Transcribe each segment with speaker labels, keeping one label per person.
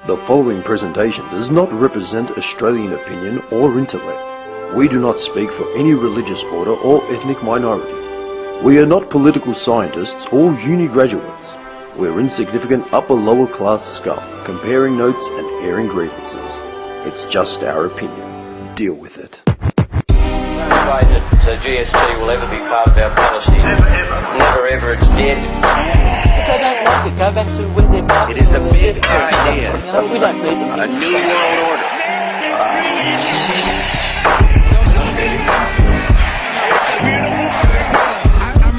Speaker 1: The following presentation does not represent Australian opinion or intellect. We do not speak for any religious order or ethnic minority. We are not political scientists or uni graduates. We're insignificant upper-lower class scum, comparing notes and airing grievances. It's just our opinion. Deal with it.
Speaker 2: No way that GST will ever be part of our policy.
Speaker 3: Never ever.
Speaker 2: Never ever, it's dead.
Speaker 4: If they don't like it, go back to where they're parked.
Speaker 2: It is a big idea.
Speaker 4: You know, we don't need them.
Speaker 2: A new world order.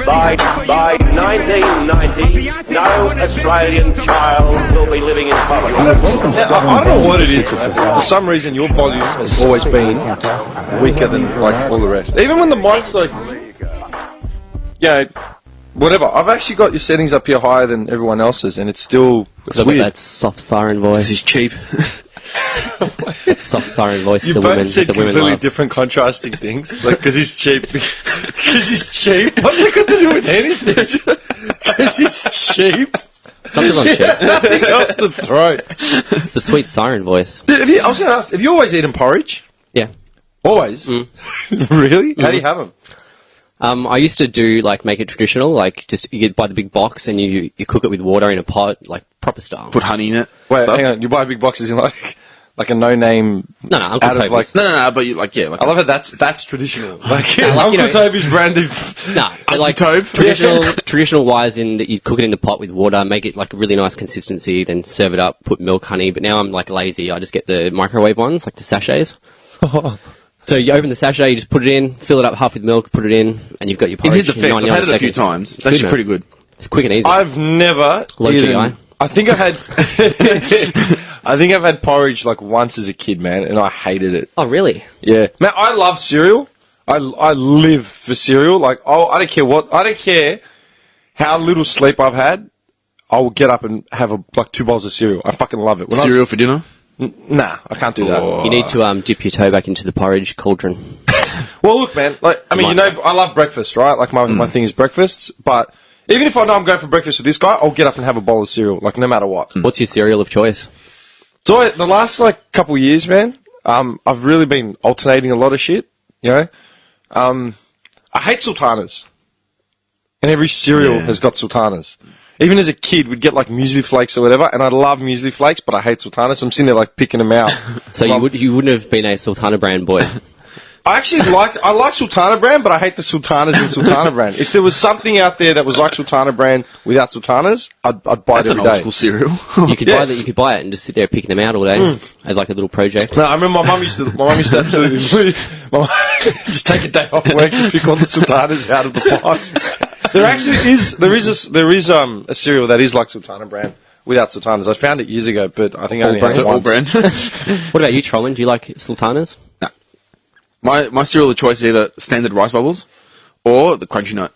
Speaker 2: By 1990, no Australian child will be living in poverty.
Speaker 5: I don't know what it is. For some reason, your volume has always been weaker than like all the rest. Even when the mic's like, whatever. I've actually got your settings up here higher than everyone else's, and it's still weird.
Speaker 6: That soft siren voice.
Speaker 5: This is cheap.
Speaker 6: That soft siren voice.
Speaker 5: You
Speaker 6: the
Speaker 5: both
Speaker 6: women,
Speaker 5: said
Speaker 6: the women
Speaker 5: completely
Speaker 6: love.
Speaker 5: different, contrasting things. Like, because he's cheap. Because he's cheap. What's that got to do with anything? Because he's cheap.
Speaker 6: Something on cheap.
Speaker 5: Nothing else to throw.
Speaker 6: It's the sweet siren voice.
Speaker 5: Dude, I was going to ask, have you always eaten porridge?
Speaker 6: Yeah.
Speaker 5: Always? Really? How do you have them?
Speaker 6: I used to do, make it traditional, just you buy the big box and you cook it with water in a pot, proper style.
Speaker 7: Put honey in it.
Speaker 5: Wait,
Speaker 7: stuff.
Speaker 5: hang on. You buy big boxes in like a no-name.
Speaker 6: No, Uncle
Speaker 5: out of
Speaker 6: Toby's.
Speaker 7: No, but you
Speaker 5: I love it. That's traditional.
Speaker 6: Uncle
Speaker 5: Toby's branded.
Speaker 6: No, but traditional wise in that you cook it in the pot with water, make it a really nice consistency, then serve it up, put milk, honey. But now I'm lazy. I just get the microwave ones, the sachets. So you open the sachet, you just put it in, fill it up half with milk, put it in, and you've got your porridge.
Speaker 7: Here's the fact, I've had it a few times. It's actually pretty good.
Speaker 6: It's quick and easy.
Speaker 5: I've never
Speaker 6: Low
Speaker 5: eaten.
Speaker 6: GI.
Speaker 5: I think I've had porridge once as a kid, man, and I hated it.
Speaker 6: Oh, really?
Speaker 5: Yeah, man, I love cereal. I live for cereal. I don't care what. I don't care how little sleep I've had. I will get up and have 2 bowls of cereal. I fucking love it.
Speaker 7: Cereal for dinner?
Speaker 5: Nah, I can't do that.
Speaker 6: You need to dip your toe back into the porridge cauldron.
Speaker 5: Well, look, man. I love breakfast, right? My thing is breakfast. But even if I know I'm going for breakfast with this guy, I'll get up and have a bowl of cereal, no matter what.
Speaker 6: What's your cereal of choice?
Speaker 5: So the last couple of years, man, I've really been alternating a lot of shit. You know, I hate sultanas, and every cereal has got sultanas. Even as a kid, we'd get muesli flakes or whatever, and I love muesli flakes, but I hate sultanas. So I'm sitting there picking them out.
Speaker 6: So you wouldn't have been a Sultana brand boy.
Speaker 5: I actually like Sultana brand, but I hate the sultanas in Sultana brand. If there was something out there that was like Sultana brand without sultanas, I'd buy it every day.
Speaker 7: That's an old school cereal.
Speaker 6: You could buy that. You could buy it and just sit there picking them out all day as a little project.
Speaker 5: No, I remember my mum used to absolutely just take a day off work and pick all the sultanas out of the box. There is a cereal that is like Sultana brand without sultanas. I found it years ago, but I think I only had it once.
Speaker 7: Brand.
Speaker 6: What about you, Trollman? Do you like sultanas?
Speaker 7: No. My cereal of choice is either standard rice bubbles or the crunchy nut.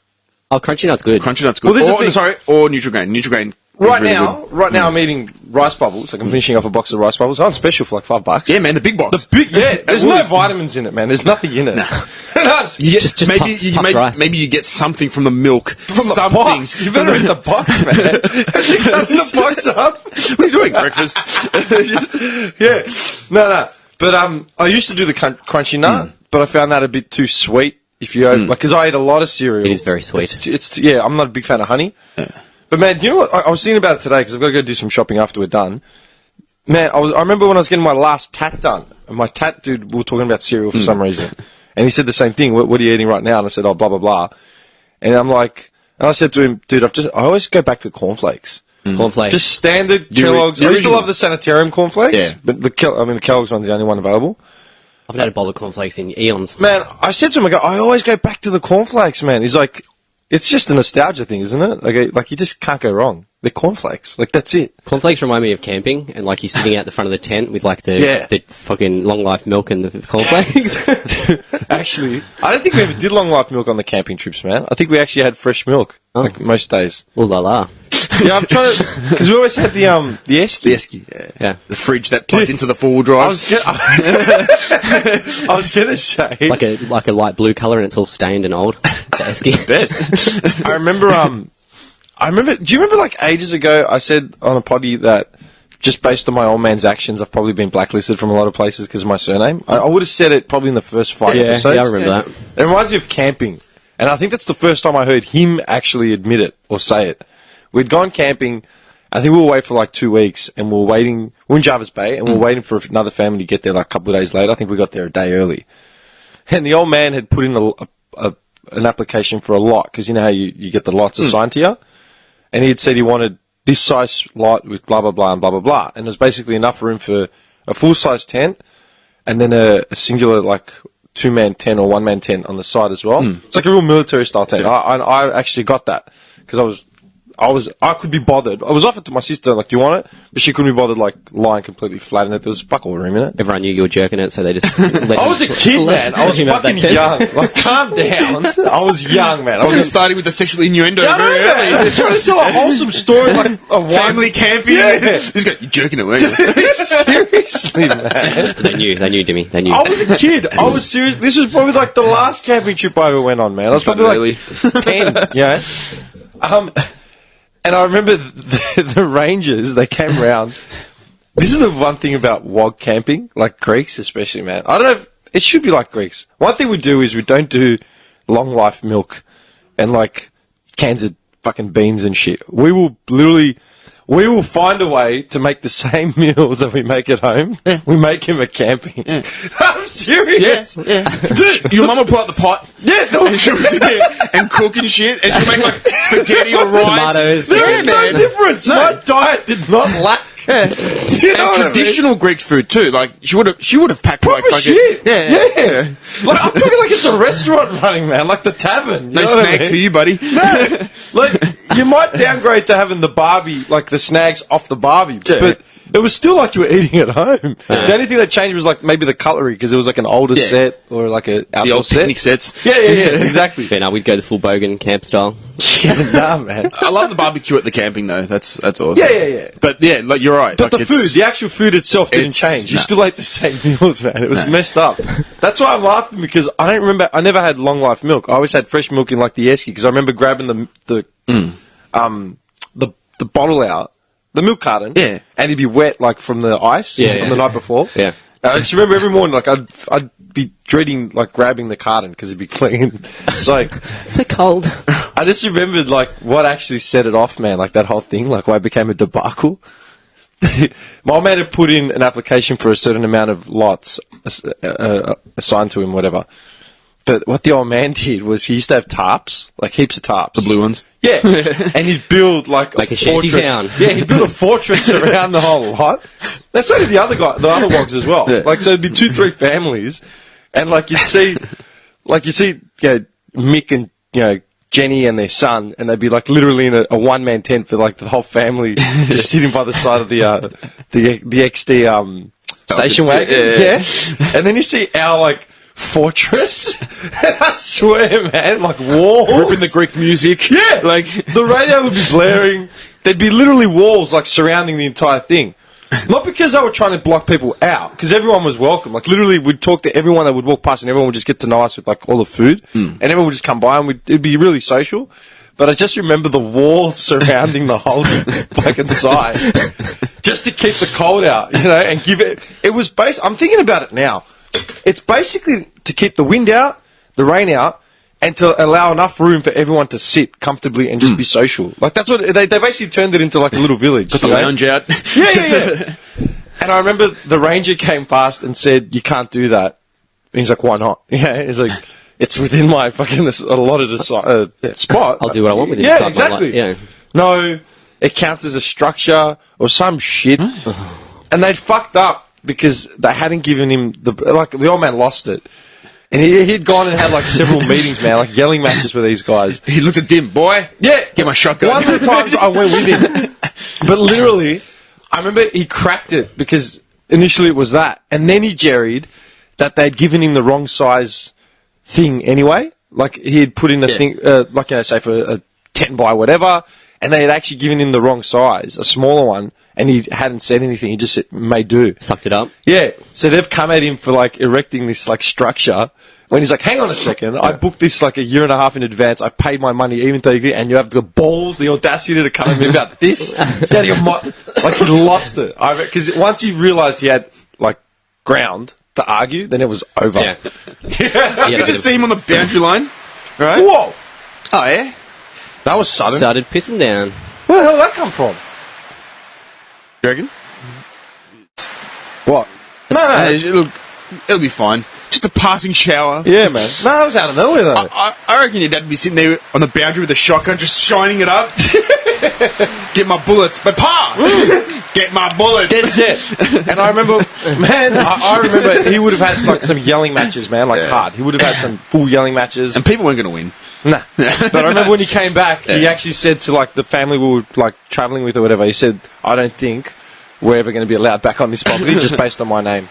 Speaker 6: Oh, crunchy nut's good.
Speaker 7: Crunchy nut's good.
Speaker 5: Well,
Speaker 7: or Nutrigrain. Nutrigrain.
Speaker 5: Right now, I'm eating rice bubbles. I'm finishing off a box of rice bubbles. On special for $5.
Speaker 7: Yeah, man, the big box.
Speaker 5: There's no vitamins in it, man. There's nothing in it.
Speaker 7: Nah.
Speaker 6: Just
Speaker 7: maybe you get something from the milk.
Speaker 5: From the box. You better eat the box, man. You cut the box up.
Speaker 7: What are you doing? Breakfast?
Speaker 5: No. But I used to do the crunchy nut, but I found that a bit too sweet. If you because I eat a lot of cereal.
Speaker 6: It is very sweet.
Speaker 5: I'm not a big fan of honey. Yeah. But man, you know what? I was thinking about it today because I've got to go do some shopping after we're done. Man, I remember when I was getting my last tat done, and my tat dude, we were talking about cereal for some reason, and he said the same thing. What are you eating right now? And I said, oh, blah blah blah. And I said to him, dude, I always go back to cornflakes.
Speaker 6: Cornflakes.
Speaker 5: Just standard Kellogg's. I used to love the Sanitarium cornflakes, but the Kellogg's one's the only one available.
Speaker 6: I've had a bowl of cornflakes in eons.
Speaker 5: Man, I said to him, I always go back to the cornflakes, man. He's like, it's just a nostalgia thing, isn't it? You just can't go wrong. They're cornflakes. That's it.
Speaker 6: Cornflakes remind me of camping, and you're sitting out the front of the tent with the fucking long life milk and the cornflakes.
Speaker 5: Actually, I don't think we ever did long life milk on the camping trips, man. I think we actually had fresh milk most days.
Speaker 6: Ooh la la.
Speaker 5: Yeah, I'm trying to, because we always had the esky.
Speaker 7: The esky,
Speaker 6: yeah.
Speaker 7: The fridge that plugged into the four-wheel drive.
Speaker 5: I was gonna say
Speaker 6: like a light blue colour and it's all stained and old. The esky.
Speaker 5: Best. I remember. Do you remember ages ago I said on a potty that just based on my old man's actions, I've probably been blacklisted from a lot of places because of my surname. I would have said it probably in the first 5 episodes.
Speaker 6: Yeah, I remember that.
Speaker 5: It reminds me of camping. And I think that's the first time I heard him actually admit it or say it. We'd gone camping. I think we were away for like 2 weeks, and we were waiting. We were in Jarvis Bay, and we were waiting for another family to get there like a couple of days later. I think we got there a day early. And the old man had put in an application for a lot, because you know how you get the lots assigned to you? And he had said he wanted this size lot with blah, blah, blah, and blah, blah, blah. And there was basically enough room for a full-size tent, and then a singular, like, 2-man tent or 1-man tent on the side as well. It's like a real military-style tent.
Speaker 7: Yeah.
Speaker 5: I actually got that, because I could be bothered. I was offered to my sister, like, do you want it? But she couldn't be bothered, like, lying completely flat in it. There was fuck all room in it.
Speaker 6: Everyone knew you were jerking it, so they just.
Speaker 5: I was a kid, man. I was fucking young. Like, calm down. I was young, man. I was
Speaker 7: starting with the sexual innuendo
Speaker 5: Yeah, I know,
Speaker 7: very
Speaker 5: man.
Speaker 7: early.
Speaker 5: They're trying to tell a wholesome story, like a
Speaker 7: Family camping.
Speaker 5: Yeah.
Speaker 7: This guy, you're jerking it, weren't you?
Speaker 5: Seriously, man.
Speaker 6: They knew, Jimmy. They knew.
Speaker 5: I was a kid. I was serious. This was probably like the last camping trip I ever went on, man. I was probably like 10, yeah. And I remember the rangers, they came round. This is the one thing about WOG camping, like Greeks especially, man. I don't know if it should be like Greeks. One thing we do is we don't do long life milk and like cans of fucking beans and shit. We will find a way to make the same meals that we make at home. Yeah. We make him at camping. Yeah. I'm serious.
Speaker 7: Yeah. Dude, your mum will pull out the pot.
Speaker 5: Yeah,
Speaker 7: And she'll sit there and cook and shit, and she'll make like spaghetti or rice.
Speaker 6: Tomatoes.
Speaker 5: there is no difference.
Speaker 7: No.
Speaker 5: My diet did not lack.
Speaker 7: Yeah.
Speaker 5: You know what I mean?
Speaker 7: Traditional Greek food too. Like she would have packed
Speaker 5: Proper
Speaker 7: like
Speaker 5: shit.
Speaker 7: yeah.
Speaker 5: Like I'm talking like it's a restaurant running, man, like the tavern. You
Speaker 7: No
Speaker 5: know what I
Speaker 7: snacks
Speaker 5: mean?
Speaker 7: for you, buddy.
Speaker 5: No, like you might downgrade to having the barbie, like the snags off the barbie,
Speaker 7: Yeah.
Speaker 5: but it was still like you were eating at home. The only thing that changed was like maybe the cutlery, because it was like an older
Speaker 7: Yeah.
Speaker 5: set or like a
Speaker 7: The
Speaker 5: outdoor
Speaker 7: old
Speaker 5: set.
Speaker 7: picnic sets.
Speaker 5: Yeah, exactly.
Speaker 6: Yeah, no, we'd go the full bogan camp style.
Speaker 5: Yeah, nah, man.
Speaker 7: I love the barbecue at the camping though. That's awesome.
Speaker 5: Yeah.
Speaker 7: But yeah, like you're right.
Speaker 5: But
Speaker 7: like,
Speaker 5: the actual food itself didn't
Speaker 7: it's-
Speaker 5: change. You
Speaker 7: nah.
Speaker 5: still ate the same meals, man. It was messed up. That's why I'm laughing, because I don't remember. I never had long life milk. I always had fresh milk in like the esky, because I remember grabbing the bottle out, the milk carton,
Speaker 7: Yeah.
Speaker 5: and it'd be wet like from the ice from the night before.
Speaker 6: Yeah.
Speaker 5: I just remember every morning, like I'd be dreading like grabbing the carton because it'd be clean. So
Speaker 6: So cold.
Speaker 5: I just remembered like what actually set it off, man. Like that whole thing, like why it became a debacle. My man had put in an application for a certain amount of lots assigned to him, whatever. But what the old man did was he used to have tarps, like heaps of tarps.
Speaker 7: The blue ones.
Speaker 5: Yeah, and he'd build like
Speaker 6: Like a shanty
Speaker 5: fortress.
Speaker 6: town.
Speaker 5: Yeah, he'd build a fortress around the whole lot. That's so did the other wogs as well.
Speaker 7: Yeah.
Speaker 5: Like so, it'd be 2-3 families, and like you see, you know, Mick and Jenny and their son, and they'd be like literally in a 1-man tent for like the whole family, just sitting by the side of the XD station wagon.
Speaker 7: yeah.
Speaker 5: And then you see our like fortress, and I swear, man, like walls.
Speaker 7: Ripping the Greek music.
Speaker 5: Yeah,
Speaker 7: Like
Speaker 5: the radio would be blaring. There'd be literally walls like surrounding the entire thing. Not because they were trying to block people out, because everyone was welcome. Like literally, we'd talk to everyone that would walk past, and everyone would just get to know us with like all the food, and everyone would just come by, and it'd be really social. But I just remember the walls surrounding the whole fucking site, just to keep the cold out, and give it. It was I'm thinking about it now. It's basically to keep the wind out, the rain out, and to allow enough room for everyone to sit comfortably and just be social. Like that's what they basically turned it into, like a little village.
Speaker 7: got the lounge out.
Speaker 5: Yeah. And I remember the ranger came past and said, "You can't do that." And he's like, "Why not?" Yeah, he's like, "It's within my fucking allotted spot.
Speaker 6: I'll do what I want with it.
Speaker 5: Yeah, exactly.
Speaker 6: Yeah.
Speaker 5: No, it counts as a structure or some shit." And they'd fucked up because they hadn't given him the old man lost it. And he'd gone and had like several meetings, man, like yelling matches with these guys.
Speaker 7: He looks at Dim, boy.
Speaker 5: Yeah.
Speaker 7: Get my shotgun.
Speaker 5: One of the times I went with him. But literally, I remember he cracked it because initially it was that. And then he jerried that they'd given him the wrong size thing anyway. Like he had put in a thing, like say for a 10 by whatever, and they had actually given him the wrong size, a smaller one, and he hadn't said anything. He just said, "May do."
Speaker 6: Sucked it up.
Speaker 5: Yeah. So they've come at him for like erecting this like structure when he's like, hang on a second, I booked this like a year and a half in advance, I paid my money even though and you have the balls, the audacity to come at me about this? Like he lost it. Because once he realised he had like ground to argue, then it was over.
Speaker 6: Yeah.
Speaker 7: You could just see him on the boundary line, right?
Speaker 5: Whoa!
Speaker 7: Oh, yeah?
Speaker 5: That was sudden.
Speaker 6: Started pissing down.
Speaker 5: Where the hell did that come from?
Speaker 7: You reckon?
Speaker 5: What? No.
Speaker 7: It'll be fine. Just a passing shower.
Speaker 5: Yeah, man. No, that was out of nowhere, though.
Speaker 7: I reckon your dad would be sitting there on the boundary with a shotgun, just shining it up. Get my bullets. But Pa! Get my bullets.
Speaker 5: That's it. And I remember, man, I remember he would have had like some yelling matches, man, like hard. He would have had some full yelling matches.
Speaker 7: And people weren't going to win.
Speaker 5: Nah. But I remember when he came back, he actually said to like the family we were like travelling with or whatever, he said, I don't think we're ever going to be allowed back on this property just based on my name.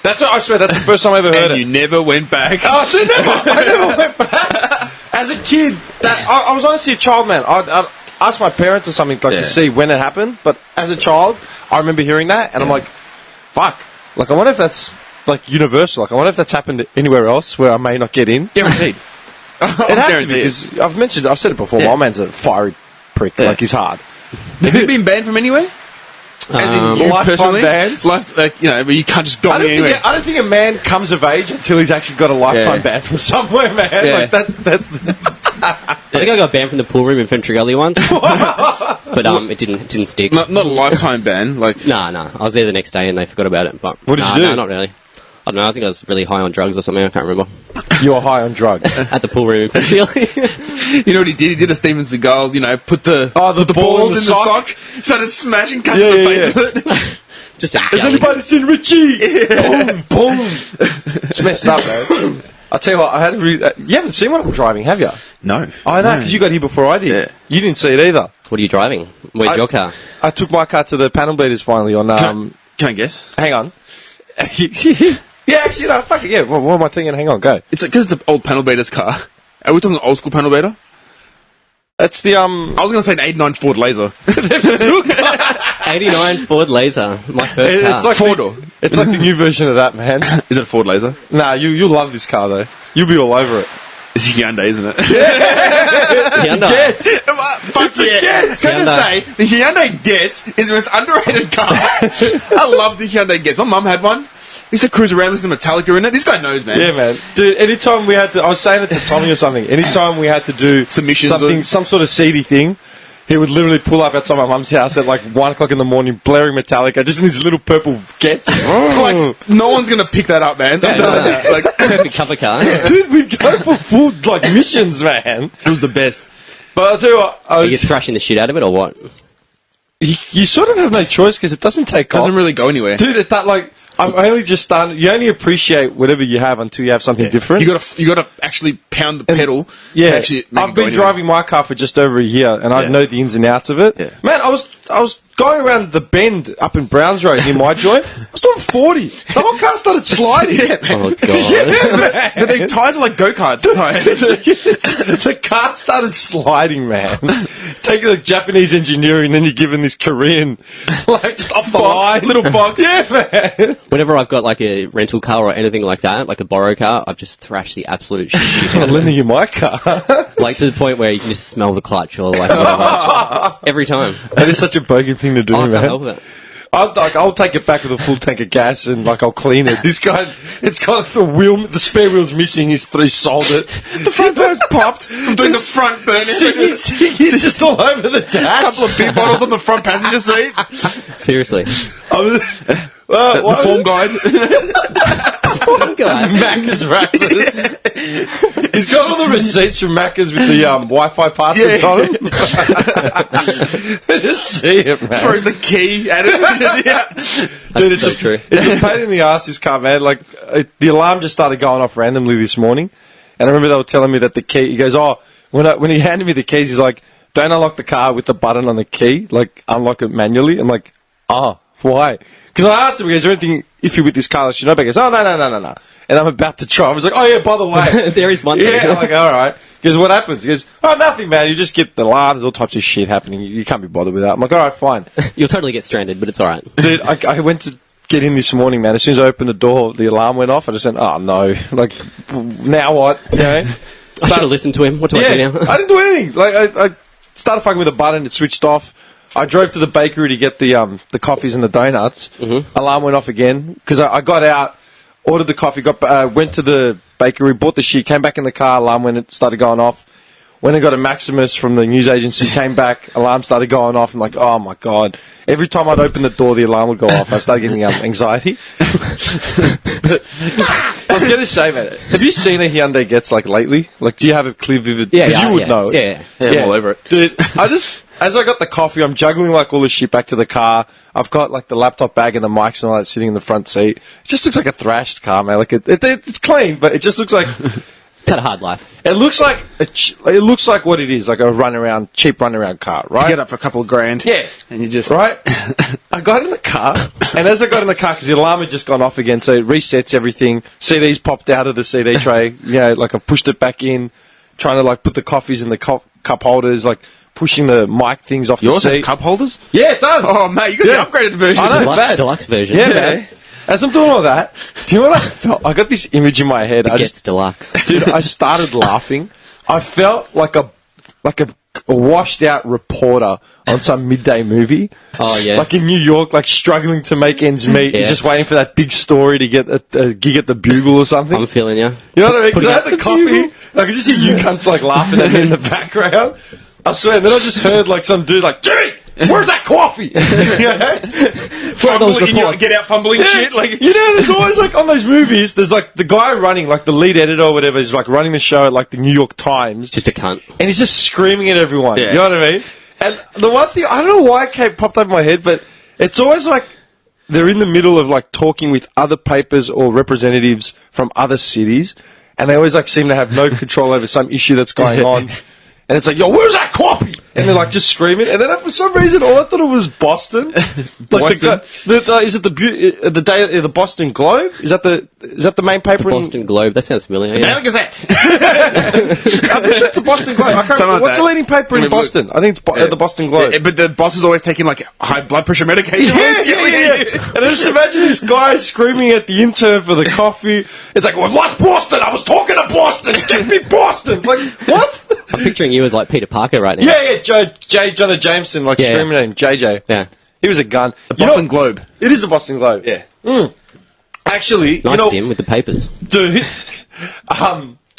Speaker 5: That's what I swear. That's the first time I ever heard
Speaker 7: And
Speaker 5: it.
Speaker 7: you never went back.
Speaker 5: Oh, so I never went back. As a kid, I was honestly a child, man. I'd ask my parents or something like to see when it happened. But as a child, I remember hearing that, and I'm like, "Fuck!" Like, I wonder if that's like universal. Like, I wonder if that's happened anywhere else where I may not get in.
Speaker 7: Guaranteed.
Speaker 5: It has to be, 'cause I've said it before. My man's a fiery prick. Like, he's hard.
Speaker 7: Have you been banned from anywhere? As in you
Speaker 5: lifetime
Speaker 7: personally?
Speaker 5: bans?
Speaker 7: Like, you know, but you can't just go
Speaker 5: I
Speaker 7: anywhere.
Speaker 5: don't think a man comes of age until he's actually got a lifetime ban from somewhere, man.
Speaker 7: Yeah.
Speaker 5: Like, that's
Speaker 6: I think I got banned from the pool room in Ventrigully once. But it didn't stick.
Speaker 7: Not a lifetime ban. Like,
Speaker 6: No. I was there the next day and they forgot about it. But
Speaker 5: What did you do?
Speaker 6: No, not really. I don't know. I think I was really high on drugs or something. I can't remember.
Speaker 5: You're high on drugs.
Speaker 6: At the pool room in Ventrigully.
Speaker 7: you know what he did? He did a Steven Seagal, you know, put the
Speaker 5: ball
Speaker 7: balls in the sock, started smashing, cutting
Speaker 5: Yeah,
Speaker 7: the
Speaker 5: yeah,
Speaker 7: face with it.
Speaker 6: Just a
Speaker 5: Has
Speaker 6: galley.
Speaker 5: anybody seen Richie? Boom, boom. It's messed up, man. I'll tell you what, I had to you haven't seen what I'm driving, have you?
Speaker 7: No.
Speaker 5: I know, because you got here before I did.
Speaker 7: Yeah.
Speaker 5: You didn't see it either.
Speaker 6: What are you driving? Where's your car?
Speaker 5: I took my car to the panel beaters finally on,
Speaker 7: Can I guess?
Speaker 5: hang on. Yeah, actually, no, fuck it, yeah. What am I thinking? Hang on, go.
Speaker 7: It's because it's an old panel beater's car. Are we talking old school panel beater?
Speaker 5: That's the,
Speaker 7: I was going to say an 89 Ford Laser.
Speaker 6: 89 Ford Laser. My first car.
Speaker 5: it's like
Speaker 7: Four-door.
Speaker 5: It's like the new version of that, man.
Speaker 7: Is it a Ford Laser?
Speaker 5: Nah, you'll love this car, though. You'll be all over it.
Speaker 7: It's a Hyundai, isn't it?
Speaker 6: Hyundai.
Speaker 5: Getz.
Speaker 7: Fuck yeah.
Speaker 5: Getz.
Speaker 7: Can I
Speaker 6: Hyundai.
Speaker 7: say, the Hyundai Getz is the most underrated car. I love the Hyundai Getz. My mum had one. He used to cruise around listening to Metallica in it. This guy knows, man.
Speaker 5: Yeah, man. Dude, anytime we had to, I was saying it to Tommy or something, anytime we had to do
Speaker 7: Submissions
Speaker 5: something,
Speaker 7: or-
Speaker 5: some sort of seedy thing, he would literally pull up outside my mum's house at like 1 o'clock in the morning, blaring Metallica, just in this little purple Getz.
Speaker 7: Like, no one's going to pick that up, man. Like,
Speaker 6: Perfect cover car.
Speaker 5: Dude, we'd go for full, like, missions, man.
Speaker 7: it was the best.
Speaker 5: But I'll tell you what,
Speaker 6: Are you thrashing the shit out of it or what?
Speaker 5: you sort of have no choice because it doesn't take off.
Speaker 7: Doesn't really go anywhere.
Speaker 5: Dude, it's that, like, I'm only just starting, you only appreciate whatever you have until you have something different.
Speaker 7: You gotta actually pound the pedal.
Speaker 5: Yeah,
Speaker 7: to actually make
Speaker 5: I've
Speaker 7: it go
Speaker 5: been
Speaker 7: anywhere.
Speaker 5: driving my car for just over a year, and I
Speaker 7: Yeah.
Speaker 5: know the ins and outs of it.
Speaker 7: Yeah.
Speaker 5: Man, I was going around the bend up in Browns Road near my joint. I was doing 40. The whole car started sliding.
Speaker 7: Yeah, man.
Speaker 6: Oh, God.
Speaker 5: Yeah, man.
Speaker 7: But the tyres are like go-karts tires.
Speaker 5: The car started sliding, man. Taking the Japanese engineering, then you're given this Korean, like, just off the
Speaker 7: Box,
Speaker 5: line.
Speaker 7: little box.
Speaker 5: Yeah, man.
Speaker 6: Whenever I've got like a rental car or anything like that, like a borrow car, I've just thrashed the absolute shit out
Speaker 5: I'm
Speaker 6: of it.
Speaker 5: lending you my car.
Speaker 6: Like to the point where you can just smell the clutch or like whatever. Just every time.
Speaker 5: That is such a bogan thing to do,
Speaker 6: I can't
Speaker 5: man.
Speaker 6: help it.
Speaker 5: I'll take it back with a full tank of gas and like I'll clean it. This guy, it's got the spare wheel's missing. He's sold it.
Speaker 7: The front tire's popped from doing the front burn.
Speaker 5: He's just all over the
Speaker 7: A
Speaker 5: dash.
Speaker 7: couple of beer bottles on the front passenger seat.
Speaker 6: Seriously.
Speaker 7: The form guide.
Speaker 5: Macca's rappers. He's got all the receipts from Macca's with the Wi-Fi passwords on them. Just see it, man.
Speaker 7: Throws the key at it.
Speaker 5: Dude,
Speaker 6: That's so true.
Speaker 5: It's a pain in the ass, this car, man. Like, the alarm just started going off randomly this morning. And I remember they were telling me that the key, he goes, when he handed me the keys, he's like, don't unlock the car with the button on the key. Like, unlock it manually. I'm like, why? Because I asked him, is there anything iffy with this car that you know about? He goes, no. And I'm about to try. I was like, oh yeah, by the way.
Speaker 6: There is one thing.
Speaker 5: Yeah, I'm like, alright. He goes, what happens? He goes, oh, nothing, man. You just get the alarms, all types of shit happening. You can't be bothered with that. I'm like, alright, fine.
Speaker 6: You'll totally get stranded, but it's alright.
Speaker 5: Dude, I went to get in this morning, man. As soon as I opened the door, the alarm went off. I just went, oh no, like now what? You know,
Speaker 6: I should have listened to him. What do I do now?
Speaker 5: I didn't do anything. Like I started fucking with a button. It switched off. I drove to the bakery to get the coffees and the donuts. Mm-hmm. Alarm went off again because I got out, ordered the coffee, went to the bakery, bought the shit, came back in the car. Alarm went, started going off. Went and got a Maximus from the news agency, came back, alarm started going off. I'm like, oh my God. Every time I'd open the door, the alarm would go off. I started getting anxiety. I was going to say, man, have you seen a Hyundai Getz like lately? Like, do you have a clear, vivid?
Speaker 6: Yeah,
Speaker 5: you would know.
Speaker 6: Yeah,
Speaker 7: I'm all over it.
Speaker 5: Dude, as I got the coffee, I'm juggling like all the shit back to the car. I've got like the laptop bag and the mics and all that sitting in the front seat. It just looks like a thrashed car, man. Like it's clean, but it just looks like...
Speaker 6: It's had a hard life.
Speaker 5: It looks like it looks like what it is, like a cheap runaround car, right?
Speaker 7: You get up for a couple of grand.
Speaker 5: Yeah.
Speaker 7: And you just...
Speaker 5: Right? I got in the car, and as I got in the car, because the alarm had just gone off again, so it resets everything. CDs popped out of the CD tray. You know, like I pushed it back in, trying to like put the coffees in the cup holders, like pushing the mic things off
Speaker 7: Yours
Speaker 5: the seat.
Speaker 7: has cup holders?
Speaker 5: Yeah, it does.
Speaker 7: Oh, mate, you got the upgraded version.
Speaker 5: I know, bad.
Speaker 6: Deluxe version.
Speaker 5: Yeah, man. As I'm doing all that, do you know what I felt? I got this image in my head.
Speaker 6: Getz Deluxe.
Speaker 5: Dude, I started laughing. I felt like a washed out reporter on some midday movie.
Speaker 6: Oh, yeah.
Speaker 5: Like in New York, like struggling to make ends meet.
Speaker 6: Yeah.
Speaker 5: He's just waiting for that big story to get a gig at the Bugle or something.
Speaker 6: I'm feeling you.
Speaker 5: You know what I mean? Because I had
Speaker 6: Putting
Speaker 5: the
Speaker 6: out the
Speaker 5: coffee. I could just hear you cunts like laughing at me in the background. I swear. And then I just heard like some dude like, Jimmy, where's that coffee?
Speaker 7: Fumbling, get out fumbling shit. Like,
Speaker 5: you know, there's always like on those movies, there's like the guy running, like the lead editor or whatever, is like running the show at like the New York Times.
Speaker 6: Just a cunt.
Speaker 5: And he's just screaming at everyone.
Speaker 7: Yeah.
Speaker 5: You know what I mean? And the one thing, I don't know why it popped up in my head, but it's always like they're in the middle of like talking with other papers or representatives from other cities, and they always like seem to have no control over some issue that's going on. And it's like, yo, where's that coffee? And they're like just screaming. And then for some reason, all I thought it was Boston. Like is it the Boston Globe? Is that the main paper?
Speaker 6: The Boston Globe. That sounds familiar.
Speaker 7: Daily
Speaker 6: Yeah.
Speaker 7: Gazette.
Speaker 5: I'm pretty sure it's the Boston Globe. I can't
Speaker 7: Something like
Speaker 5: what's
Speaker 7: that.
Speaker 5: the leading paper in Boston? I think it's the Boston Globe.
Speaker 7: Yeah, but the boss is always taking like high blood pressure medication.
Speaker 5: Yeah. And I just imagine this guy screaming at the intern for the coffee. It's like, well, what's Boston? I was talking to Boston. Give me Boston. Like, what?
Speaker 6: I'm picturing you as like Peter Parker right now.
Speaker 5: Yeah, Jonah Jameson, like screaming at him, JJ.
Speaker 6: Yeah.
Speaker 5: He was a gun.
Speaker 7: The Boston Globe.
Speaker 5: It is the Boston Globe.
Speaker 7: Yeah.
Speaker 5: Actually,
Speaker 6: Nice Dim with the papers.
Speaker 5: dude,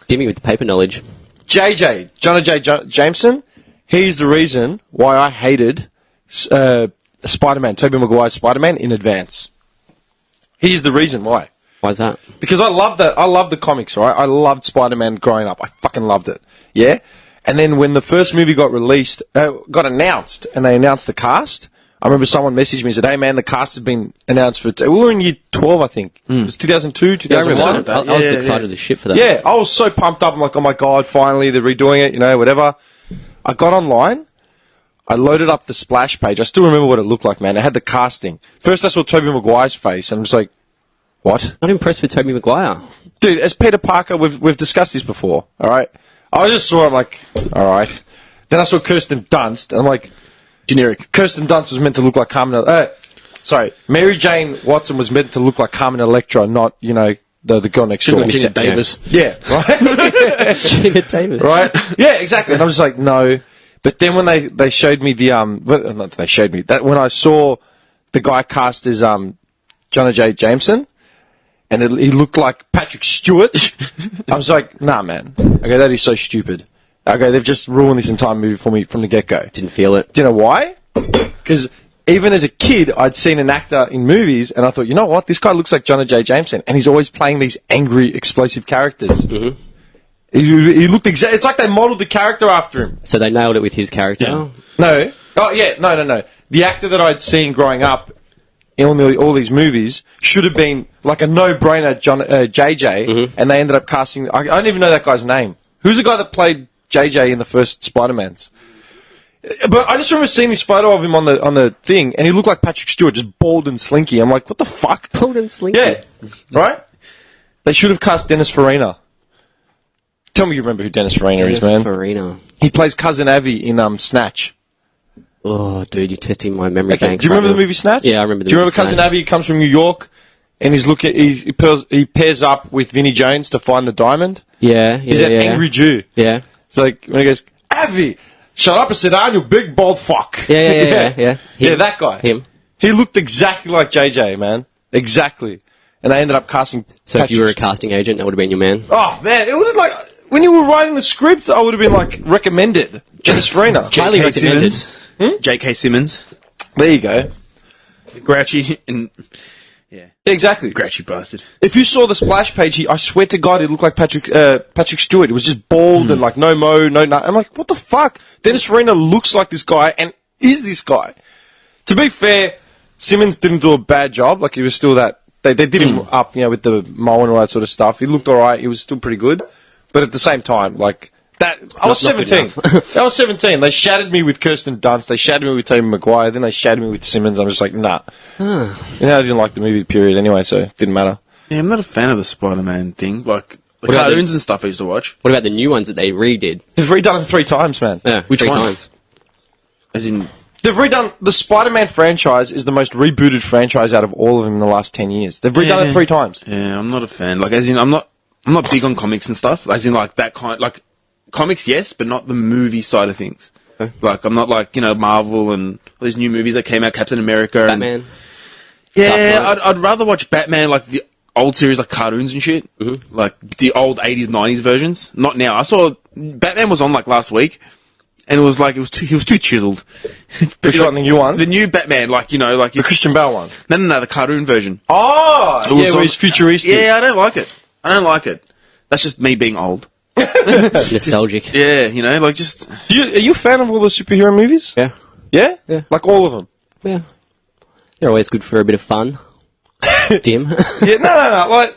Speaker 6: Dimmy with the paper knowledge.
Speaker 5: JJ, Jonah Jameson, he's the reason why I hated Spider-Man, Tobey Maguire's Spider-Man in advance. He's the reason why.
Speaker 6: Why is that?
Speaker 5: Because I love that. I love the comics, right? I loved Spider-Man growing up. I fucking loved it. Yeah? And then when the first movie got released, got announced, and they announced the cast, I remember someone messaged me and said, hey man, the cast has been announced for... We were in year 12, I think. It was 2002, 2001.
Speaker 6: I was excited as shit for that.
Speaker 5: Yeah, I was so pumped up. I'm like, oh my God, finally, they're redoing it, you know, whatever. I got online. I loaded up the splash page. I still remember what it looked like, man. It had the casting. First, I saw Tobey Maguire's face, and I was like, what?
Speaker 6: Not impressed with Tobey Maguire.
Speaker 5: Dude, as Peter Parker, we've discussed this before, all right? I just saw it, I'm like, all right. Then I saw Kirsten Dunst, and I'm like...
Speaker 7: Generic.
Speaker 5: Kirsten Dunst was meant to look like Mary Jane Watson was meant to look like Carmen Electra, not, you know, the girl next door.
Speaker 7: Gina Davis.
Speaker 5: Yeah, right?
Speaker 6: Gina Davis.
Speaker 5: Right? Yeah, exactly. And I was like, no. But then when they showed me when I saw the guy cast as Jonah J. Jameson, and he looked like Patrick Stewart, I was like, nah, man. Okay, that is so stupid. Okay, they've just ruined this entire movie for me from the get-go.
Speaker 6: Didn't feel it.
Speaker 5: Do you know why? Because even as a kid, I'd seen an actor in movies, and I thought, you know what? This guy looks like Jonah J. Jameson, and he's always playing these angry, explosive characters. Mm-hmm. He looked it's like they modelled the character after him.
Speaker 6: So they nailed it with his character?
Speaker 5: Yeah. No. Oh, yeah, no. The actor that I'd seen growing up in all these movies should have been like a no-brainer JJ, and they ended up casting... I don't even know that guy's name. Who's the guy that played JJ in the first Spider-Mans? But I just remember seeing this photo of him on the thing, and he looked like Patrick Stewart, just bald and slinky. I'm like, what the fuck?
Speaker 6: Bald and slinky?
Speaker 5: Yeah. Right? They should have cast Dennis Farina. Tell me you remember who Dennis Farina is, man.
Speaker 6: Farina.
Speaker 5: He plays Cousin Avi in Snatch.
Speaker 6: Oh, dude, you're testing my memory
Speaker 5: Okay,
Speaker 6: bank.
Speaker 5: do you remember
Speaker 6: right
Speaker 5: the
Speaker 6: now.
Speaker 5: movie Snatch?
Speaker 6: Yeah, I remember the
Speaker 5: Do you
Speaker 6: movie
Speaker 5: remember Cousin
Speaker 6: Snatch.
Speaker 5: Abby comes from New York, and he pairs up with Vinnie Jones to find the diamond?
Speaker 6: Yeah,
Speaker 5: He's
Speaker 6: yeah,
Speaker 5: that angry Jew.
Speaker 6: Yeah.
Speaker 5: It's like, when he goes, Abby, shut up and sit down, you big bald fuck.
Speaker 6: Yeah.
Speaker 5: Yeah,
Speaker 6: Him.
Speaker 5: that guy.
Speaker 6: Him.
Speaker 5: He looked exactly like JJ, man. Exactly. And I ended up casting
Speaker 6: So if you were a
Speaker 5: Patrick-
Speaker 6: casting agent, that would have been your man.
Speaker 5: Oh, man, it would have, like, when you were writing the script, I would have been, like, recommended. James Farina.
Speaker 6: Highly
Speaker 7: J.K.
Speaker 6: recommended.
Speaker 7: Simmons. J.K. Simmons.
Speaker 5: There you go.
Speaker 7: Grouchy and... Yeah.
Speaker 5: Exactly.
Speaker 7: Grouchy bastard.
Speaker 5: If you saw the splash page, I swear to God, he looked like Patrick Stewart. It was just bald and like no mo, no nut. I'm like, what the fuck? Dennis Farina looks like this guy and is this guy. To be fair, Simmons didn't do a bad job. Like he was still that. They did him up, with the mo and all that sort of stuff. He looked alright. He was still pretty good. But at the same time, like that, I was
Speaker 6: Not good
Speaker 5: 17. I was 17. They shattered me with Kirsten Dunst. They shattered me with Tobey Maguire. Then they shattered me with Simmons. I'm just like, nah. I didn't like the movie period anyway, so it didn't matter.
Speaker 7: Yeah, I'm not a fan of the Spider-Man thing. Like, the
Speaker 6: about
Speaker 7: cartoons and stuff I used to watch.
Speaker 6: What about the new ones that they redid?
Speaker 5: They've redone it 3 times, man.
Speaker 6: Yeah,
Speaker 7: Which
Speaker 6: three
Speaker 7: one?
Speaker 6: times.
Speaker 7: As in...
Speaker 5: They've redone the Spider-Man franchise is the most rebooted franchise out of all of them in the last 10 years. They've redone it 3 times.
Speaker 7: Yeah, I'm not a fan. Like, as in, I'm not big on comics and stuff. As in, like, that kind... Like, comics, yes, but not the movie side of things. Like, I'm not like, Marvel and all these new movies that came out, Captain America and...
Speaker 6: Batman.
Speaker 7: Yeah,
Speaker 6: Dark Knight.
Speaker 7: I'd rather watch Batman, like, the old series, like, cartoons and shit. Like, the old 80s, 90s versions. Not now. I saw... Batman was on, like, last week. And it was like, he was too chiseled.
Speaker 5: Which one, the new one?
Speaker 7: The new Batman, like, like...
Speaker 5: The Christian Bale one.
Speaker 7: No, the cartoon version.
Speaker 5: Oh!
Speaker 7: It was
Speaker 5: yeah,
Speaker 7: on-
Speaker 5: where he's futuristic.
Speaker 7: Yeah, I don't like it. That's just me being old.
Speaker 6: Nostalgic.
Speaker 7: Yeah, like, just...
Speaker 5: Are you a fan of all the superhero movies?
Speaker 6: Yeah.
Speaker 5: Yeah?
Speaker 6: Yeah.
Speaker 5: Like all of them?
Speaker 6: Yeah. They're always good for a bit of fun. Dim.
Speaker 5: Yeah, no. Like,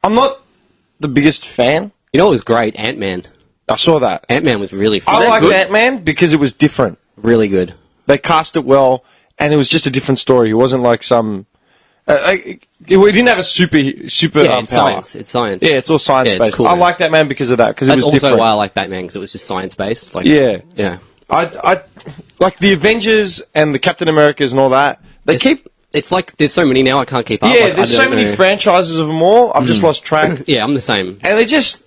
Speaker 5: I'm not the biggest fan.
Speaker 6: You know what was great? Ant-Man.
Speaker 5: I saw that.
Speaker 6: Ant-Man was really fun.
Speaker 5: I liked
Speaker 7: good?
Speaker 5: Ant-Man because it was different.
Speaker 6: Really good.
Speaker 5: They cast it well, and it was just a different story. It wasn't like some... we didn't have a super
Speaker 6: Yeah, it's
Speaker 5: power.
Speaker 6: science. It's science.
Speaker 5: Yeah, it's all science-based.
Speaker 6: Yeah, it's cool,
Speaker 5: I
Speaker 6: man.
Speaker 5: like that, man, because of that, because it
Speaker 6: That's
Speaker 5: was
Speaker 6: also
Speaker 5: different.
Speaker 6: why I like Batman, because it was just science-based. Like,
Speaker 5: Yeah.
Speaker 6: Yeah.
Speaker 5: I like the Avengers and the Captain Americas and all that. They keep...
Speaker 6: It's like, there's so many now, I can't keep up.
Speaker 5: Yeah,
Speaker 6: Like,
Speaker 5: there's
Speaker 6: I
Speaker 5: so
Speaker 6: don't
Speaker 5: many
Speaker 6: know.
Speaker 5: franchises of them all. I've just lost track.
Speaker 6: Yeah, I'm the same.
Speaker 5: And they just...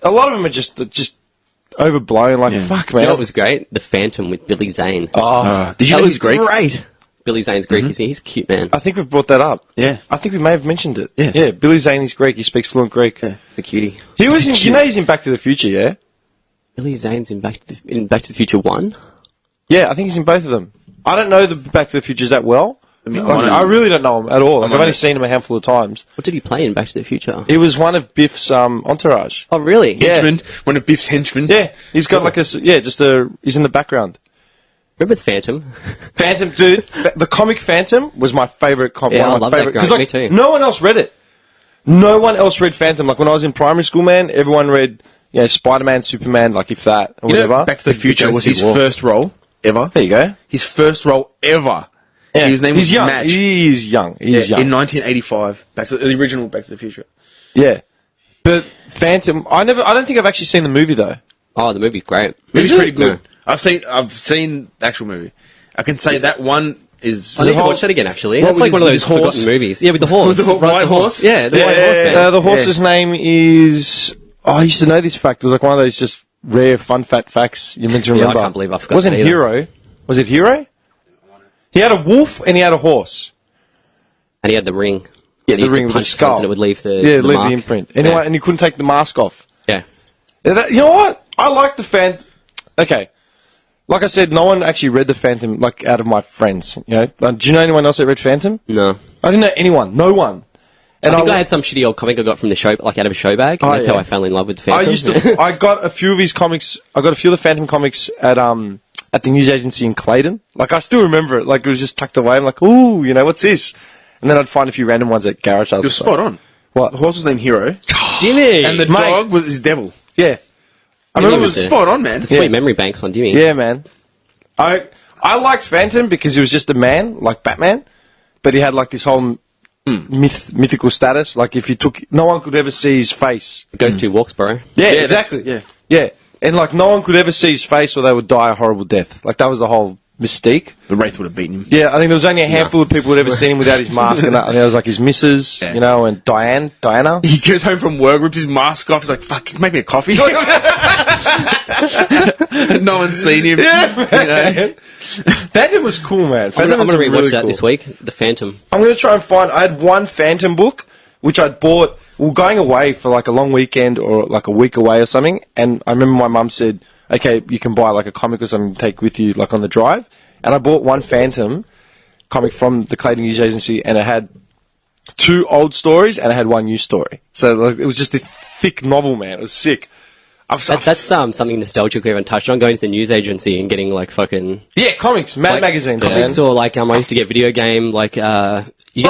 Speaker 5: A lot of them are just overblown. Like, fuck,
Speaker 6: You
Speaker 5: man.
Speaker 6: know what was great? The Phantom with Billy Zane.
Speaker 7: Did you
Speaker 6: that
Speaker 7: know
Speaker 6: was
Speaker 7: he's Greek?
Speaker 6: great. Billy Zane's Greek, is he? He's a cute man.
Speaker 5: I think we've brought that up.
Speaker 7: Yeah.
Speaker 5: I think we may have mentioned it.
Speaker 7: Yeah.
Speaker 5: Yeah, Billy Zane is Greek. He speaks fluent Greek.
Speaker 6: The cutie.
Speaker 5: He was in, you know he's in Back to the Future, yeah?
Speaker 6: Billy Zane's in Back to the Future 1?
Speaker 5: Yeah, I think he's in both of them. I don't know the Back to the Futures that well.
Speaker 7: mean,
Speaker 5: Like,
Speaker 7: I
Speaker 5: I really don't know him at all. Like,
Speaker 7: I'm
Speaker 5: I've
Speaker 7: on
Speaker 5: only
Speaker 7: it.
Speaker 5: seen him a handful of times.
Speaker 6: What did he play in Back to the Future?
Speaker 5: He was one of Biff's entourage.
Speaker 6: Oh, really?
Speaker 5: Yeah.
Speaker 7: Henchman. One of Biff's henchmen.
Speaker 5: Yeah, he's got like he's in the background.
Speaker 6: Remember the Phantom?
Speaker 5: Phantom, dude. The comic Phantom was my favorite comic.
Speaker 6: Yeah,
Speaker 5: one of
Speaker 6: I
Speaker 5: my
Speaker 6: love that
Speaker 5: favorite.
Speaker 6: guy. Me
Speaker 5: 'cause,
Speaker 6: too.
Speaker 5: No one else read it. No one else read Phantom. Like when I was in primary school, man, everyone read, Spider-Man, Superman, like if that, or
Speaker 7: You know,
Speaker 5: whatever.
Speaker 7: Back to the Future was his
Speaker 5: Dwarfs.
Speaker 7: first role ever.
Speaker 5: There you go.
Speaker 7: His first role ever.
Speaker 5: Yeah.
Speaker 7: His name
Speaker 5: He's
Speaker 7: was
Speaker 5: young.
Speaker 7: Madge.
Speaker 5: He's young. He's young.
Speaker 7: In 1985. The original Back to the Future.
Speaker 5: Yeah. But Phantom, I don't think I've actually seen the movie though.
Speaker 6: Oh, the movie's great.
Speaker 7: Movie's
Speaker 5: it?
Speaker 7: pretty good.
Speaker 6: No.
Speaker 7: I've seen the actual movie. I can say that one is...
Speaker 6: I need to watch that again, actually.
Speaker 7: What,
Speaker 6: That's
Speaker 7: with
Speaker 6: like one of
Speaker 7: his-
Speaker 6: those
Speaker 7: with his horse?
Speaker 6: forgotten movies. Yeah, with the horse.
Speaker 7: With the
Speaker 6: Right,
Speaker 7: white horse?
Speaker 6: Yeah, the white horse, man.
Speaker 5: The horse's name is... Oh, I used to know this fact. It was like one of those just rare fun fat facts you meant to
Speaker 6: Yeah, I
Speaker 5: remember.
Speaker 6: can't believe I forgot
Speaker 5: It wasn't
Speaker 6: that either.
Speaker 5: Hero. Was it Hero? He had a wolf and he had a horse.
Speaker 6: And he had the ring.
Speaker 5: Yeah,
Speaker 6: And he
Speaker 5: the
Speaker 6: used to
Speaker 5: ring with the
Speaker 6: punch
Speaker 5: skull.
Speaker 6: cunts and it would leave the
Speaker 5: Yeah, leave
Speaker 6: mark.
Speaker 5: the imprint. Anyway,
Speaker 6: Yeah.
Speaker 5: and you couldn't take the mask off.
Speaker 6: Yeah.
Speaker 5: You know what? I like the Phantom. Okay. Like I said, no one actually read the Phantom, like, out of my friends. Do you know anyone else that read Phantom?
Speaker 6: No.
Speaker 5: I didn't know anyone. No one. And
Speaker 6: I think I had some shitty old comic I got from the show, like out of a show bag. And
Speaker 5: Oh,
Speaker 6: that's
Speaker 5: yeah.
Speaker 6: how I fell in love with the
Speaker 5: I
Speaker 6: Phantom.
Speaker 5: used to. I got a few of his comics. I got a few of the Phantom comics at the news agency in Clayton. Like I still remember it. Like it was just tucked away. I'm like, ooh, what's this? And then I'd find a few random ones at garage sales.
Speaker 7: You're spot on.
Speaker 5: What?
Speaker 7: The horse was named Hero.
Speaker 5: Jimmy
Speaker 7: And the
Speaker 5: mate.
Speaker 7: dog was his devil.
Speaker 5: Yeah,
Speaker 7: I remember it
Speaker 6: yeah,
Speaker 7: was
Speaker 6: yeah.
Speaker 7: spot on, man.
Speaker 6: Sweet
Speaker 5: Yeah.
Speaker 6: memory banks on Jimmy.
Speaker 5: yeah, man. I liked Phantom because he was just a man, like Batman, but he had like this whole mythical status. Like if you no one could ever see his face.
Speaker 6: Goes to walks, bro.
Speaker 5: Yeah,
Speaker 7: that's-
Speaker 5: exactly.
Speaker 7: yeah.
Speaker 5: Yeah, and like no one could ever see his face, or they would die a horrible death. Like that was the whole Mystique.
Speaker 7: The Wraith would have beaten him.
Speaker 5: Yeah, I think there was only a handful of people who'd ever seen him without his mask, and that. I think it was like his missus,
Speaker 7: Yeah.
Speaker 5: you know, and Diana.
Speaker 7: He goes home from work, rips his mask off. He's like, "Fuck, make me a coffee." No one's seen him.
Speaker 5: Yeah,
Speaker 7: You know?
Speaker 5: Phantom was cool, man.
Speaker 6: I'm
Speaker 5: Phantom
Speaker 6: gonna
Speaker 5: was
Speaker 6: rewatch
Speaker 5: really
Speaker 6: that
Speaker 5: cool.
Speaker 6: this week. The Phantom.
Speaker 5: I'm going to try and find... I had one Phantom book, which I'd bought... We were going away for like a long weekend or like a week away or something, and I remember my mum said, okay, you can buy like a comic or something to take with you like on the drive, and I bought one Phantom comic from the Clayton News Agency, and it had 2 old stories and it had 1 new story. So like, it was just a thick novel, man. It was sick.
Speaker 6: That's something nostalgic we haven't touched on. Going to the news agency and getting like fucking
Speaker 5: Yeah, comics, Mad Magazine.
Speaker 6: comics,
Speaker 5: man.
Speaker 6: or like I used to get video game like you get,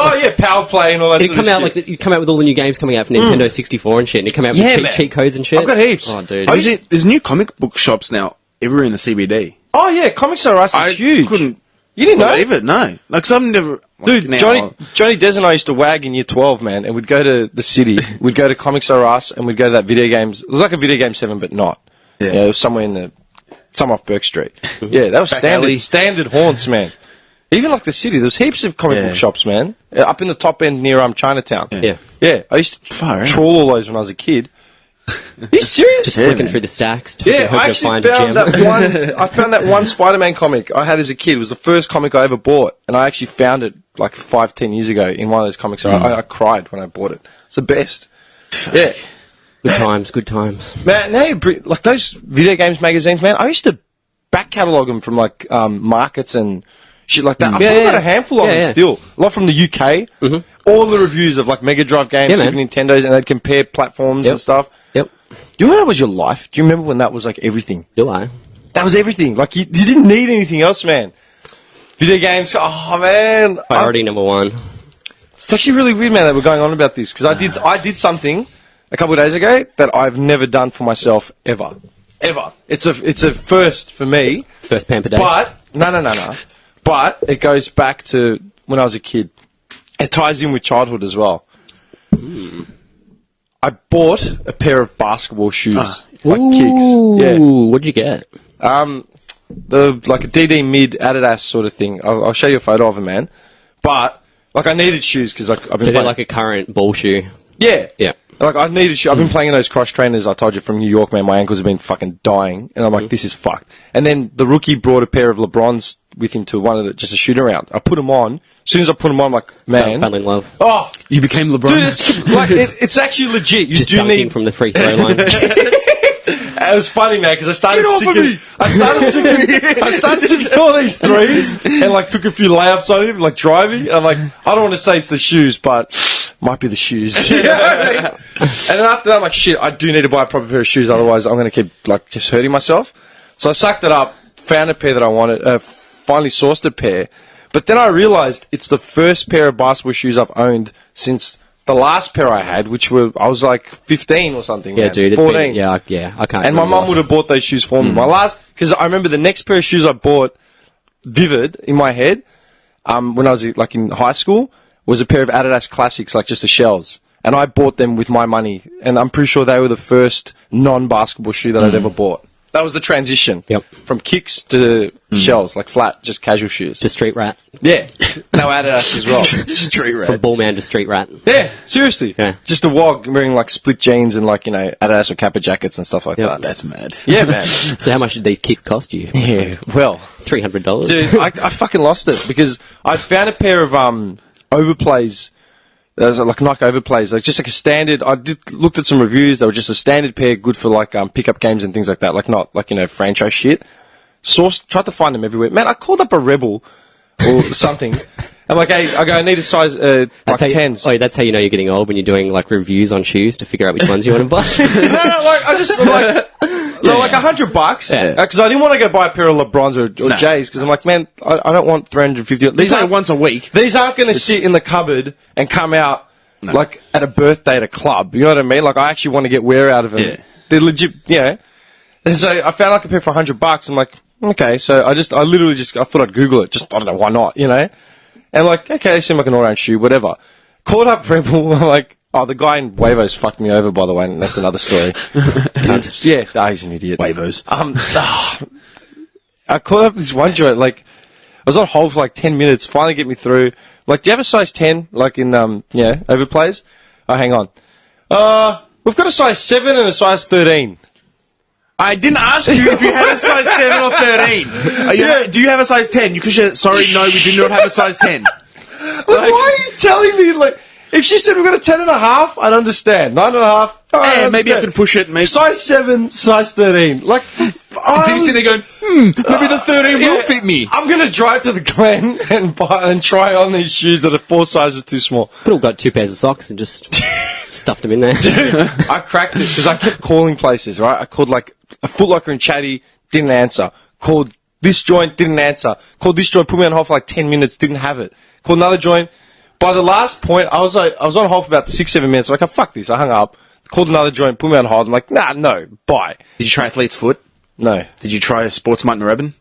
Speaker 5: Oh
Speaker 6: like,
Speaker 5: yeah, Power Play and all that
Speaker 6: it'd
Speaker 5: sort of
Speaker 6: come out
Speaker 5: shit.
Speaker 6: like you'd come out with all the new games coming out for Nintendo 64 and shit. And it'd come out
Speaker 5: Yeah,
Speaker 6: with
Speaker 5: man.
Speaker 6: cheat codes and shit.
Speaker 5: I've got heaps.
Speaker 6: Oh, dude.
Speaker 7: There's new comic book shops now everywhere in the CBD.
Speaker 5: Oh yeah, Comics R Us is huge.
Speaker 7: couldn't
Speaker 5: You didn't know?
Speaker 7: believe it. No, like some never. Like,
Speaker 5: Dude,
Speaker 7: now,
Speaker 5: Johnny Des and I used to wag in year 12, man, and we'd go to the city. We'd go to Comics R Us, and we'd go to that video games. It was like a video game 7, but not.
Speaker 7: Yeah.
Speaker 5: It was somewhere some off Burke Street. Yeah, that was
Speaker 7: Back
Speaker 5: standard.
Speaker 7: alley.
Speaker 5: Standard haunts, man. Even like the city, there was heaps of comic
Speaker 7: Yeah.
Speaker 5: book shops, man. Up in the top end near Chinatown.
Speaker 6: Yeah.
Speaker 5: Yeah, I used to
Speaker 7: Far out.
Speaker 5: trawl all those when I was a kid. Are you serious?
Speaker 6: Just
Speaker 7: Yeah,
Speaker 6: flicking
Speaker 7: man.
Speaker 6: through the stacks.
Speaker 5: Yeah,
Speaker 6: hope
Speaker 5: I
Speaker 6: you
Speaker 5: actually
Speaker 6: find a
Speaker 5: found
Speaker 6: gem.
Speaker 5: that one. I found that one Spider-Man comic I had as a kid. It was the first comic I ever bought, and I actually found it like 5-10 years ago in one of those comics. I cried when I bought it. It's the best. Yeah,
Speaker 6: Good times, good times.
Speaker 5: man. Now like those video games magazines, man. I used to back catalog them from like markets and shit like that. I've
Speaker 6: Yeah,
Speaker 5: still got
Speaker 6: yeah.
Speaker 5: a handful of
Speaker 6: Yeah,
Speaker 5: them
Speaker 6: yeah.
Speaker 5: still. A lot from the UK. All the reviews of like Mega Drive games,
Speaker 6: Yeah,
Speaker 5: Super
Speaker 6: man.
Speaker 5: Nintendos, and they'd compare platforms
Speaker 6: Yep.
Speaker 5: and stuff.
Speaker 6: Yep.
Speaker 5: Do you remember that was your life? Do you remember when that was like everything?
Speaker 6: Do I?
Speaker 5: That was everything. Like, you didn't need anything else, man. Video games, oh, man.
Speaker 6: Priority number 1.
Speaker 5: It's actually really weird, man, that we're going on about this, because I did something a couple of days ago that I've never done for myself, ever. Ever. It's a first for me,
Speaker 6: First pamper day.
Speaker 5: but, no. But it goes back to when I was a kid. It ties in with childhood as well. I bought a pair of basketball shoes, like kicks. Yeah.
Speaker 6: What'd you get?
Speaker 5: Like a DD mid Adidas sort of thing. I'll show you a photo of them, man. But like I needed shoes because I've been
Speaker 6: So they're
Speaker 5: playing.
Speaker 6: like a current ball shoe.
Speaker 5: Yeah.
Speaker 6: Yeah.
Speaker 5: Like I needed shoes. I've been playing in those cross trainers I told you from New York, man. My ankles have been fucking dying, and I'm like, this is fucked. And then the rookie brought a pair of LeBrons with him to one of just a shoot around. I put them on. As soon as I put them on, I'm like, man,
Speaker 6: Fell in love.
Speaker 5: oh,
Speaker 7: you became LeBron.
Speaker 5: dude, it's like it's actually legit. You
Speaker 6: Just
Speaker 5: do
Speaker 6: dunking
Speaker 5: need
Speaker 6: from the free throw line.
Speaker 5: It was funny, man, because I started
Speaker 7: Get off of me!
Speaker 5: I started sinking all these threes and like took a few layups on him, like driving. I'm like, I don't want to say it's the shoes, but might be the shoes. You know what I mean? And then after that, I'm like, shit, I do need to buy a proper pair of shoes, otherwise I'm going to keep like just hurting myself. So I sucked it up, found a pair that I wanted, finally sourced a pair. But then I realized it's the first pair of basketball shoes I've owned since the last pair I had, I was like 15 or something.
Speaker 6: Yeah,
Speaker 5: man.
Speaker 6: dude. It's
Speaker 5: 14.
Speaker 6: been, I can't.
Speaker 5: And my
Speaker 6: remember
Speaker 5: mum would have bought those shoes for me. My last, because I remember the next pair of shoes I bought, vivid in my head, when I was like in high school, was a pair of Adidas Classics, like just the shells. And I bought them with my money, and I'm pretty sure they were the first non-basketball shoe that I'd ever bought. That was the transition.
Speaker 6: Yep.
Speaker 5: From kicks to shells, like flat, just casual shoes.
Speaker 6: To street rat.
Speaker 5: Yeah. No Adidas as well.
Speaker 7: Street rat.
Speaker 6: From ball man to street rat.
Speaker 5: Yeah, seriously.
Speaker 6: Yeah.
Speaker 5: Just a wog wearing like split jeans and like, Adidas or Kappa jackets and stuff like
Speaker 6: Yep.
Speaker 5: that.
Speaker 7: That's mad.
Speaker 5: Yeah, man.
Speaker 6: So how much did these kicks cost you?
Speaker 5: Yeah, well,
Speaker 6: $300.
Speaker 5: dude, I fucking lost it because I found a pair of overplays. There's like Nike overplays, like just like a standard. I looked at some reviews. They were just a standard pair, good for like pickup games and things like that. Like not like franchise shit. Tried to find them everywhere. Man, I called up a Rebel or something. I'm like, hey, I need a size like
Speaker 6: That's how you-
Speaker 5: 10s.
Speaker 6: Oh, that's how you know you're getting old, when you're doing like reviews on shoes to figure out which ones you want to buy.
Speaker 5: No, like I just like they're like $100.
Speaker 6: Yeah.
Speaker 5: Because I didn't want to go buy a pair of LeBrons or Jays because I'm like, man, I don't want 350.
Speaker 7: These are once a week.
Speaker 5: These aren't going to sit in the cupboard and come out like at a birthday at a club. You know what I mean? Like I actually want to get wear out of them.
Speaker 7: Yeah.
Speaker 5: They're legit, And so I found like a pair for $100. I'm like, okay. So I thought I'd Google it. I don't know, why not? And like, okay, they seem like an all-round shoe, whatever. Called up Rebel. I'm like, oh, the guy in Wavos fucked me over, by the way, and that's another story. He's an idiot.
Speaker 7: Wavos.
Speaker 5: I called up this one joint, like, was on hold for like 10 minutes. Finally get me through. Like, do you have a size 10? Like in, overplays? Oh, hang on. We've got a size 7 and a size 13.
Speaker 7: I didn't ask you if you had a size 7 or 13. Do you have a size 10? You could say, sorry, no, we do not have a size 10.
Speaker 5: Like, why are you telling me, like, if she said we've got a 10.5, I'd understand. 9.5,
Speaker 7: maybe I could push it. Maybe.
Speaker 5: Size 7, size 13. Like,
Speaker 7: Did you sit there going, maybe the 13 will fit me?
Speaker 5: I'm going to drive to the Glen and try on these shoes that are 4 sizes too small.
Speaker 6: Could have got 2 pairs of socks and just stuffed them in there.
Speaker 5: Dude, I cracked it because I kept calling places, right? I called like a Foot Locker in Chatty, didn't answer. Called this joint, didn't answer. Called this joint, put me on hold for like 10 minutes, didn't have it. Called another joint. By the last point, I was on hold for about 6-7 minutes. I'm like, oh, fuck this. I hung up. Called another joint, put me on hold. I'm like, nah, no, bye.
Speaker 7: Did you try Athlete's Foot?
Speaker 5: No.
Speaker 7: Did you try Sportsmart in Narrabeen?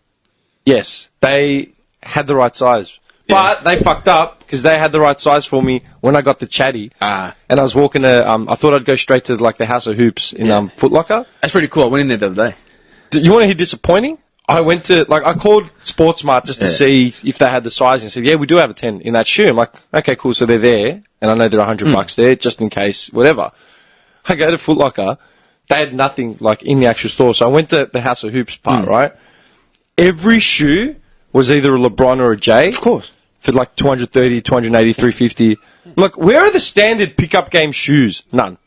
Speaker 5: Yes, they had the right size. But they fucked up because they had the right size for me when I got the Chatty. And I was walking to, I thought I'd go straight to like the House of Hoops in Foot Locker.
Speaker 7: That's pretty cool. I went in there the other day.
Speaker 5: You want to hear disappointing? I went to, like, I called Sportsmart just to see if they had the size and said, yeah, we do have a 10 in that shoe. I'm like, okay, cool. So they're there. And I know they're $100 there just in case, whatever. I go to Foot Locker. They had nothing, like, in the actual store. So I went to the House of Hoops part, right? Every shoe was either a LeBron or a J.
Speaker 7: Of course.
Speaker 5: For like 230, 280, 350. Look, where are the standard pickup game shoes? None.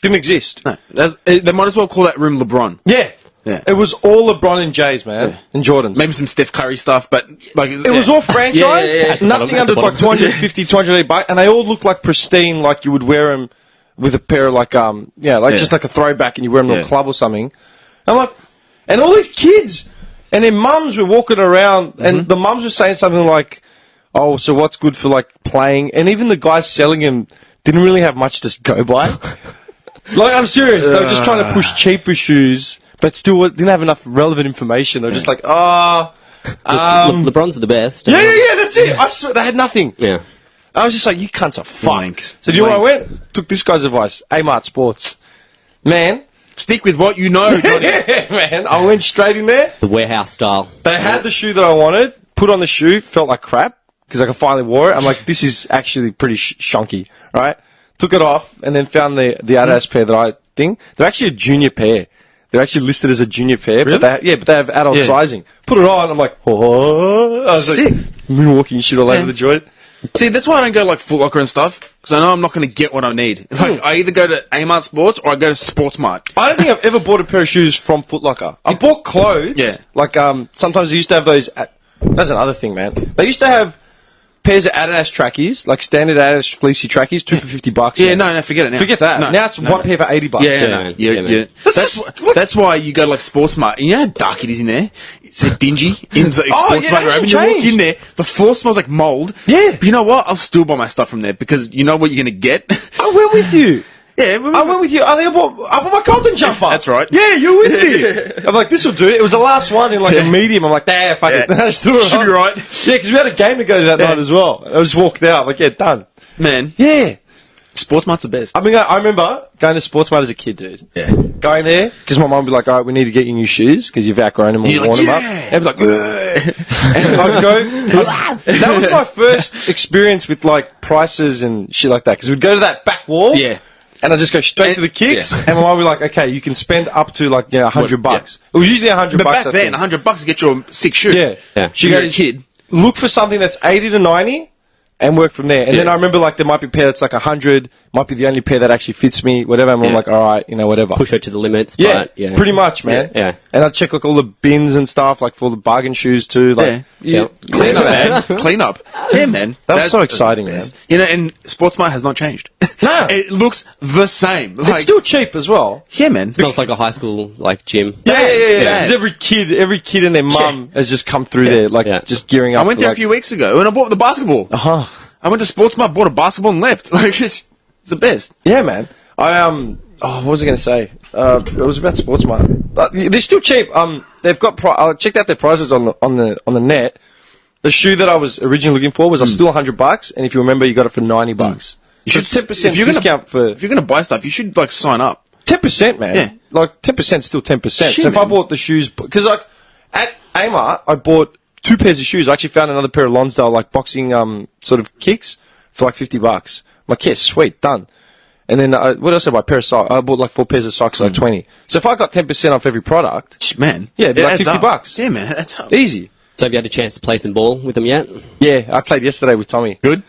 Speaker 5: Didn't exist.
Speaker 7: No. They might as well call that room LeBron.
Speaker 5: Yeah. It was all LeBron and J's, man. And Jordans.
Speaker 7: Maybe some Steph Curry stuff, but like
Speaker 5: it was all franchise. Nothing under like 250, 280 bucks. And they all look like pristine, like you would wear them with a pair of like, just like a throwback and you wear them to a club or something. I'm like, and all these kids and their mums were walking around and the mums were saying something like, oh, so what's good for like playing? And even the guys selling them didn't really have much to go by. Like, I'm serious. They were just trying to push cheaper shoes, but still didn't have enough relevant information. They were just like,
Speaker 6: LeBron's the best.
Speaker 5: Yeah, that's it. I swear, they had nothing.
Speaker 6: Yeah.
Speaker 5: I was just like, you cunts are
Speaker 7: Blanks.
Speaker 5: fucked. So do you know where I went? Took this guy's advice. Amart Sports. Man.
Speaker 7: Stick with what you know, Johnny.
Speaker 5: Yeah, man. I went straight in there.
Speaker 6: The warehouse style.
Speaker 5: They had the shoe that I wanted. Put on the shoe. Felt like crap. Because I finally wore it. I'm like, this is actually pretty shonky, right? Took it off and then found the Adidas pair that I think. They're actually a junior pair. They're actually listed as a junior pair.
Speaker 7: Really?
Speaker 5: But they have adult sizing. Put it on. I'm like, oh. I was
Speaker 7: Sick.
Speaker 5: like, moonwalking shit all over the joint.
Speaker 7: See, that's why I don't go like Foot Locker and stuff, because I know I'm not going to get what I need. Like, I either go to Amart Sports or I go to Sportsmart.
Speaker 5: I don't think I've ever bought a pair of shoes from Foot Locker. I bought clothes.
Speaker 7: Yeah.
Speaker 5: Like, sometimes they used to have those. That's another thing, man. They used to have pairs of Adidas trackies, like standard Adidas fleecy trackies, 2 for $50.
Speaker 7: Yeah,
Speaker 5: man.
Speaker 7: no, forget it now.
Speaker 5: Forget that.
Speaker 7: No,
Speaker 5: now it's one pair for $80.
Speaker 7: Yeah. That's why you go to like Sportsmart. You know how dark it is in there? It's so dingy. In the Sportsmart room. And you walk in there, the floor smells like mold.
Speaker 5: Yeah.
Speaker 7: But you know what? I'll still buy my stuff from there because you know what you're going to get.
Speaker 5: I went with you.
Speaker 7: Yeah,
Speaker 5: I went with you. I think I bought my Carlton jumper.
Speaker 7: That's right.
Speaker 5: Yeah, you were with me. I'm like, this will do it. It was the last one in like a medium. I'm like, nah, fuck it. I just threw it
Speaker 7: Should
Speaker 5: on.
Speaker 7: be right.
Speaker 5: Yeah, because we had a game to go to that night as well. I just walked out. Like, yeah, done.
Speaker 7: Man,
Speaker 5: Yeah.
Speaker 7: Sportsmart's the best.
Speaker 5: I mean, I remember going to Sportsmart as a kid, dude.
Speaker 7: Yeah.
Speaker 5: Going there, because my mum would be like, all right, we need to get you new shoes, because you've outgrown them and worn them up. And I'd be like, ugh. And I'd go, that was my first experience with, like, prices and shit like that, because we'd go to that back wall.
Speaker 7: Yeah.
Speaker 5: And I'd just go straight to the kicks, and my mum would be like, okay, you can spend up to, like, $100. It was usually $100.
Speaker 7: But back then, $100 to get you a sick shoe.
Speaker 5: Yeah. She
Speaker 7: You're a
Speaker 5: goes,
Speaker 7: kid.
Speaker 5: look for something that's 80 to 90 and work from there. And then I remember, like, there might be a pair that's like 100, might be the only pair that actually fits me, whatever. And I'm like, all right, whatever.
Speaker 6: Push her to the limits.
Speaker 5: Yeah,
Speaker 6: but, yeah.
Speaker 5: pretty much, man.
Speaker 6: Yeah.
Speaker 5: And I'd check, like, all the bins and stuff, like, for all the bargain shoes, too. Like,
Speaker 7: Clean up, man. Clean up. Yeah, man.
Speaker 5: That was so exciting, man.
Speaker 7: You know, and Sportsmart has not changed.
Speaker 5: No.
Speaker 7: It looks the same. Like,
Speaker 5: It's still cheap as well.
Speaker 7: yeah, man.
Speaker 6: Smells like a high school like gym.
Speaker 5: Yeah. Because every kid and their mum has just come through there, like, just gearing up.
Speaker 7: I went there a few weeks ago and I bought the basketball. I went to Sportsmart, bought a basketball and left. Like, it's the best.
Speaker 5: Yeah, man. What was I going to say? It was about Sportsmart. They're still cheap. They've got. I checked out their prices on the net. The shoe that I was originally looking for was still $100, and if you remember, you got it for $90. You should 10% discount for.
Speaker 7: If you're going to buy stuff, you should like sign up.
Speaker 5: 10%, man.
Speaker 7: Yeah.
Speaker 5: Like 10% is still 10%.
Speaker 7: Shit,
Speaker 5: so if I
Speaker 7: man.
Speaker 5: bought the shoes, because like at Amart, I bought 2 pairs of shoes. I actually found another pair of Lonsdale, like, boxing, sort of kicks for like $50. I'm like, yeah, sweet, done. And then, what else did I buy? A pair of socks. I bought like 4 pairs of socks, like 20. So if I got 10% off every product,
Speaker 7: Man.
Speaker 5: yeah, it'd be like
Speaker 7: It adds
Speaker 5: $50.
Speaker 7: up. Yeah, man, that's up.
Speaker 5: Easy.
Speaker 6: So have you had a chance to play some ball with them yet?
Speaker 5: Yeah, I played yesterday with Tommy.
Speaker 7: Good?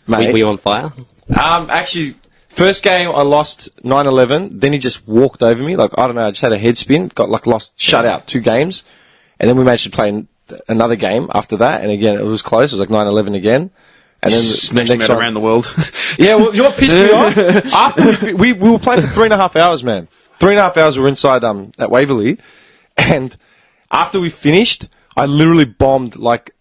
Speaker 5: Mate.
Speaker 6: Were you on fire?
Speaker 5: Actually, first game I lost 9-11. Then he just walked over me. Like, I don't know, I just had a head spin. Got like shut out 2 games. And then we managed to play another game after that. And again, it was close. It was like 9-11 again. And then
Speaker 7: Smashed
Speaker 5: the
Speaker 7: him
Speaker 5: next
Speaker 7: out
Speaker 5: one,
Speaker 7: around the world.
Speaker 5: yeah, well, you know what pissed me off? After we were playing for 3.5 hours, man. 3.5 hours we were inside at Waverley. And after we finished, I literally bombed like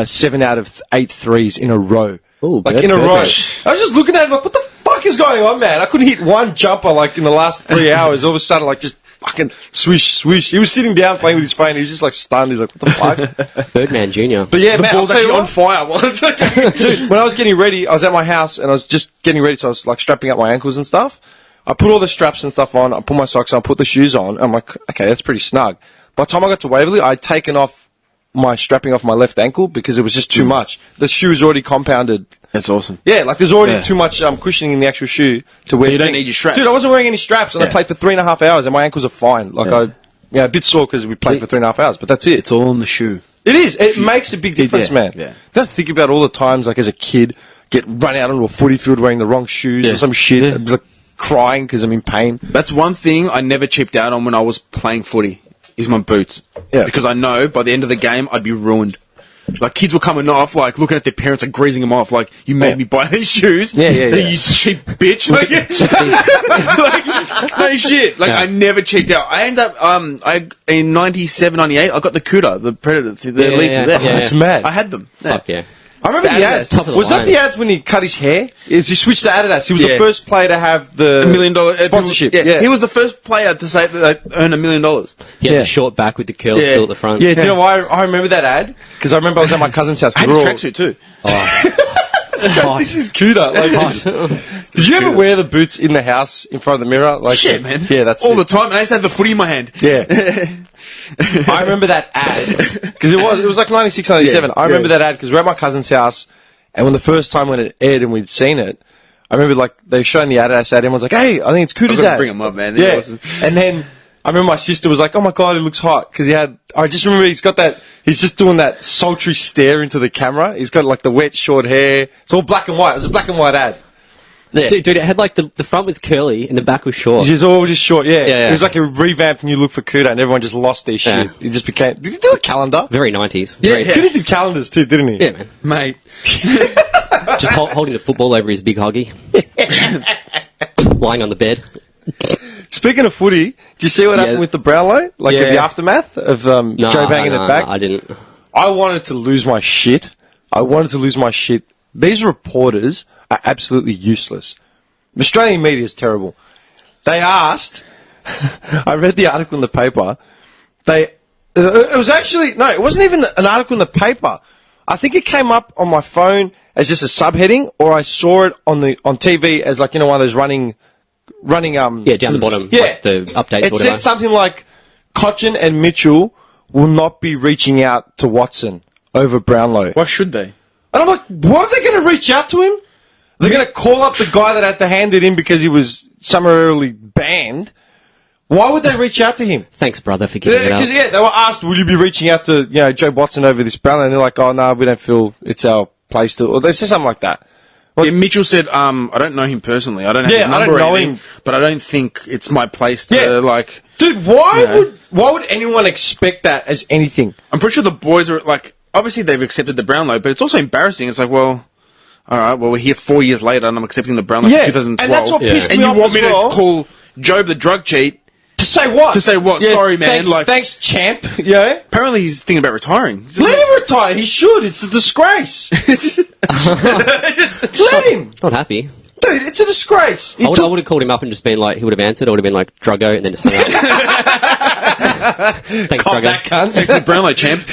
Speaker 5: 7 out of 8 threes in a row.
Speaker 6: Ooh,
Speaker 5: like in a row. I
Speaker 6: perfect.
Speaker 5: was just looking at it like, what the fuck is going on, man? I couldn't hit one jumper like in the last 3 hours. All of a sudden, like just fucking swish, swish. He was sitting down playing with his phone. He was just like stunned. He's like, what the fuck?
Speaker 6: Birdman Jr.
Speaker 5: But yeah,
Speaker 7: The
Speaker 5: man,
Speaker 7: ball's
Speaker 5: I'll tell you
Speaker 7: actually on
Speaker 5: what.
Speaker 7: fire.
Speaker 5: Dude, when I was getting ready, I was at my house and I was just getting ready, so I was like strapping up my ankles and stuff. I put all the straps and stuff on, I put my socks on, I put the shoes on. I'm like, okay, that's pretty snug. By the time I got to Waverley, I'd taken off my strapping off my left ankle because it was just too much. The shoe's already compounded.
Speaker 7: That's awesome.
Speaker 5: Yeah, like there's already too much cushioning in the actual shoe to wear.
Speaker 7: So you don't need your straps.
Speaker 5: Dude, I wasn't wearing any straps and I
Speaker 7: Yeah.
Speaker 5: played for 3.5 hours and my ankles are fine. Like a bit sore because we played for 3.5 hours, but that's it.
Speaker 7: It's all in the shoe.
Speaker 5: It is. It makes a big difference,
Speaker 7: yeah,
Speaker 5: man.
Speaker 7: yeah.
Speaker 5: Don't think about all the times, like as a kid, get run out onto a footy field wearing the wrong shoes
Speaker 7: Yeah.
Speaker 5: or some shit,
Speaker 7: Yeah.
Speaker 5: and be, like crying because I'm in pain.
Speaker 7: That's one thing I never chipped out on when I was playing footy, is my boots.
Speaker 5: Yeah.
Speaker 7: Because I know by the end of the game, I'd be ruined. Like, kids were coming off, like, looking at their parents, like, greasing them off, like, you made me buy these shoes.
Speaker 5: Yeah, yeah, yeah.
Speaker 7: You cheap bitch. Like, like, no shit. Like,
Speaker 6: Yeah.
Speaker 7: I never cheaped out. I ended up, in 97, 98, I got the Cuda, the Predator, the
Speaker 6: Yeah,
Speaker 7: Elite.
Speaker 6: yeah,
Speaker 7: there.
Speaker 6: yeah.
Speaker 5: That's mad.
Speaker 7: I had them. Yeah.
Speaker 6: Fuck yeah.
Speaker 5: I remember the
Speaker 7: The
Speaker 5: ads.
Speaker 7: Adidas,
Speaker 6: top of the
Speaker 5: Was that
Speaker 6: line.
Speaker 5: the ads when he cut his hair? He switched to Adidas. He was
Speaker 7: Yeah.
Speaker 5: the first player to have the
Speaker 7: $1 million
Speaker 5: sponsorship.
Speaker 7: Yeah. He was the first player to say that they earn $1 million.
Speaker 6: He had
Speaker 5: Yeah.
Speaker 6: the short back with the curls
Speaker 7: Yeah.
Speaker 6: still at the front.
Speaker 5: Yeah, do you know why I remember that ad? Because I remember I was at my cousin's house.
Speaker 7: I had a tracksuit too.
Speaker 5: This is cuter. Like, did you ever wear the boots in the house in front of the mirror? Like,
Speaker 7: Shit, man.
Speaker 5: Yeah, that's
Speaker 7: all
Speaker 5: it.
Speaker 7: the time. And I used to have the footy in my hand.
Speaker 5: Yeah. I remember that ad because it was like 96, 97.
Speaker 7: Yeah,
Speaker 5: I remember
Speaker 7: yeah.
Speaker 5: that ad because we're at my cousin's house, and when the first time when it aired and we'd seen it, I remember like they were showing the Adidas ad. Everyone's like, "Hey, I think it's Cooter's
Speaker 7: I've got to
Speaker 5: ad."
Speaker 7: bring 'em up, man.
Speaker 5: Yeah.
Speaker 7: They're awesome.
Speaker 5: And then I remember my sister was like, "Oh my god, he looks hot," because he had. I just remember he's got that. He's just doing that sultry stare into the camera. He's got like the wet short hair. It's all black and white. It was a black and white ad. Yeah.
Speaker 6: Dude, it had like the front was curly and the back was short.
Speaker 5: Just all just short, yeah.
Speaker 6: Yeah.
Speaker 5: It was like a revamped new look for Cooter, and everyone just lost their shit.
Speaker 6: Yeah.
Speaker 5: He just became. Did he do a calendar?
Speaker 6: Very 90s.
Speaker 5: Yeah,
Speaker 6: Very,
Speaker 5: Cooter did calendars too, didn't he?
Speaker 6: yeah, man.
Speaker 7: Mate.
Speaker 6: Just holding the football over his big hoggy. Lying on the bed.
Speaker 5: Speaking of footy, do you see what happened with the Brownlow? Like
Speaker 7: Yeah.
Speaker 5: the aftermath of Joe banging it back?
Speaker 6: I didn't.
Speaker 5: I wanted to lose my shit. These reporters are absolutely useless. Australian media is terrible. They asked. I read the article in the paper. It was actually no. It wasn't even an article in the paper. I think it came up on my phone as just a subheading, or I saw it on TV as like, you know, one of those running.
Speaker 6: Yeah, down the bottom.
Speaker 5: Yeah.
Speaker 6: Like the updates.
Speaker 5: It
Speaker 6: whatever.
Speaker 5: said something like, Cochin and Mitchell will not be reaching out to Watson over Brownlow.
Speaker 7: Why should they?
Speaker 5: And I'm like, what are they going to reach out to him? They're going to call up the guy that had to hand it in because he was summarily banned. Why would they reach out to him?
Speaker 6: Thanks, brother, for giving it up.
Speaker 5: Because they were asked, will you be reaching out to Joe Watson over this Brownlow? And they're like, oh no, we don't feel it's our place to. Or they said something like that.
Speaker 7: Yeah, Mitchell said, I don't know him personally. I don't have his
Speaker 5: Yeah, I
Speaker 7: number
Speaker 5: don't
Speaker 7: or
Speaker 5: know
Speaker 7: anything,
Speaker 5: him.
Speaker 7: but I don't think it's my place to,
Speaker 5: Yeah.
Speaker 7: like...
Speaker 5: Dude, why would anyone expect that as anything?
Speaker 7: I'm pretty sure the boys are, like... Obviously, they've accepted the Brownlow, but it's also embarrassing. It's like, well... All right, well, we're here 4 years later, and I'm accepting the Brownlow
Speaker 5: Yeah,
Speaker 7: for 2012.
Speaker 5: and that's what pissed
Speaker 7: And
Speaker 5: me
Speaker 7: you
Speaker 5: off
Speaker 7: want
Speaker 5: as
Speaker 7: me
Speaker 5: well.
Speaker 7: to call Job the drug cheat?
Speaker 5: To say what?
Speaker 7: To say what? Sorry, man.
Speaker 5: Thanks,
Speaker 7: Like-
Speaker 5: thanks, champ. Yeah?
Speaker 7: Apparently, he's thinking about retiring.
Speaker 5: Let him retire. He should. It's a disgrace. Let him.
Speaker 6: Not happy.
Speaker 5: Dude, it's a disgrace.
Speaker 6: I would have called him up and just been like, he would have answered. I would have been like, Druggo, and then just hung up. Thanks,
Speaker 5: Cop
Speaker 6: Druggo.
Speaker 5: that cunt.
Speaker 7: Thanks for the Brownlow, champ.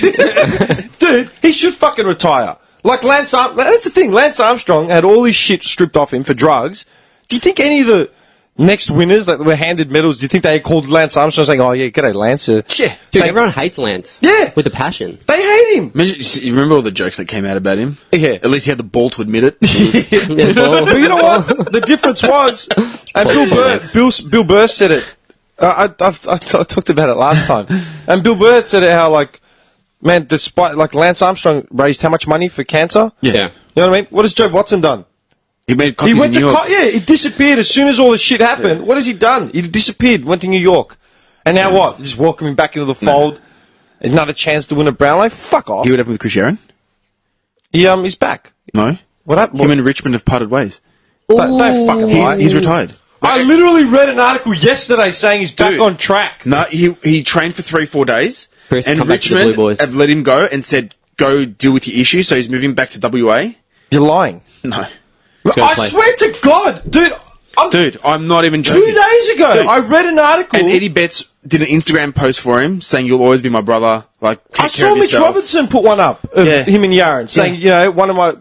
Speaker 5: Dude, he should fucking retire. Like that's the thing. Lance Armstrong had all his shit stripped off him for drugs. Do you think any of next winners that were handed medals, do you think they called Lance Armstrong saying, "Oh yeah, g'day Lance"?
Speaker 7: Yeah.
Speaker 6: Dude, everyone hates Lance.
Speaker 5: Yeah.
Speaker 6: With a passion.
Speaker 5: They hate him.
Speaker 7: You remember all the jokes that came out about him?
Speaker 5: Yeah.
Speaker 7: At least he had the ball to admit it.
Speaker 5: But you know what? The difference was, and Bill Burr said it. I talked about it last time, and Bill Burr said it how like, man, despite like Lance Armstrong raised how much money for cancer?
Speaker 6: Yeah.
Speaker 5: You know what I mean? What has Joe Watson done?
Speaker 7: He made
Speaker 5: He
Speaker 7: copies
Speaker 5: went
Speaker 7: in New
Speaker 5: to
Speaker 7: York.
Speaker 5: he disappeared as soon as all this shit happened.
Speaker 7: Yeah.
Speaker 5: What has he done? He disappeared, went to New York, and now what? Just welcome him back into the fold. Another chance to win a Brownlow? Fuck off.
Speaker 7: You would happen with Chris Aaron?
Speaker 5: He's back.
Speaker 7: No.
Speaker 5: What happened?
Speaker 7: Him and Richmond have parted ways.
Speaker 5: Don't fucking lie.
Speaker 7: He's retired.
Speaker 5: I literally read an article yesterday saying he's back
Speaker 7: Dude.
Speaker 5: on track.
Speaker 7: No, he trained for 3-4 days,
Speaker 6: Chris,
Speaker 7: and
Speaker 6: come back to the Blue
Speaker 7: Richmond
Speaker 6: Boys.
Speaker 7: have let him go and said, go deal with your issue, so he's moving back to WA.
Speaker 5: You're lying.
Speaker 7: No.
Speaker 5: I swear to God, dude,
Speaker 7: I'm not even
Speaker 5: 2
Speaker 7: joking.
Speaker 5: days ago,
Speaker 7: Dude.
Speaker 5: I read an article.
Speaker 7: And Eddie Betts did an Instagram post for him saying, you'll always be my brother, like, take
Speaker 5: I
Speaker 7: care
Speaker 5: saw
Speaker 7: of
Speaker 5: Mitch
Speaker 7: yourself.
Speaker 5: Robertson put one up of
Speaker 7: Yeah.
Speaker 5: him and Yaron saying, you know, one of my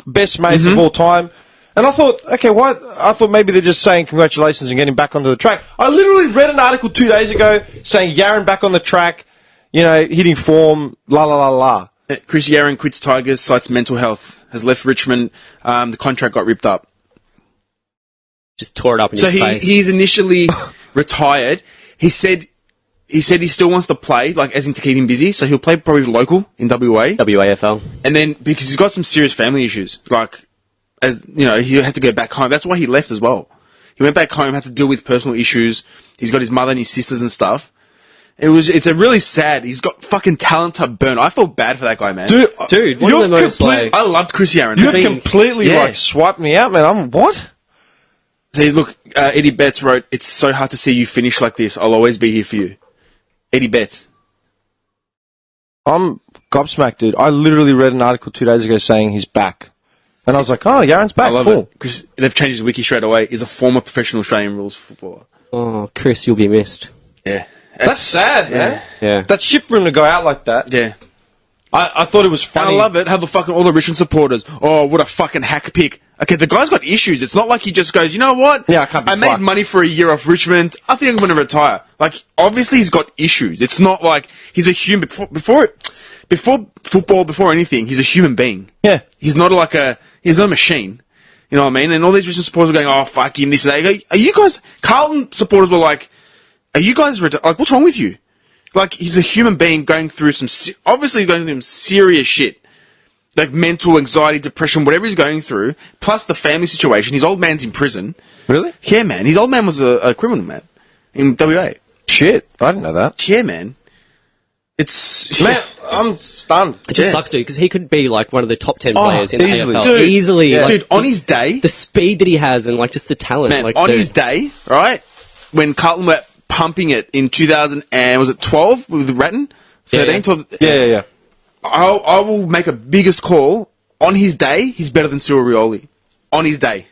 Speaker 5: best mates of all time. And I thought, okay, what? I thought maybe they're just saying congratulations and getting back onto the track. I literally read an article 2 days ago saying Yaron back on the track, you know, hitting form, la la la la.
Speaker 7: Chris Yaron quits Tigers, cites mental health, has left Richmond, the contract got ripped up.
Speaker 6: Just tore it up in
Speaker 7: So
Speaker 6: his face.
Speaker 7: he's initially retired. He said he still wants to play, like, as in to keep him busy, so he'll play probably local in WA.
Speaker 6: WAFL.
Speaker 7: And then, because he's got some serious family issues, like, as, you know, he had to go back home. That's why he left as well. He went back home, had to deal with personal issues. He's got his mother and his sisters and stuff. It's a really sad, he's got fucking talent to burn. I feel bad for that guy, man.
Speaker 6: Dude, one of the most, like...
Speaker 7: I loved Chris Yaron.
Speaker 5: You've completely,
Speaker 7: Yeah.
Speaker 5: like, swiped me out, man. I'm, what?
Speaker 7: So look, Eddie Betts wrote, "It's so hard to see you finish like this. I'll always be here for you." Eddie Betts.
Speaker 5: I'm gobsmacked, dude. I literally read an article 2 days ago saying he's back. And I was like, oh, Yaron's back.
Speaker 7: I love
Speaker 5: cool.
Speaker 7: it. Because they've changed his wiki straight away. He's a former professional Australian rules footballer.
Speaker 6: Oh, Chris, you'll be missed.
Speaker 7: Yeah.
Speaker 5: That's sad, man.
Speaker 6: Yeah.
Speaker 5: That's shit for him to go out like that.
Speaker 7: Yeah.
Speaker 5: I thought it was
Speaker 7: And
Speaker 5: funny.
Speaker 7: I love it how the fucking all the Richmond supporters, oh, what a fucking hack pick. Okay, the guy's got issues. It's not like he just goes, you know what?
Speaker 5: Yeah, I can't be
Speaker 7: made
Speaker 5: fucked.
Speaker 7: money for a year off Richmond. I think I'm going to retire. Like, obviously he's got issues. It's not like he's a human. Before football, before anything, he's a human being.
Speaker 5: Yeah.
Speaker 7: He's not he's not a machine. You know what I mean? And all these Richmond supporters are going, oh, fuck him, this and that. Are you guys, Carlton supporters were like, are you guys, like, what's wrong with you? Like, he's a human being going through obviously going through some serious shit. Like, mental anxiety, depression, whatever he's going through, plus the family situation. His old man's in prison.
Speaker 5: Really?
Speaker 7: Yeah, man. His old man was a criminal, man. In WA.
Speaker 5: Shit. I didn't know that.
Speaker 7: Yeah, man. It's...
Speaker 5: Man, I'm stunned.
Speaker 6: It just
Speaker 7: Yeah.
Speaker 6: sucks, dude, because he could be, like, one of the top 10 players in
Speaker 5: easily.
Speaker 6: the AFL.
Speaker 7: Dude,
Speaker 6: Easily.
Speaker 5: yeah.
Speaker 6: Like,
Speaker 7: Dude, on his day...
Speaker 6: the speed that he has and, like, just the talent.
Speaker 7: Man,
Speaker 6: like,
Speaker 7: on
Speaker 6: the-
Speaker 7: his day, right, when Carlton were pumping it in 2000, and was it 12 with Ratton? 13,
Speaker 6: Yeah.
Speaker 7: 12?
Speaker 5: Yeah.
Speaker 7: I will make a biggest call. On his day, he's better than Cyril Rioli. On his day.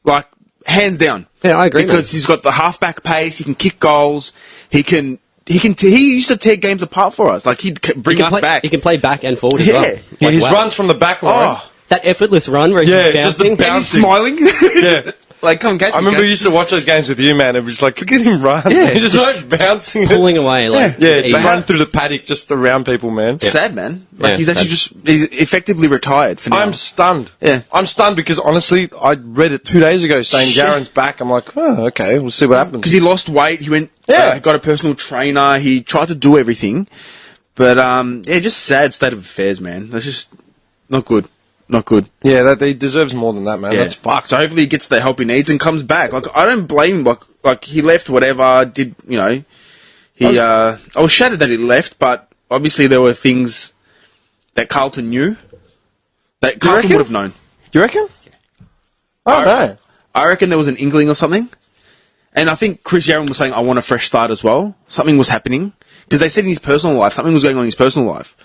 Speaker 7: Like, hands down.
Speaker 6: Yeah, I agree,
Speaker 7: Because he's got the halfback pace, he can kick goals, he used to tear games apart for us. Like, he'd bring
Speaker 6: He can
Speaker 7: us
Speaker 6: play,
Speaker 7: back.
Speaker 6: He can play back and forward as
Speaker 7: Yeah.
Speaker 6: well.
Speaker 5: Yeah,
Speaker 6: Like,
Speaker 5: his
Speaker 6: wow.
Speaker 5: runs from the back line.
Speaker 7: Oh,
Speaker 6: That effortless run where he's
Speaker 5: Yeah,
Speaker 6: just
Speaker 5: just the
Speaker 6: bouncing.
Speaker 7: and he's
Speaker 5: bouncing.
Speaker 7: smiling.
Speaker 5: Yeah.
Speaker 7: Like, come catch me.
Speaker 5: I remember
Speaker 7: catch
Speaker 5: we used to watch those games with you, man. It was like, look at him run.
Speaker 7: Yeah,
Speaker 5: He's just
Speaker 7: just
Speaker 5: like bouncing.
Speaker 6: pulling away. Like,
Speaker 5: Yeah,
Speaker 6: easy.
Speaker 5: just run through the paddock just around people, man.
Speaker 7: It's sad, man. Like,
Speaker 6: Yeah,
Speaker 7: he's actually
Speaker 6: sad.
Speaker 7: he's effectively retired for now.
Speaker 5: I'm stunned.
Speaker 7: Yeah.
Speaker 5: I'm stunned because honestly, I read it 2 days ago saying
Speaker 7: Shit.
Speaker 5: Jaron's back. I'm like, oh, okay, we'll see what happens.
Speaker 7: Because he lost weight, he went,
Speaker 5: Yeah.
Speaker 7: got a personal trainer, he tried to do everything. But, yeah, just sad state of affairs, man. That's just not good. Not good.
Speaker 5: Yeah, he deserves more than that, man.
Speaker 7: Yeah.
Speaker 5: That's fucked.
Speaker 7: So hopefully he gets the help he needs and comes back. Like, I don't blame him. Like he left, whatever, did, you know. I was shattered that he left, but obviously there were things that Carlton knew. That Carlton
Speaker 5: reckon?
Speaker 7: would have known.
Speaker 5: You reckon? I don't know.
Speaker 7: I reckon there was an inkling or something. And I think Chris Yaron was saying, I want a fresh start as well. Something was happening. Because they said in his personal life, something was going on in his personal life.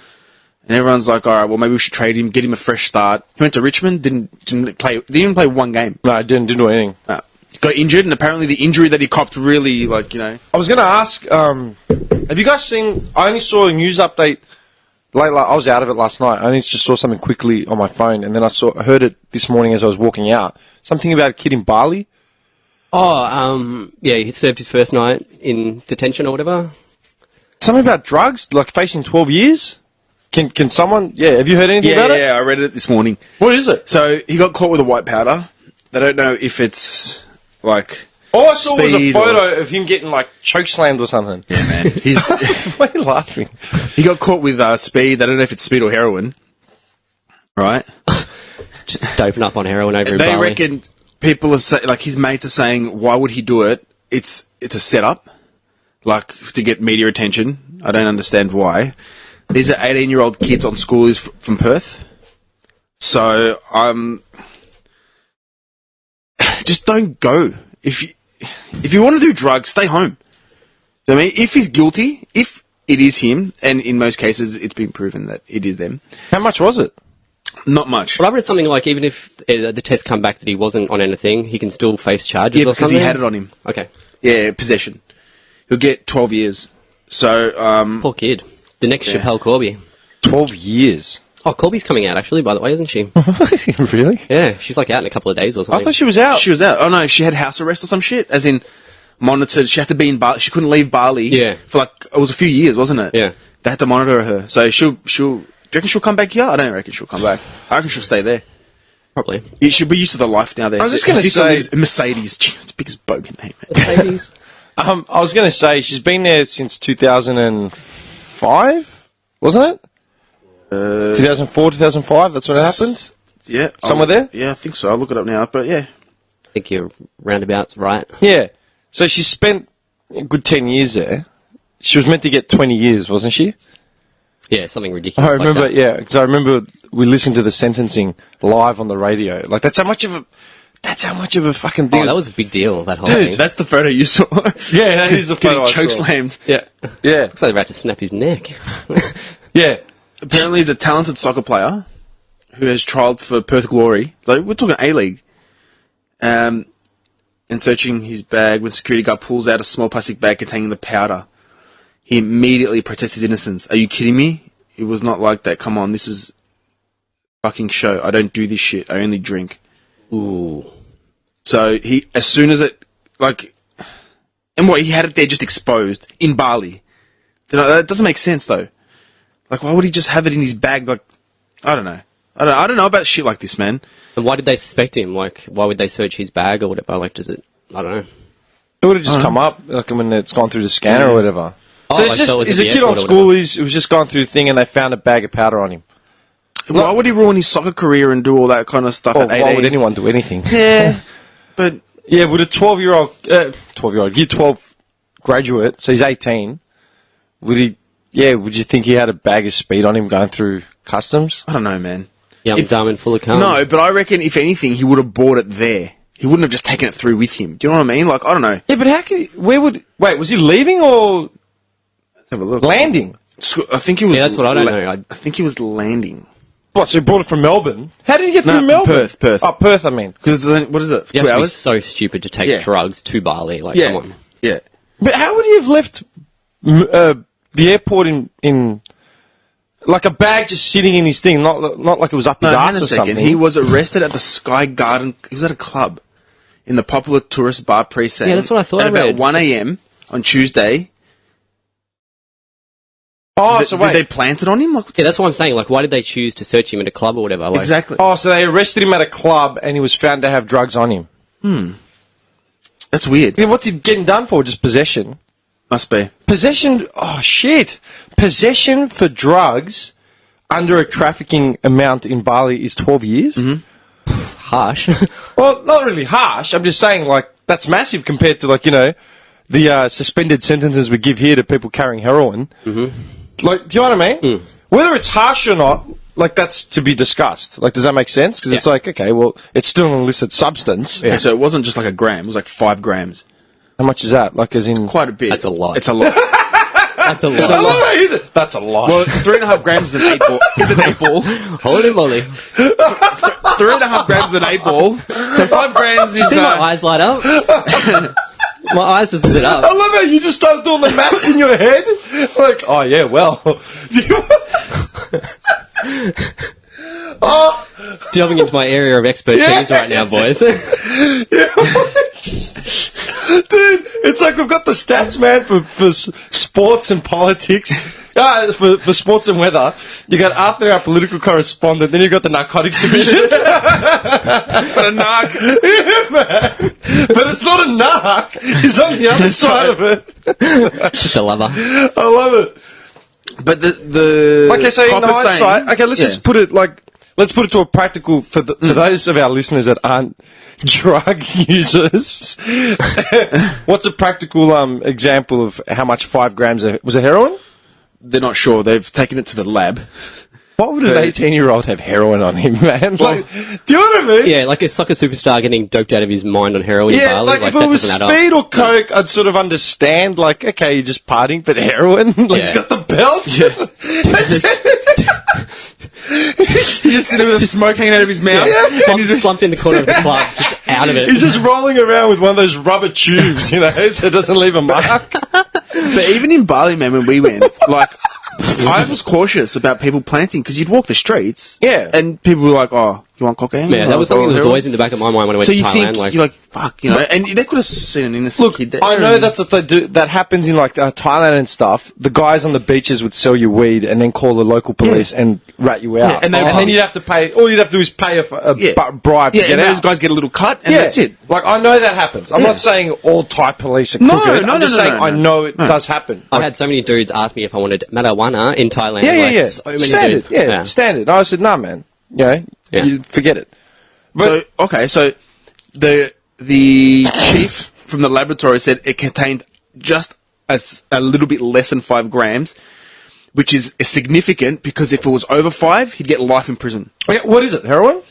Speaker 7: And everyone's like, all right, well, maybe we should trade him, get him a fresh start. He went to Richmond, didn't even play one game.
Speaker 5: No, I didn't do anything.
Speaker 7: Got injured, and apparently the injury that he copped really, like, you know...
Speaker 5: I was going to ask, have you guys seen... I only saw a news update late. I was out of it last night. I only just saw something quickly on my phone, and then I heard it this morning as I was walking out. Something about a kid in Bali.
Speaker 6: Yeah, he served his first night in detention or whatever.
Speaker 5: Something about drugs, like facing 12 years? Can someone... Yeah, have you heard anything about it?
Speaker 7: Yeah, I read it this morning.
Speaker 5: What is it?
Speaker 7: So he got caught with a white powder. They don't know if it's like...
Speaker 5: All I saw was a
Speaker 7: speed
Speaker 5: photo of him getting, like, chokeslammed or something.
Speaker 7: Yeah, man.
Speaker 5: Why are you laughing?
Speaker 7: He got caught with speed. They don't know if it's speed or heroin. Right?
Speaker 6: Just doping up on heroin over in
Speaker 7: They
Speaker 6: Bali.
Speaker 7: reckon people are like his mates are saying, why would he do it? It's a setup, like to get media attention. I don't understand why. These are 18-year-old kids on schoolies from Perth. So just don't go. If you want to do drugs, stay home. I mean, if he's guilty, if it is him, and in most cases it's been proven that it is them.
Speaker 5: How much was it?
Speaker 7: Not much.
Speaker 6: Well, I read something like even if the test come back that he wasn't on anything, he can still face charges
Speaker 7: Yeah,
Speaker 6: or
Speaker 7: because
Speaker 6: something.
Speaker 7: he had it on him.
Speaker 6: Okay.
Speaker 7: Yeah, possession. He'll get 12 years. So,
Speaker 6: Poor kid. The next Chappelle Corby.
Speaker 5: 12 years.
Speaker 6: Oh, Corby's coming out actually, by the way, isn't she?
Speaker 5: Really?
Speaker 6: Yeah, she's like out in a couple of days or
Speaker 5: I
Speaker 6: something.
Speaker 5: thought she was out.
Speaker 7: she was out. Oh no, she had house arrest or some shit. As in, monitored. She had to be in Bali. She couldn't leave Bali.
Speaker 6: Yeah.
Speaker 7: For like, it was a few years, wasn't it?
Speaker 6: Yeah.
Speaker 7: They had to monitor her. So she'll. Do you reckon she'll come back here? I don't reckon she'll come back. I reckon she'll stay there.
Speaker 6: Probably.
Speaker 7: She'll be used to the life now there.
Speaker 5: I was just gonna
Speaker 7: Her sister
Speaker 5: say-
Speaker 7: lives in Mercedes. Gee, it's the biggest bogan name, man.
Speaker 5: I was going to say, she's been there since 2005, wasn't it? 2004, 2005, that's when it happened?
Speaker 7: Yeah.
Speaker 5: Somewhere there?
Speaker 7: Yeah, I think so. I'll look it up now. But yeah.
Speaker 6: I think your roundabout's right.
Speaker 5: Yeah. So she spent a good 10 years there. She was meant to get 20 years, wasn't she?
Speaker 6: Yeah, something ridiculous.
Speaker 5: I remember,
Speaker 6: like that.
Speaker 5: yeah, because I remember we listened to the sentencing live on the radio. Like, that's how much of a fucking thing.
Speaker 6: Oh, that was a big deal, that whole
Speaker 5: Dude,
Speaker 6: thing.
Speaker 7: That's the photo you saw.
Speaker 5: yeah, that is the
Speaker 7: Getting
Speaker 5: photo I saw.
Speaker 7: chokeslammed.
Speaker 6: Yeah.
Speaker 5: Yeah,
Speaker 6: Looks like they're about to snap his neck.
Speaker 5: yeah.
Speaker 7: Apparently, he's a talented soccer player who has trialled for Perth Glory. Like, we're talking A-League. And searching his bag, when security guard pulls out a small plastic bag containing the powder, he immediately protests his innocence. Are you kidding me? It was not like that. Come on, this is fucking show. I don't do this shit. I only drink.
Speaker 6: Ooh.
Speaker 7: So he, as soon as it, like, and what, he had it there just exposed in Bali. That doesn't make sense though. Like, why would he just have it in his bag? Like, I don't know. I don't know about shit like this, man.
Speaker 6: And why did they suspect him? Like, why would they search his bag or whatever? Like, does it... I don't know.
Speaker 5: It would have just come up, like, when it's gone through the scanner or whatever.
Speaker 6: Oh,
Speaker 5: So it's
Speaker 6: like,
Speaker 5: just,
Speaker 6: so it was
Speaker 5: he's
Speaker 6: at
Speaker 5: a
Speaker 6: the
Speaker 5: kid on
Speaker 6: airport or
Speaker 5: school, it was just gone through the thing and they found a bag of powder on him.
Speaker 7: Why would he ruin his soccer career and do all that kind of stuff
Speaker 5: Well,
Speaker 7: at 18?
Speaker 5: why would anyone do anything?
Speaker 7: Yeah, but
Speaker 5: Yeah, would a 12-year-old, year 12 graduate, so he's 18, would you think he had a bag of speed on him going through customs?
Speaker 7: I don't know, man.
Speaker 6: Young, dumb, and full of cum.
Speaker 7: No, but I reckon if anything, he would have bought it there. He wouldn't have just taken it through with him. Do you know what I mean? Like, I don't know.
Speaker 5: Yeah, but how could was he leaving or
Speaker 7: Let's have a look.
Speaker 5: landing?
Speaker 7: I think he was.
Speaker 6: Yeah, that's what I don't know.
Speaker 7: I think he was landing.
Speaker 5: What, so he brought it from Melbourne? How did he get
Speaker 7: No,
Speaker 5: through
Speaker 7: from
Speaker 5: Melbourne?
Speaker 7: Perth.
Speaker 5: Oh, Perth, I mean.
Speaker 7: Because it's only, what is it?
Speaker 6: You
Speaker 7: 2
Speaker 6: have to be
Speaker 7: hours?
Speaker 6: so stupid to take
Speaker 7: Yeah.
Speaker 6: drugs to Bali. Like,
Speaker 7: Yeah,
Speaker 6: come on.
Speaker 7: yeah.
Speaker 5: But how would he have left the airport in like a bag just sitting in his thing, not like it was up his
Speaker 7: No,
Speaker 5: ass
Speaker 7: hang on
Speaker 5: or
Speaker 7: a second.
Speaker 5: something?
Speaker 7: He was arrested at the Sky Garden. He was at a club in the popular tourist bar precinct.
Speaker 6: Yeah, that's what I thought
Speaker 7: At
Speaker 6: I
Speaker 7: about
Speaker 6: read.
Speaker 7: 1 a.m. on Tuesday.
Speaker 5: Oh,
Speaker 7: Did they plant it on him? Like,
Speaker 6: Yeah, that's what I'm saying. Like, why did they choose to search him at a club or whatever? Like,
Speaker 7: exactly.
Speaker 5: Oh, so they arrested him at a club and he was found to have drugs on him.
Speaker 7: That's weird.
Speaker 5: Yeah, what's he getting done for? Just possession?
Speaker 7: Must be.
Speaker 5: Possession, oh shit. Possession for drugs under a trafficking amount in Bali is 12 years?
Speaker 6: harsh.
Speaker 5: Well, not really harsh. I'm just saying, like, that's massive compared to, like, the suspended sentences we give here to people carrying heroin. Like, do you know what I mean? Whether it's harsh or not, like, that's to be discussed. Like, does that make sense? Because it's like, okay, well, it's still an illicit substance.
Speaker 7: Yeah, so it wasn't just like a gram. It was like 5 grams.
Speaker 5: How much is that? Like, as in...
Speaker 7: Quite a bit.
Speaker 6: That's a lot.
Speaker 7: It's a lot.
Speaker 6: That's a lot.
Speaker 5: I love how you said, that's a lot.
Speaker 7: Well, 3.5 grams is an 8 ball. Is an 8 ball.
Speaker 6: Holy moly.
Speaker 7: 3.5 grams is an 8 ball. So 5 grams is.
Speaker 6: See my eyes light up? My eyes just lit up.
Speaker 5: I love how you just started doing the maths in your head. Like, oh, yeah, well...
Speaker 6: Delving into my area of expertise right now, boys.
Speaker 5: Dude, it's like we've got the stats, man, for sports and politics. For sports and weather. You got Arthur, our political correspondent, then you got the narcotics division.
Speaker 7: But a narc.
Speaker 5: Yeah, man. But it's not a narc. He's on the other side of it.
Speaker 6: Just a lover.
Speaker 5: I love it.
Speaker 7: But the
Speaker 5: Okay, so in
Speaker 7: cop is
Speaker 5: hindsight,
Speaker 7: saying-
Speaker 5: okay, let's
Speaker 7: Yeah.
Speaker 5: just put it to a practical, for those of our listeners that aren't drug users. What's a practical example of how much 5 grams was it heroin?
Speaker 7: They're not sure. They've taken it to the lab.
Speaker 5: Why would an 18-year-old have heroin on him, man? Like, do you know what I mean?
Speaker 6: Yeah, like a soccer superstar getting doped out of his mind on heroin in
Speaker 5: Yeah,
Speaker 6: Bali.
Speaker 5: like if
Speaker 6: that
Speaker 5: it was
Speaker 6: doesn't add up.
Speaker 5: speed or coke, I'd sort of understand. Like, okay, you're just partying, but heroin, like he's
Speaker 6: Yeah.
Speaker 5: got the belt.
Speaker 7: Yeah. He's just sitting with the smoke hanging out of his mouth.
Speaker 6: Slumped in the corner of the club, just out of it.
Speaker 5: He's just rolling around with one of those rubber tubes, you know, so it doesn't leave a mark.
Speaker 7: But even in Bali, man, when we went, like, I was cautious about people planting because you'd walk the streets,
Speaker 5: Yeah.
Speaker 7: and people were like, "Oh, you want cocaine?"
Speaker 6: Yeah, that was something that was always in the back of my mind when I went
Speaker 7: So
Speaker 6: to
Speaker 7: you
Speaker 6: Thailand.
Speaker 7: think you're like, "Fuck," you know, and they could have seen an innocent kid there.
Speaker 5: I know that's what they do. That happens in like Thailand and stuff. The guys on the beaches would sell you weed and then call the local police and rat you out.
Speaker 7: Yeah, and
Speaker 5: then you'd have to pay. All you'd have to do is pay a bribe
Speaker 7: yeah,
Speaker 5: to get
Speaker 7: and
Speaker 5: out.
Speaker 7: those guys get a little cut, and that's it.
Speaker 5: Like I know that happens. I'm
Speaker 7: Yeah.
Speaker 5: not saying all Thai police are
Speaker 7: No,
Speaker 5: crooked.
Speaker 7: no,
Speaker 5: I'm just
Speaker 7: no,
Speaker 5: saying
Speaker 7: no,
Speaker 5: I
Speaker 7: no.
Speaker 5: know it does happen.
Speaker 6: I've had so many dudes ask me if I wanted marijuana in Thailand.
Speaker 5: Yeah.
Speaker 6: So many
Speaker 5: Standard,
Speaker 6: dudes.
Speaker 5: standard. I said, nah, man. You know,
Speaker 6: Yeah.
Speaker 5: you forget it. But
Speaker 7: So the chief from the laboratory said it contained just a little bit less than 5 grams, which is significant because if it was over 5, he'd get life in prison.
Speaker 5: okay, what is it? Heroin?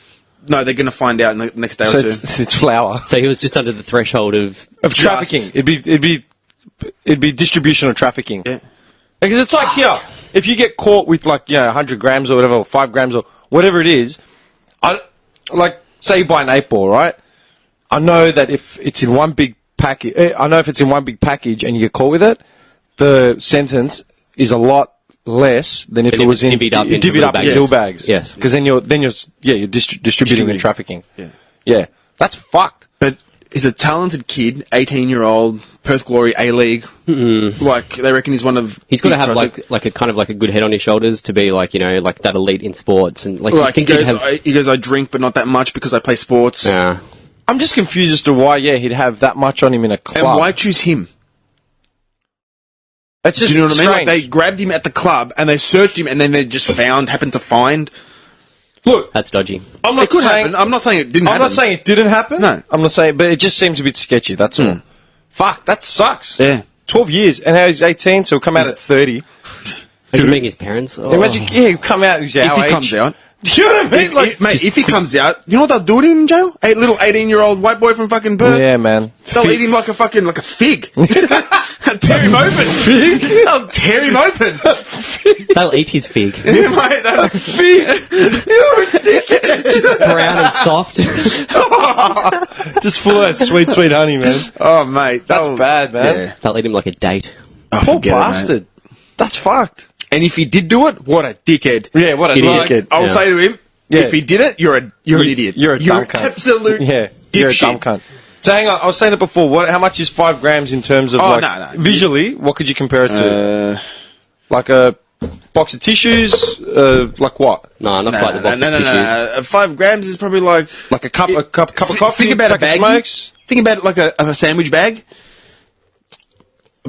Speaker 7: No, they're going to find out in the next day
Speaker 5: So
Speaker 7: or two.
Speaker 5: it's flour
Speaker 6: So he was just under the threshold of
Speaker 5: trafficking. It'd be distribution or trafficking.
Speaker 7: Yeah.
Speaker 5: Because it's like here, if you get caught with 100 grams or whatever, or 5 grams or whatever it is, say you buy an 8-ball, right? I know that if it's in one big package, and you get caught with it, the sentence is a lot less than if
Speaker 6: Than
Speaker 5: it
Speaker 6: if
Speaker 5: was
Speaker 6: it's
Speaker 5: in
Speaker 6: divvied up into
Speaker 5: divvied up in
Speaker 6: little
Speaker 5: little
Speaker 6: bags.
Speaker 5: bags.
Speaker 6: Yes.
Speaker 5: Because then you're distributing and trafficking.
Speaker 7: Yeah.
Speaker 5: Yeah. That's fucked.
Speaker 7: But he's a talented kid, 18-year-old, Perth Glory A-League. Like, they reckon he's one of...
Speaker 6: He's got to have like a kind of like a good head on his shoulders to be like that elite in sports and like.
Speaker 7: Like,
Speaker 6: you think he'd have,
Speaker 7: he goes, I drink, but not that much because I play sports.
Speaker 6: yeah.
Speaker 5: I'm just confused as to why, he'd have that much on him in a club.
Speaker 7: And why choose him?
Speaker 5: It's just
Speaker 7: Do you know what I mean? Like,
Speaker 5: strange.
Speaker 7: they grabbed him at the club, and they searched him, and then they just happened to find...
Speaker 5: Look,
Speaker 6: That's dodgy.
Speaker 5: I'm not
Speaker 7: It could
Speaker 5: saying
Speaker 7: happen. I'm not saying it didn't
Speaker 5: I'm
Speaker 7: happen.
Speaker 5: not saying it didn't happen.
Speaker 7: No.
Speaker 5: I'm not saying, but it just seems a bit sketchy. That's all. Fuck, that sucks.
Speaker 7: Yeah.
Speaker 5: 12 years, and now he's 18, so he'll come out at 30.
Speaker 6: Imagine being his parents. Oh.
Speaker 5: Imagine, he'll come out. He's our
Speaker 7: If he
Speaker 5: age.
Speaker 7: comes out...
Speaker 5: Do you know what I mean? Like,
Speaker 7: mate, if he comes out, you know what they'll do to him in jail? A little 18-year-old white boy from fucking Perth.
Speaker 5: yeah, man.
Speaker 7: They'll eat him like a fig. They'll tear him open. Fig? They'll tear him open.
Speaker 6: They'll eat his fig.
Speaker 7: Yeah, mate, they'll
Speaker 5: Fig. You're ridiculous.
Speaker 6: Just brown and soft.
Speaker 5: Just full of that sweet, sweet honey, man.
Speaker 7: Oh, mate.
Speaker 5: That's bad, man.
Speaker 7: Yeah.
Speaker 6: They'll eat him like a date.
Speaker 7: Oh,
Speaker 5: Poor
Speaker 7: forget it, mate.
Speaker 5: bastard. That's fucked.
Speaker 7: And if he did do it, what a dickhead.
Speaker 5: Yeah, what a
Speaker 6: Idiot.
Speaker 5: dickhead.
Speaker 7: I'll
Speaker 6: Yeah.
Speaker 7: say to him,
Speaker 5: Yeah.
Speaker 7: if he did it, you're an idiot.
Speaker 5: You're a dumb cunt.
Speaker 7: absolute
Speaker 5: Yeah, you're a dumb
Speaker 7: dipshit.
Speaker 5: cunt. So hang on, I was saying it before. How much is 5 grams in terms of
Speaker 7: No.
Speaker 5: visually? What could you compare it to? Like a box of tissues? Like what?
Speaker 6: No, not quite the box of tissues.
Speaker 7: No. 5 grams is probably like...
Speaker 5: Like a cup of coffee?
Speaker 7: Think about a
Speaker 5: pack of
Speaker 7: baggie.
Speaker 5: smokes?
Speaker 7: Think about it like a sandwich bag.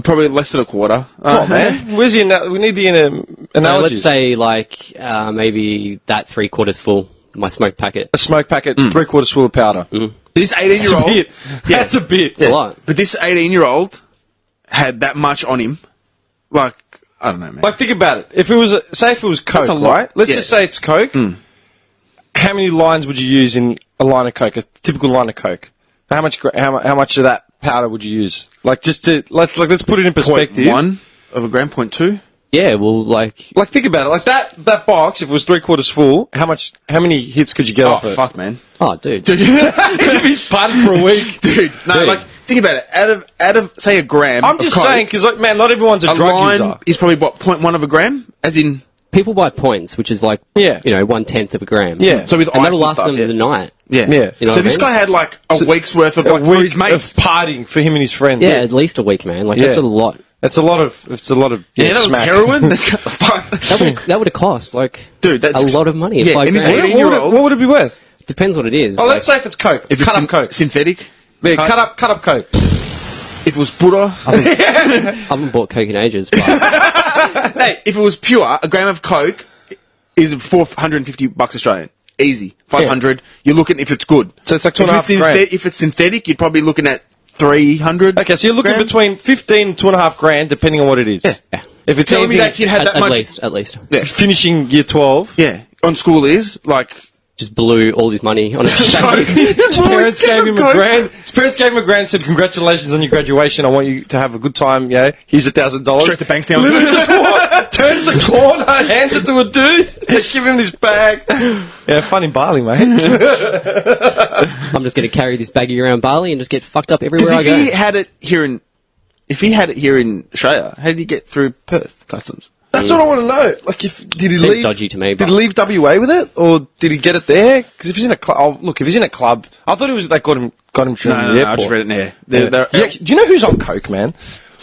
Speaker 7: Probably less than a quarter.
Speaker 5: Come on, man. Where's the we need the
Speaker 6: So
Speaker 5: analogy.
Speaker 6: let's say like maybe that 3/4 full. My smoke packet.
Speaker 5: a smoke packet, 3/4 full of powder.
Speaker 7: This
Speaker 5: That's a
Speaker 7: 18-year-old...
Speaker 5: bit. That's a bit.
Speaker 6: It's a lot.
Speaker 7: But this 18-year-old had that much on him. Like, I don't know, man.
Speaker 5: Like, think about it. If it was, say if it was Coke,
Speaker 7: That's a lot.
Speaker 5: right? Let's
Speaker 7: Yeah.
Speaker 5: just say it's Coke. How many lines would you use in a line of Coke? A typical line of Coke. How much of that powder would you use? Like, just to let's put it in perspective.
Speaker 7: 0.1 of a gram, 0.2.
Speaker 6: Yeah, well, like
Speaker 5: Like, think about it. Like that box, if it was 3/4 full, how many hits could you get
Speaker 7: Oh,
Speaker 5: off it?
Speaker 7: fuck, man.
Speaker 6: dude.
Speaker 5: You'd be butted for a week.
Speaker 7: Dude, no,
Speaker 5: Dude.
Speaker 7: like, think about it. Out of say, a gram
Speaker 5: I'm
Speaker 7: of
Speaker 5: just
Speaker 7: Coke,
Speaker 5: saying, because, like, man, not everyone's a
Speaker 7: a
Speaker 5: drug
Speaker 7: line
Speaker 5: user.
Speaker 7: is probably, what, 0.1 of a gram? As in...
Speaker 6: People buy points, which is like
Speaker 5: Yeah.
Speaker 6: 1/10 of a gram.
Speaker 5: Yeah.
Speaker 7: So with
Speaker 6: and
Speaker 7: ice
Speaker 6: that'll
Speaker 7: and
Speaker 6: last
Speaker 7: stuff,
Speaker 6: them
Speaker 7: yeah.
Speaker 6: the night.
Speaker 7: Yeah.
Speaker 5: Yeah.
Speaker 6: You know
Speaker 7: so
Speaker 6: what I
Speaker 7: this
Speaker 6: mean?
Speaker 7: guy had like a week's worth of like for his mates.
Speaker 5: of partying for him and his friends.
Speaker 6: Yeah, at least a week, man. Like,
Speaker 5: Yeah.
Speaker 6: that's a lot.
Speaker 5: It's a lot of.
Speaker 7: Yeah, that was
Speaker 5: smack.
Speaker 7: heroin. That's got the fuck.
Speaker 6: That would have cost, like,
Speaker 7: Dude, that's
Speaker 6: a lot of money.
Speaker 7: Yeah,
Speaker 6: Like,
Speaker 7: and he's
Speaker 6: man,
Speaker 7: 18-year-old.
Speaker 5: What would it be worth?
Speaker 6: depends what it is.
Speaker 5: Oh,
Speaker 6: like,
Speaker 5: let's say if it's coke.
Speaker 7: If
Speaker 5: cut
Speaker 7: it's
Speaker 5: up coke.
Speaker 7: synthetic.
Speaker 5: Yeah, cut up coke.
Speaker 7: If it was Buddha.
Speaker 6: I haven't bought coke in ages, but
Speaker 7: Hey, if it was pure, a gram of coke is $450 Australian. Easy. 500. You're looking if it's good.
Speaker 5: So it's like $2.5 grand.
Speaker 7: If it's synthetic, you're probably looking at 300.
Speaker 5: Okay, so you're looking
Speaker 7: grand.
Speaker 5: between 15 and $2.5 grand, depending on what it is.
Speaker 7: Yeah.
Speaker 5: If it's
Speaker 7: Telling me
Speaker 5: anything
Speaker 7: that kid had that
Speaker 6: at
Speaker 7: much.
Speaker 6: least.
Speaker 7: Yeah.
Speaker 5: finishing year 12.
Speaker 7: Yeah. On school is like.
Speaker 6: Just blew all his money on it.
Speaker 5: His parents gave him a grand. His parents gave him a grand and said, "Congratulations on your graduation. I want you to have a good time. Yeah, here's $1,000."
Speaker 7: Straight to bank down.
Speaker 5: Turns the corner, hands it to a dude. Give him this bag. Yeah, fun in Bali, mate.
Speaker 6: I'm just going to carry this baggie around Bali and just get fucked up everywhere I
Speaker 7: Because
Speaker 6: go.
Speaker 7: if he had it here in Australia, how did he get through Perth customs?
Speaker 5: That's what I want to know. Like, did he
Speaker 6: Seems
Speaker 5: leave?
Speaker 6: dodgy to me,
Speaker 5: Did
Speaker 6: but-
Speaker 5: he leave WA with it, or did he get it there? Because if he's in a club, if he's in a club, I thought it was they got him during the airport.
Speaker 7: I just read it there.
Speaker 5: Yeah, do you know who's on coke, man?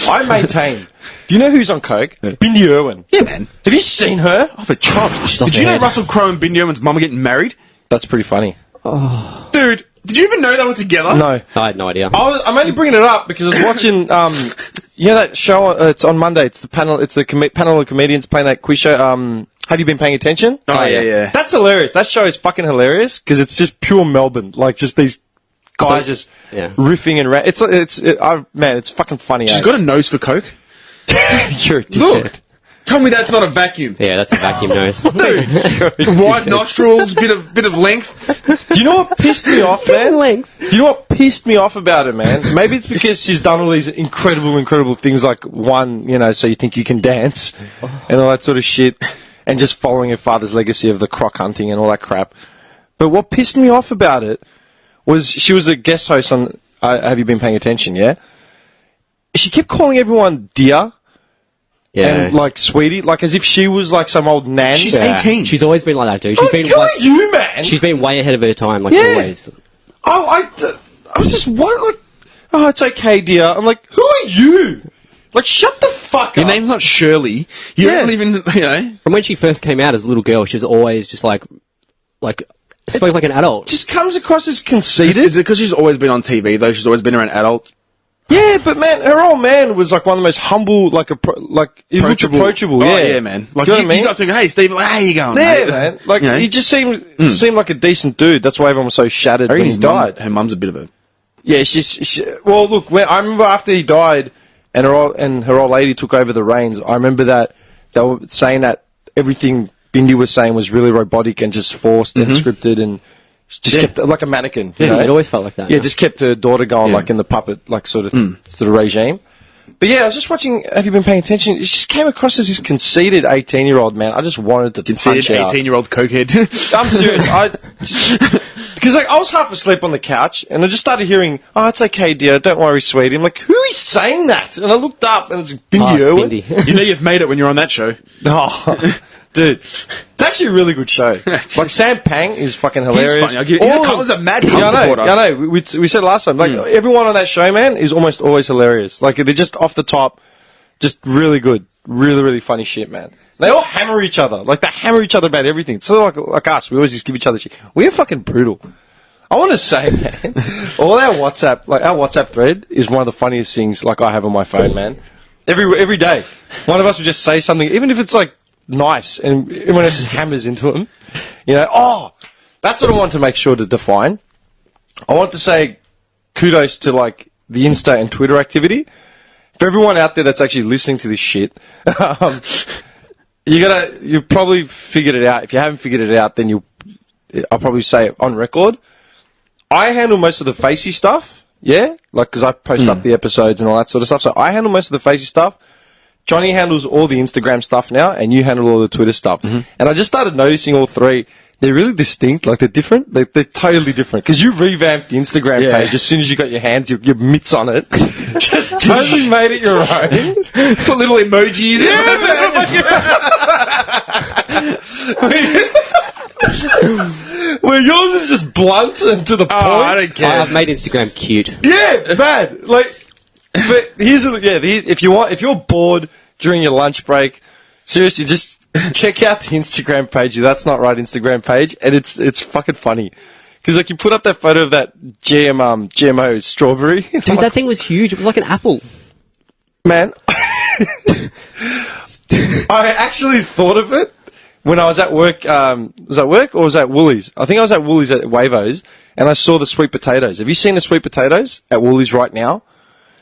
Speaker 5: I maintain. Do you know who's on coke? Bindi Irwin.
Speaker 7: Yeah, man.
Speaker 5: Have you seen her?
Speaker 7: Off a chop.
Speaker 6: off
Speaker 7: Did you
Speaker 6: her
Speaker 7: know
Speaker 6: head.
Speaker 7: Russell Crowe and Bindi Irwin's mum are getting married?
Speaker 5: That's pretty funny.
Speaker 7: Dude, did you even know they were together?
Speaker 5: No.
Speaker 6: I had no idea.
Speaker 5: I'm only bringing it up because I was watching, you know that show, it's on Monday, it's the panel, it's the panel of comedians playing that quiz show, Have You Been Paying Attention?
Speaker 7: Oh, yeah.
Speaker 5: That's hilarious. That show is fucking hilarious because it's just pure Melbourne. Like, just these guys just
Speaker 6: Yeah.
Speaker 5: riffing and man, it's fucking funny.
Speaker 7: She's got a nose for coke.
Speaker 5: You're a dickhead.
Speaker 7: Look. Tell me that's not a vacuum.
Speaker 6: Yeah, that's a vacuum nose.
Speaker 7: Dude, wide nostrils, bit of length.
Speaker 5: Do you know what pissed me off, man?
Speaker 6: Length.
Speaker 5: Do you know what pissed me off about it, man? Maybe it's because she's done all these incredible things like one, so you think you can dance and all that sort of shit and just following her father's legacy of the croc hunting and all that crap. But what pissed me off about it was she was a guest host on Have You Been Paying Attention, yeah? She kept calling everyone dear.
Speaker 6: Yeah.
Speaker 5: And like sweetie, like as if she was like some old nan.
Speaker 7: She's 18.
Speaker 6: She's always been like that, dude. She's been
Speaker 5: Who are you, man?
Speaker 6: She's been way ahead of her time, like
Speaker 5: Yeah.
Speaker 6: always.
Speaker 5: Oh, I was just what like? Oh, it's okay, dear. I'm like, who are you? Like, shut the fuck
Speaker 7: Your
Speaker 5: up.
Speaker 7: name's not Shirley. You don't even,
Speaker 6: From when she first came out as a little girl, she was always just like spoke like an adult.
Speaker 5: Just comes across as conceited.
Speaker 7: Is it because she's always been on TV, though? She's always been around adults?
Speaker 5: Yeah, but man, her old man was like one of the most humble, he looked approachable.
Speaker 7: Oh,
Speaker 5: Yeah,
Speaker 7: yeah, man. Like,
Speaker 5: Do you know what I mean?
Speaker 7: You got to go, hey, Steve, like, how you going,
Speaker 5: Yeah,
Speaker 7: mate?
Speaker 5: man. Like,
Speaker 7: You know?
Speaker 5: he just seemed like a decent dude. That's why everyone was so shattered
Speaker 7: I
Speaker 5: when
Speaker 7: reckon
Speaker 5: he
Speaker 7: his
Speaker 5: died.
Speaker 7: her mum's a bit of a...
Speaker 5: Yeah, well, look, I remember after he died and her old lady took over the reins, I remember that they were saying that everything Bindi was saying was really robotic and just forced and scripted and just kept like a mannequin. You know?
Speaker 6: It always felt like that.
Speaker 5: Yeah, just kept her daughter going like in the puppet like sort of regime. But yeah, I was just watching. Have you been paying attention? She just came across as this conceited 18-year-old man. I just wanted to
Speaker 7: Conceited
Speaker 5: punch out.
Speaker 7: 18-year-old cokehead.
Speaker 5: I'm serious. Because I was half asleep on the couch and I just started hearing, "Oh, it's okay, dear. Don't worry, sweetie." I'm like, "Who is saying that?" And I looked up and it was Bindi
Speaker 6: it's
Speaker 5: Irwin.
Speaker 6: Bindi.
Speaker 7: You know you've made it when you're on that show.
Speaker 5: Oh, dude, it's actually a really good show. Like Sam Pang is fucking hilarious.
Speaker 7: He's funny. I'll give you- he's a mad Cunt supporter.
Speaker 5: I know. We said last time, like everyone on that show, man, is almost always hilarious. Like they're just off the top, just really good, really funny shit, man. They all hammer each other. Like they hammer each other about everything. It's sort of like us. We always just give each other shit. We're fucking brutal. I want to say, man, all our WhatsApp thread is one of the funniest things like I have on my phone, man. Every day, one of us would just say something, even if it's like nice, and everyone else just hammers into them. That's what I want to make sure to define. I want to say kudos to like the Insta and Twitter activity. For everyone out there that's actually listening to this shit, you probably figured it out. If you haven't figured it out, then I'll probably say it on record. I handle most of the facey stuff, yeah? Like, because I post up the episodes and all that sort of stuff. So I handle most of the facey stuff. Johnny handles all the Instagram stuff now, and you handle all the Twitter stuff. And I just started noticing all three. They're really distinct. Like, they're different. They're totally different. Because you revamped the Instagram page as soon as you got your hands, your mitts on it. Just totally made it your own.
Speaker 7: Put little emojis.
Speaker 5: Yeah, man. Where yours is just blunt and to the point.
Speaker 7: I don't care.
Speaker 6: I've made Instagram cute.
Speaker 5: Yeah, man. Like, but here's if you're bored during your lunch break, seriously, just check out the Instagram page. That's Not Right Instagram page, and it's fucking funny. Because like you put up that photo of that GMO strawberry.
Speaker 6: Dude, that thing was huge. It was like an apple.
Speaker 5: Man, I actually thought of it when I was at work. Was that work or was that Woolies? I think I was at Woolies at Wavos, and I saw the sweet potatoes. Have you seen the sweet potatoes at Woolies right now?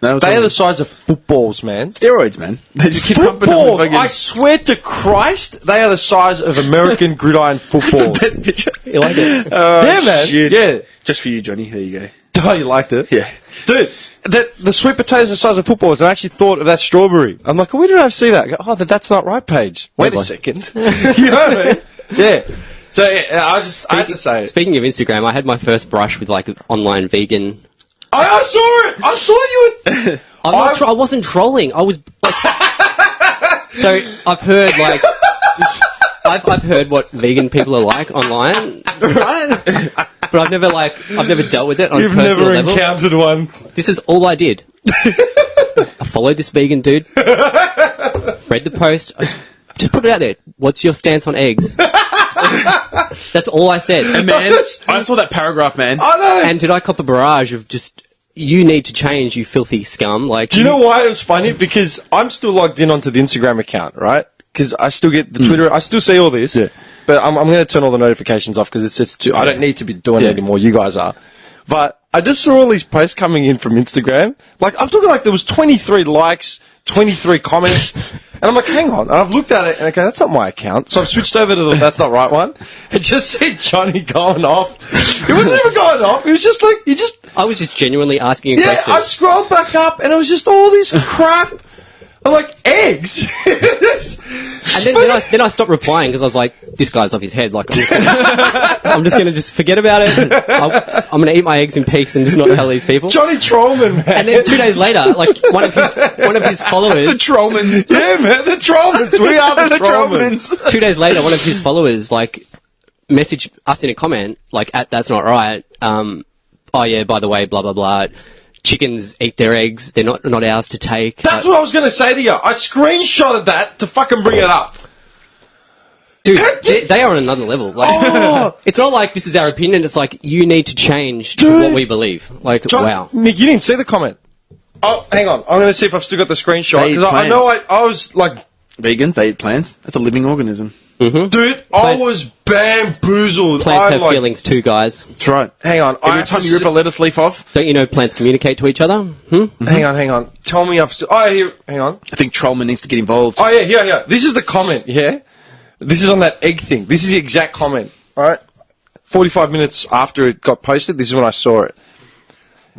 Speaker 7: No,
Speaker 5: They are the size of footballs, man.
Speaker 7: steroids, man. They just keep pumping them.
Speaker 5: Footballs! I swear to Christ, they are the size of American gridiron footballs.
Speaker 7: That picture.
Speaker 6: You like it?
Speaker 5: Yeah, man.
Speaker 7: Shit.
Speaker 5: Yeah.
Speaker 7: Just for you, Johnny. There you go.
Speaker 5: Oh, you liked it?
Speaker 7: Yeah.
Speaker 5: Dude, the sweet potatoes are the size of footballs, and I actually thought of that strawberry. I'm like, where did I see that? I go, oh, That's Not Right page. Wait a second. You know what I mean? Yeah. So, I had to say it.
Speaker 6: Speaking of Instagram, I had my first brush with like online vegan.
Speaker 5: I saw it! I thought you would...
Speaker 6: I wasn't trolling. I was like, so I've heard like I've heard what vegan people are like online, right? But I've never dealt with it on
Speaker 5: You've
Speaker 6: a personal
Speaker 5: never
Speaker 6: level.
Speaker 5: encountered one.
Speaker 6: This is all I did. I followed this vegan dude, read the post, I just put it out there. What's your stance on eggs? That's all I said.
Speaker 7: And man, I saw that paragraph, man.
Speaker 5: I know!
Speaker 6: And did I cop a barrage of just, you need to change, you filthy scum? Like,
Speaker 5: Do you know why it was funny? Because I'm still logged in onto the Instagram account, right? Because I still get the Twitter, I still see all this, but I'm going to turn all the notifications off because it's too, I don't need to be doing it anymore, you guys are. But I just saw all these posts coming in from Instagram. Like, I'm talking like there was 23 likes, 23 comments, and I'm like, hang on. And I've looked at it and I go, that's not my account. So I've switched over to the That's Not Right one and just see Johnny going off. It wasn't even going off. It was just like,
Speaker 6: I was just genuinely asking a
Speaker 5: yeah,
Speaker 6: question.
Speaker 5: I scrolled back up and it was just all this crap. I'm like, eggs?
Speaker 6: And then I stopped replying because I was like, this guy's off his head. Like, I'm just gonna forget about it. I'm gonna eat my eggs in peace and just not tell these people.
Speaker 5: Johnny Trollman, man.
Speaker 6: And then 2 days later, like one of his followers,
Speaker 7: The Trollmans.
Speaker 5: Yeah, man, the Trollmans. We are the Trollmans.
Speaker 6: 2 days later, one of his followers like messaged us in a comment like, "That's not right." Oh yeah, by the way, blah blah blah. Chickens eat their eggs. They're not ours to take.
Speaker 5: That's what I was going to say to you. I screenshotted that to fucking bring it up.
Speaker 6: Dude, they are on another level. Like, it's not like this is our opinion. It's like you need to change to what we believe. Like,
Speaker 5: John,
Speaker 6: wow.
Speaker 5: Nick, you didn't see the comment. Oh, hang on. I'm going to see if I've still got the screenshot.
Speaker 7: They eat
Speaker 5: 'Cause I know
Speaker 7: plants.
Speaker 5: I was like,
Speaker 7: Vegan, they eat plants. That's a living organism.
Speaker 5: dude, I was bamboozled.
Speaker 6: Plants
Speaker 5: I,
Speaker 6: have
Speaker 5: like,
Speaker 6: feelings too, guys.
Speaker 7: That's right.
Speaker 5: Hang on.
Speaker 7: Every time you rip a lettuce leaf off,
Speaker 6: Don't you know plants communicate to each other?
Speaker 5: Hang on. Tell me I've... hang on.
Speaker 7: I think Trollman needs to get involved.
Speaker 5: Oh, yeah, here. This is the comment, yeah? This is on that egg thing. This is the exact comment, alright? 45 minutes after it got posted, this is when I saw it.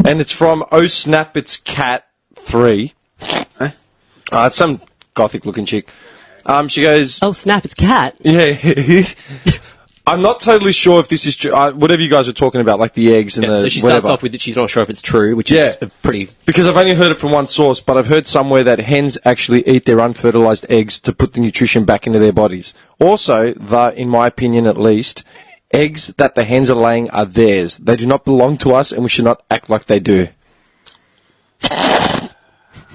Speaker 5: And it's from Oh Snap It's Cat 3. It's some gothic-looking chick. She goes...
Speaker 6: Oh snap! It's cat.
Speaker 5: Yeah. I'm not totally sure if this is true. Whatever you guys are talking about, like the eggs and the
Speaker 6: So she
Speaker 5: whatever.
Speaker 6: starts off with that she's not sure if it's true, which is a pretty.
Speaker 5: Because I've only heard it from one source, but I've heard somewhere that hens actually eat their unfertilized eggs to put the nutrition back into their bodies. Also, in my opinion at least, eggs that the hens are laying are theirs. They do not belong to us, and we should not act like they do.
Speaker 7: I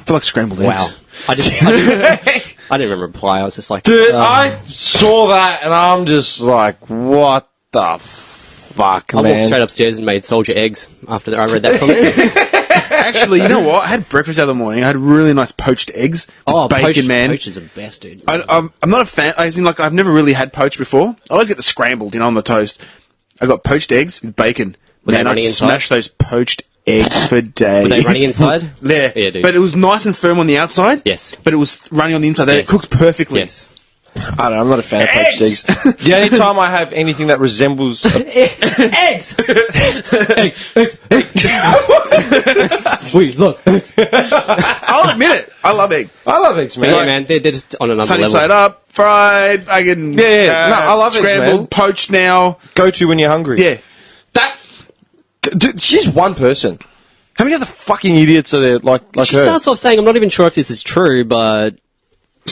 Speaker 7: feel like scrambled eggs.
Speaker 6: Wow. I didn't even reply. I was just like,
Speaker 5: Dude, I saw that, and I'm just like, what the fuck,
Speaker 6: I
Speaker 5: man?
Speaker 6: walked straight upstairs and made soldier eggs after I read that comment.
Speaker 7: Actually, you know what? I had breakfast the other morning. I had really nice poached eggs. With bacon, man.
Speaker 6: Poached is the best, dude.
Speaker 7: I'm not a fan. I've never really had poached before. I always get the scrambled, on the toast. I got poached eggs with bacon.
Speaker 6: Were they
Speaker 7: Man, I
Speaker 6: running inside?
Speaker 7: smashed those poached eggs for days.
Speaker 6: Were they running inside?
Speaker 7: Yeah.
Speaker 6: Yeah, dude.
Speaker 7: But it was nice and firm on the outside.
Speaker 6: Yes.
Speaker 7: But it was running on the inside. They
Speaker 6: Yes.
Speaker 7: cooked perfectly.
Speaker 6: Yes.
Speaker 5: I don't know, I'm not a fan of poached eggs. The only time I have anything that resembles...
Speaker 6: Eggs! Wait, look.
Speaker 7: I'll admit it. I love egg.
Speaker 5: I love eggs, man.
Speaker 6: But yeah, man, they're just on another
Speaker 7: Sunny
Speaker 6: level.
Speaker 7: side up, fried, bacon.
Speaker 5: Yeah. No, I love eggs,
Speaker 7: scrambled,
Speaker 5: man.
Speaker 7: poached now.
Speaker 5: Go to when you're hungry.
Speaker 7: Yeah.
Speaker 5: Dude, she's one person. How many other fucking idiots are there like
Speaker 6: She
Speaker 5: her?
Speaker 6: starts off saying, I'm not even sure if this is true, but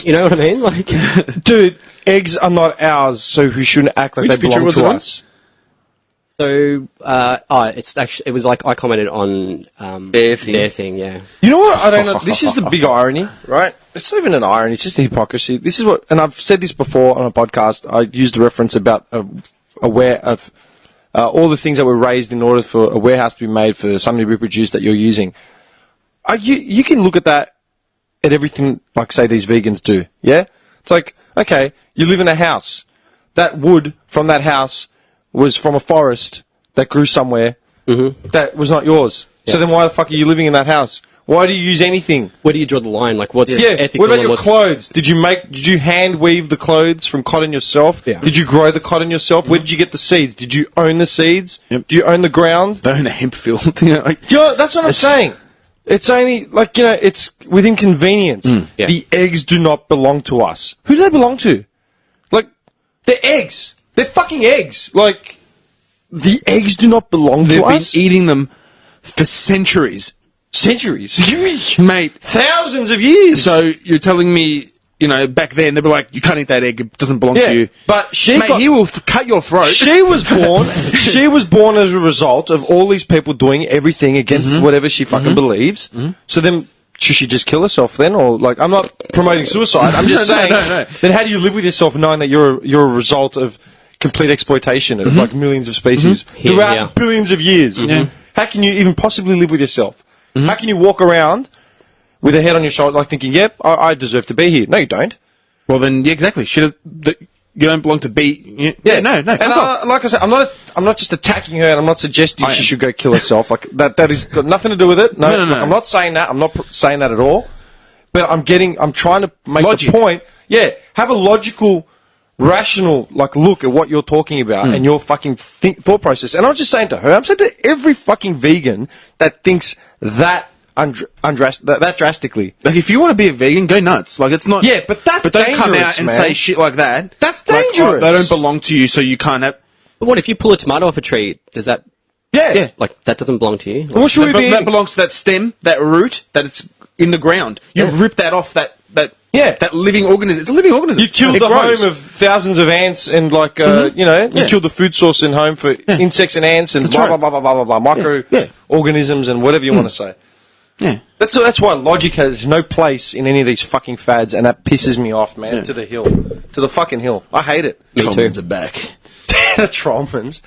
Speaker 6: You know what I mean? Like,
Speaker 5: Dude, eggs are not ours, so we shouldn't act like
Speaker 7: Which
Speaker 5: they
Speaker 7: picture
Speaker 5: belong
Speaker 7: was
Speaker 5: to
Speaker 7: it on?
Speaker 5: us.
Speaker 6: so, it's actually, it was like I commented on,
Speaker 7: Their thing.
Speaker 6: Their thing, yeah.
Speaker 5: You know what? I don't know. This is the big irony, right? It's not even an irony. It's just the hypocrisy. This is what, and I've said this before on a podcast. I used a reference about aware of all the things that were raised in order for a warehouse to be made for something to be produced that you're using. You can look at that at everything, like say these vegans do. Yeah, it's like, okay, you live in a house. That wood from that house was from a forest that grew somewhere that was not yours. So then why the fuck are you living in that house? Why do you use anything?
Speaker 6: Where do you draw the line? Like, what's ethical?
Speaker 5: What about
Speaker 6: and
Speaker 5: your
Speaker 6: what's...
Speaker 5: clothes? Did you hand weave the clothes from cotton yourself?
Speaker 6: Yeah.
Speaker 5: Did you grow the cotton yourself? Where did you get the seeds? Did you own the seeds?
Speaker 7: Yep.
Speaker 5: Do you own the ground?
Speaker 7: They own a hemp field. You know, like,
Speaker 5: Do you know, that's what I'm saying. It's only, like, it's within convenience.
Speaker 6: Yeah.
Speaker 5: The eggs do not belong to us. Who do they belong to? Like, they're eggs. They're fucking eggs. Like, the eggs do not belong
Speaker 7: they've
Speaker 5: to
Speaker 7: been
Speaker 5: us.
Speaker 7: eating them for centuries.
Speaker 5: Centuries.
Speaker 7: Mate,
Speaker 5: Thousands of years.
Speaker 7: so you're telling me, back then they'd be like, you can't eat that egg, it doesn't belong to you.
Speaker 5: But she
Speaker 7: Mate, he will cut your throat.
Speaker 5: She was born. She was born as a result of all these people doing everything against whatever she fucking believes. So then, should she just kill herself then, or like? I'm not promoting suicide. I'm just saying.
Speaker 7: No.
Speaker 5: Then how do you live with yourself knowing that you're a result of complete exploitation of like millions of species throughout
Speaker 6: Yeah.
Speaker 5: billions of years? How can you even possibly live with yourself? How can you walk around with a head on your shoulder, like thinking, "Yep, I deserve to be here"? No, you don't.
Speaker 7: Well, then, yeah, exactly. You don't belong to be. Yeah, no.
Speaker 5: And
Speaker 7: fuck off.
Speaker 5: like I said, I'm not just attacking her, and I'm not suggesting
Speaker 7: I
Speaker 5: she
Speaker 7: am.
Speaker 5: should go kill herself. Like that has got nothing to do with it. No,
Speaker 7: No.
Speaker 5: I'm not saying that. I'm not saying that at all. But I'm trying to make
Speaker 7: Logic.
Speaker 5: the point. Yeah, have a logical, rational, look at what you're talking about and your fucking thought process. And I'm just saying to her, I'm saying to every fucking vegan that thinks that that drastically.
Speaker 7: Like, if you want to be a vegan, go nuts. Like, it's not.
Speaker 5: Yeah, but that's
Speaker 7: But don't come
Speaker 5: dangerous,
Speaker 7: out and
Speaker 5: man.
Speaker 7: say shit like that.
Speaker 5: That's
Speaker 7: Like,
Speaker 5: dangerous.
Speaker 7: they don't belong to you, so you can't have.
Speaker 6: But what if you pull a tomato off a tree? Does that,
Speaker 5: Yeah.
Speaker 6: like, that doesn't belong to you? Like,
Speaker 5: What should we be?
Speaker 7: That belongs to that stem, that root, that it's in the ground. You've ripped that off that living organism. It's a living organism.
Speaker 5: You killed
Speaker 7: It
Speaker 5: the
Speaker 7: grows.
Speaker 5: home of thousands of ants and you killed the food source in home for insects and ants and
Speaker 7: That's
Speaker 5: blah,
Speaker 7: right.
Speaker 5: blah, blah, blah, blah, blah, microorganisms and whatever you want to say.
Speaker 7: Yeah.
Speaker 5: That's why logic has no place in any of these fucking fads, and that pisses me off, man, to the fucking hill. I hate it.
Speaker 6: Me too.
Speaker 7: Trollmans are back.
Speaker 5: The trollmans.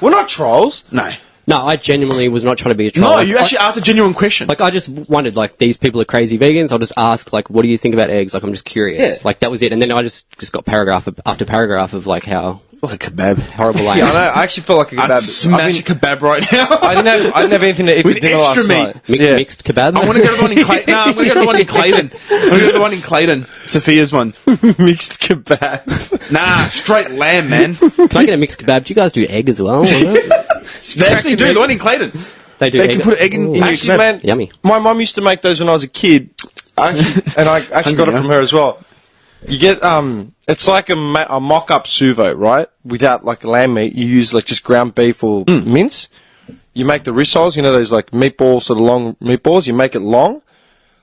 Speaker 5: We're not trolls.
Speaker 7: No.
Speaker 6: No, I genuinely was not trying to be a troll.
Speaker 7: No,
Speaker 6: Like,
Speaker 7: you actually asked a genuine question.
Speaker 6: Like, I just wondered, like, these people are crazy vegans. I'll just ask, like, what do you think about eggs? Like, I'm just curious.
Speaker 5: Yeah.
Speaker 6: Like, that was it. And then I just got paragraph after paragraph of, like, how
Speaker 7: like a kebab.
Speaker 6: horrible I
Speaker 5: Yeah, I
Speaker 6: am.
Speaker 5: know. I actually feel like a
Speaker 7: I'd
Speaker 5: kebab.
Speaker 7: smash a kebab right now.
Speaker 5: I didn't have anything to eat
Speaker 7: With
Speaker 5: for dinner
Speaker 7: extra
Speaker 5: last
Speaker 7: meat.
Speaker 5: night.
Speaker 6: Mixed kebab?
Speaker 7: I want to go to the one in Clayton. No, I'm going to go to the one in Clayton. I'm going to go to the one in Clayton. Sophia's one.
Speaker 5: Mixed kebab.
Speaker 7: Nah, straight lamb, man.
Speaker 6: Can I get a mixed kebab? Do you guys do egg as well?
Speaker 7: They actually do. The one in Clayton.
Speaker 6: They do
Speaker 7: They
Speaker 6: egg.
Speaker 7: can put egg in your
Speaker 5: Actually,
Speaker 7: kebab.
Speaker 5: man,
Speaker 6: Yummy.
Speaker 5: my mum used to make those when I was a kid, and I actually got it from her as well. You get it's like a mock-up suvo, right? Without like lamb meat, you use like just ground beef or mince. You make the rissoles, those like meatballs, sort of long meatballs. You make it long,